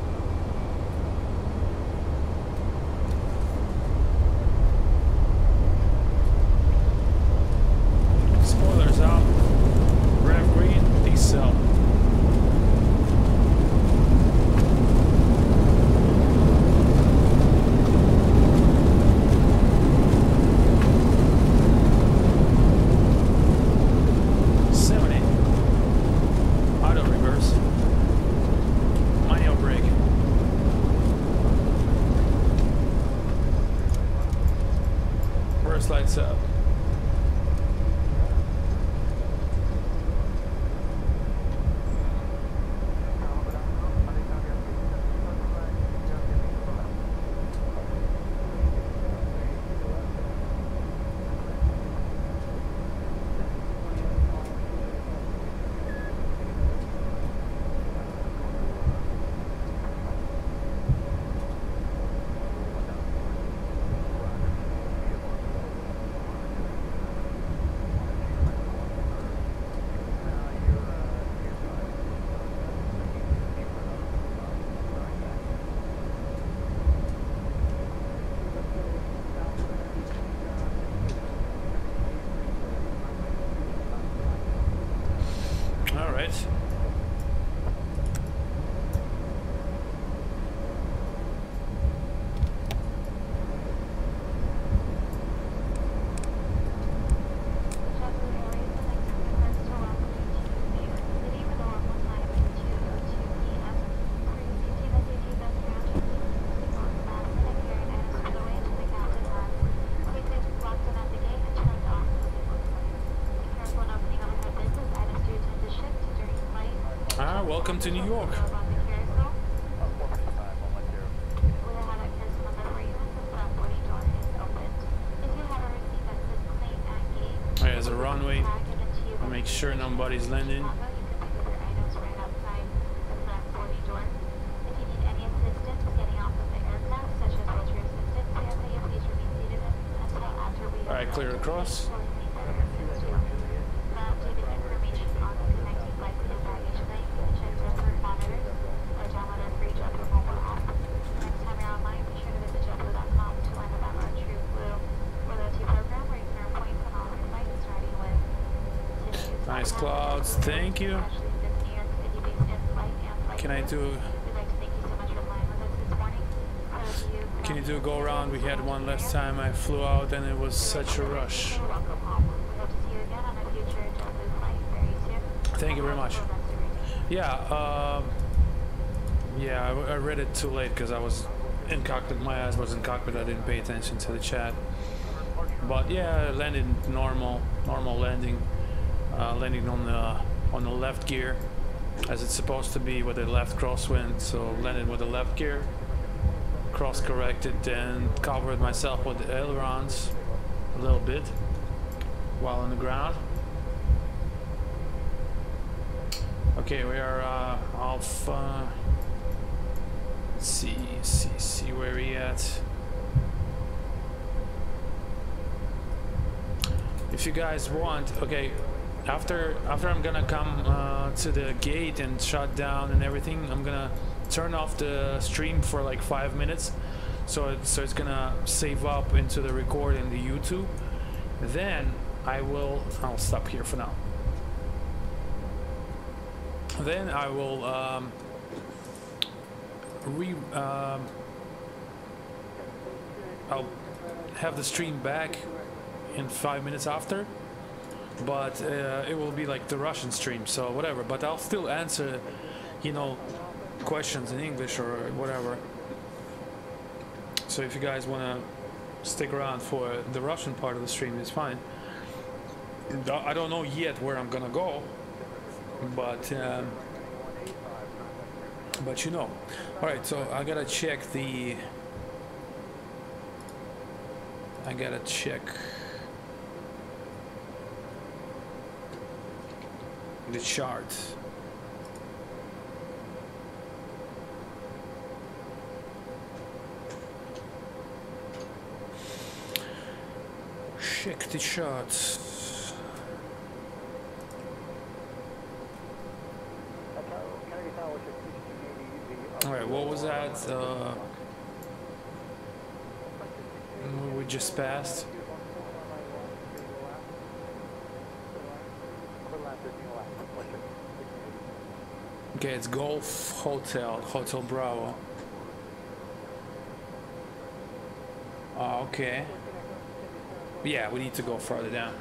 B: Spoilers out. Rev green, decel. Auto reverse. Manual brake. Reverse lights up. welcome to New York. There's a runway. I'll make sure nobody's landing. Alright, clear across. Nice clouds, thank you. Can I do a go around? We had one last time I flew out and it was such a rush. Thank you very much. Yeah, I read it too late because I was in cockpit. My eyes was in cockpit. I didn't pay attention to the chat. But yeah, landed normal landing. Landing on the left gear as it's supposed to be with the left crosswind, so landed with the left gear, cross corrected and covered myself with the ailerons a little bit while on the ground. Okay, we are alpha. Let's see where we at. If you guys want, okay. After I'm gonna come to the gate and shut down and everything, I'm gonna turn off the stream for like 5 minutes, so it's gonna save up into the record in the YouTube. Then I'll stop here for now. Then I will I'll have the stream back in 5 minutes after. But it will be like the Russian stream, so whatever. But I'll still answer, questions in English or whatever. So if you guys want to stick around for the Russian part of the stream, it's fine. I don't know yet where I'm gonna go, but All right, so I gotta check the. The chart. Check the charts. Alright, what was that? We just passed. Okay, it's Golf Hotel Bravo. Okay. Yeah, we need to go further down.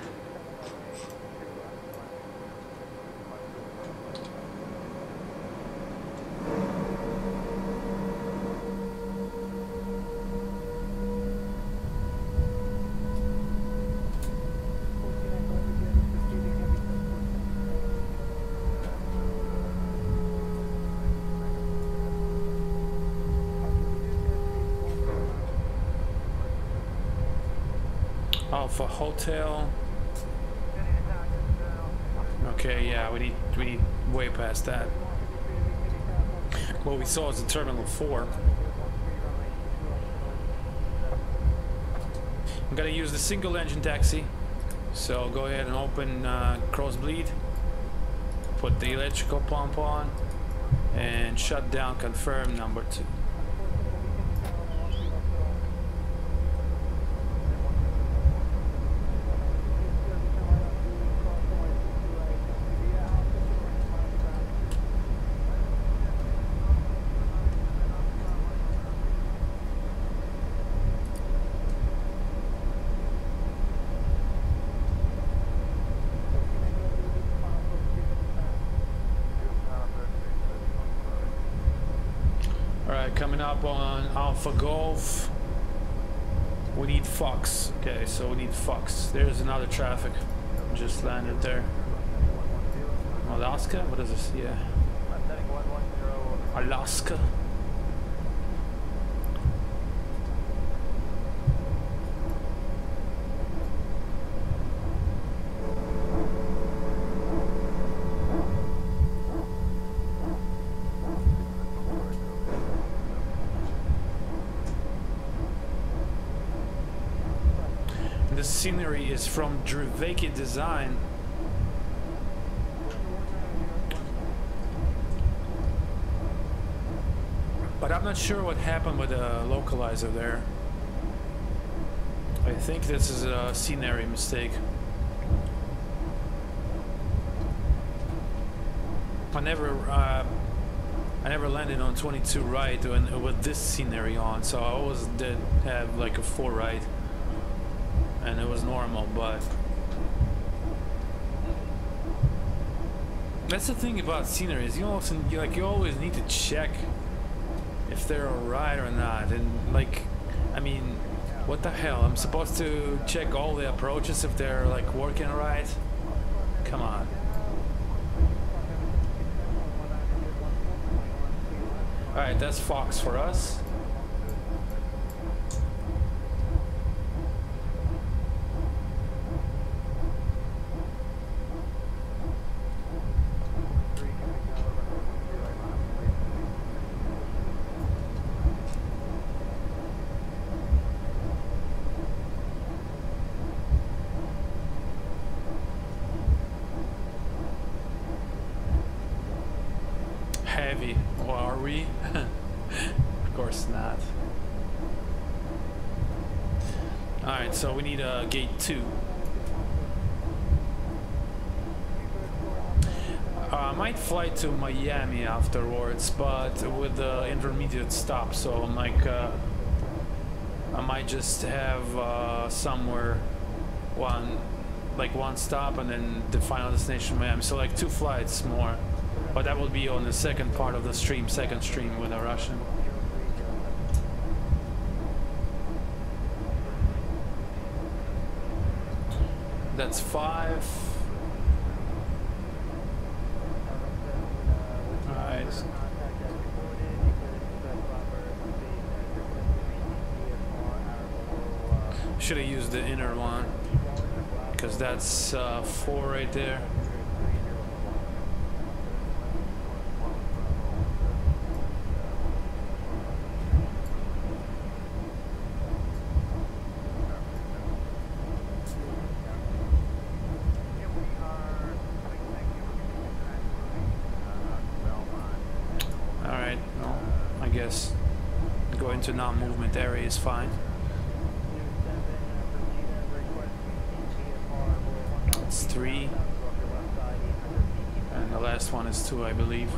B: Alpha Hotel. Okay, yeah, we need way past that. What we saw is the Terminal 4. I'm gonna use the single engine taxi, so go ahead and open cross bleed, put the electrical pump on, and shut down confirm number 2. Coming up on Alpha Golf, we need Fox. Okay, so we need Fox. There's another traffic. Just landed there. Alaska? What is this? Yeah. Alaska. The scenery is from Driveki Design. But I'm not sure what happened with the localizer there. I think this is a scenery mistake. I never landed on 22 right with this scenery on, so I always did have like a 4 right. And it was normal, but that's the thing about sceneries. You always need to check if they're alright or not. And like, I mean, what the hell? I'm supposed to check all the approaches if they're like working right? Come on. Alright, that's Fox for us. Heavy, or are we? Of course not. Alright, so we need a gate 2. I might fly to Miami afterwards, but with the intermediate stop, so I'm like, I might just have somewhere one stop and then the final destination Miami. So like 2 flights more. But that will be on the second part of the stream, second stream with a Russian. That's 5. Alright. Should have used the inner one, because that's 4 right there. To non-movement area is fine. It's 3, and the last one is 2, I believe.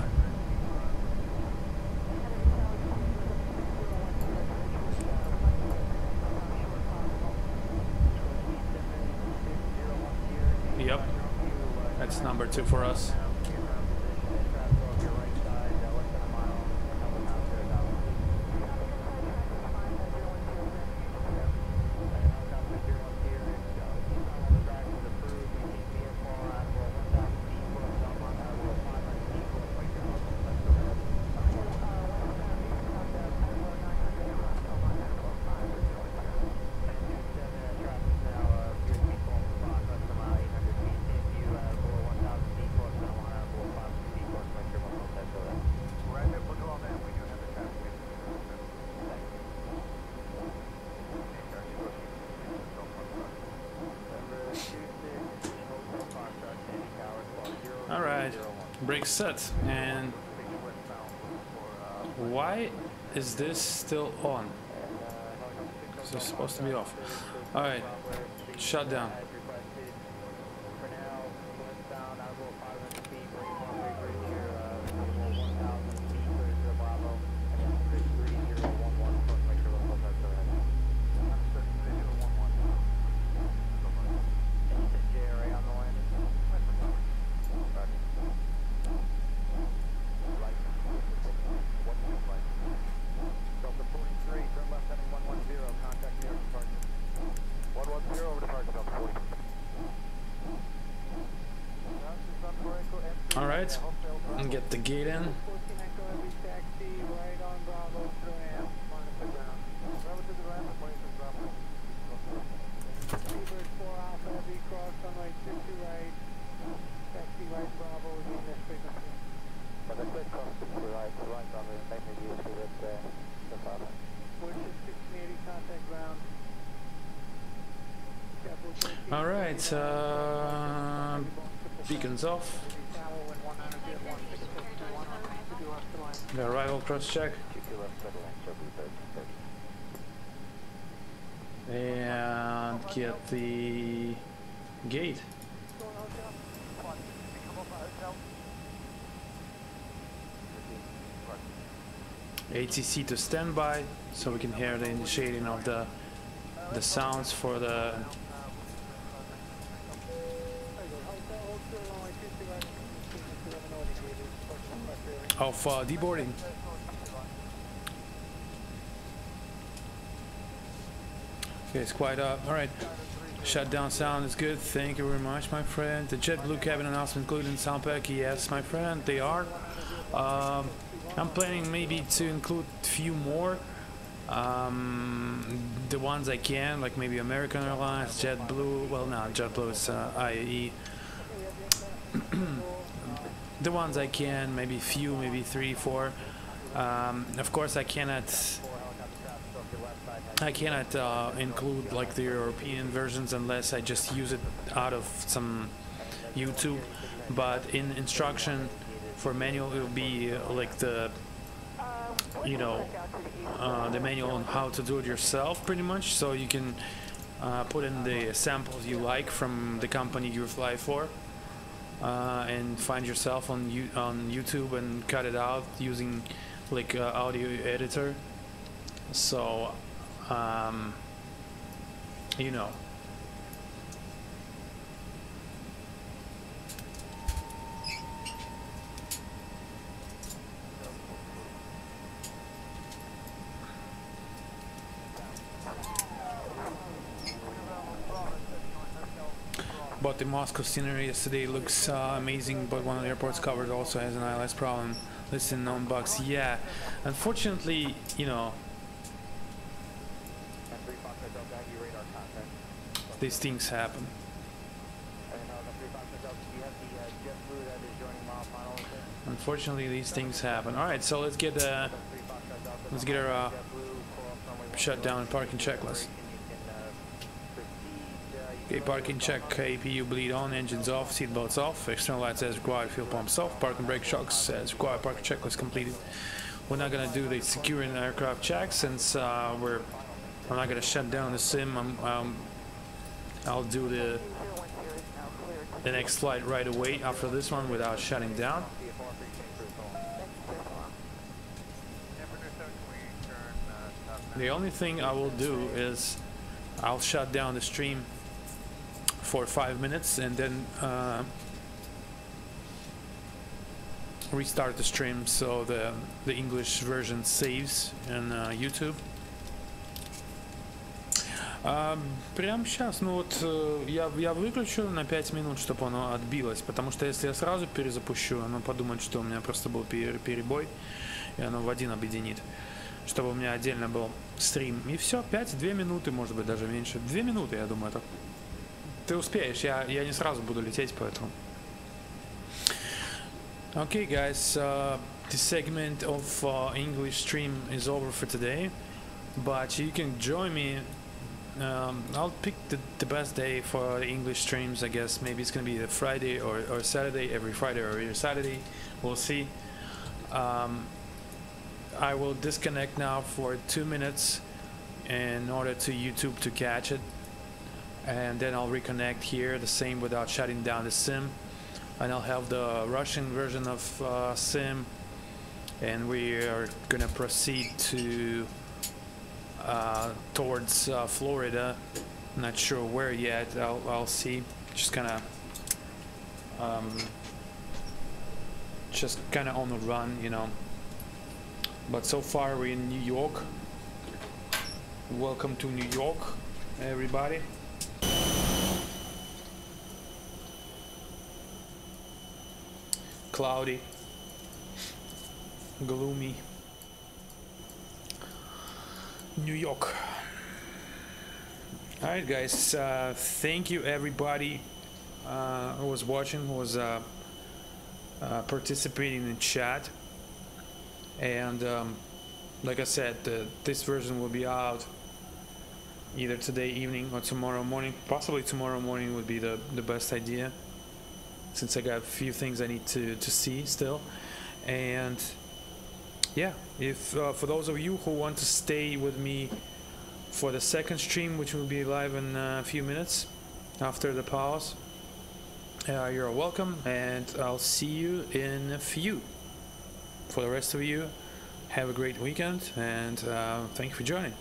B: Yep, that's number 2 for us. Brake set, and why is this still on? Because it's supposed to be off. Alright, shutdown. Alright, and get the gate in. All right, beacons off. The arrival cross check. And get the gate. ATC to standby, so we can hear the initiating of the sounds for the deboarding. Okay, it's quite up. All right, shutdown sound is good. Thank you very much, my friend. The JetBlue cabin announcement including sound pack. Yes, my friend, they are. I'm planning maybe to include a few more. The ones I can, like maybe American Airlines, JetBlue. Well, no, JetBlue is IAE. The ones I can, maybe few, maybe 3, 4. Of course, I cannot include like the European versions unless I just use it out of some YouTube. But in instruction for manual, it will be like the the manual on how to do it yourself, pretty much. So you can put in the samples you like from the company you fly for. And find yourself on YouTube and cut it out using like audio editor. So you know. But the Moscow scenery yesterday looks amazing, but one of the airports covered also has an ILS problem. Listen, known bugs. Yeah, unfortunately, you know, these things happen. Unfortunately, these things happen. All right, so let's get our shutdown and parking checklist. Okay, parking check, APU bleed on, engines off, seatbelts off, external lights as required, fuel pumps off, parking brake shocks as required, parking checklist completed. We're not gonna do the securing aircraft check since I'm not gonna shut down the sim. I'll do the next flight right away after this one without shutting down. The only thing I will do is I'll shut down the stream for 5 minutes and then restart the stream so the English version saves in YouTube. Прямо сейчас, ну вот я выключу на 5 минут, чтобы оно отбилось, потому что если я сразу перезапущу, оно подумает, что у меня просто был перебой, и оно в один объединит, чтобы у меня отдельно был стрим. И все, 5-2 минуты, может быть, даже меньше. 2 минуты, я думаю, это. Ты успеешь, я не сразу буду лететь, поэтому. Okay, guys, this segment of English stream is over for today, but you can join me. I'll pick the best day for the English streams. I guess maybe it's gonna be a Friday or Saturday, every Friday or every Saturday. We'll see. I will disconnect now for 2 minutes in order to YouTube to catch it, and then I'll reconnect here the same without shutting down the sim, and I'll have the Russian version of sim, and we are gonna proceed to towards Florida. Not sure where yet. I'll see. Just kind of on the run, you know. But so far we're in New York. Welcome to New York, everybody. Cloudy, gloomy. New York. Alright guys, thank you everybody who was watching, who was participating in chat. And like I said, this version will be out either today evening or tomorrow morning. Possibly tomorrow morning would be the best idea, since I got a few things I need to see still. And yeah, if for those of you who want to stay with me for the second stream, which will be live in a few minutes after the pause, you're welcome, and I'll see you in a few. For the rest of you, have a great weekend, and thank you for joining.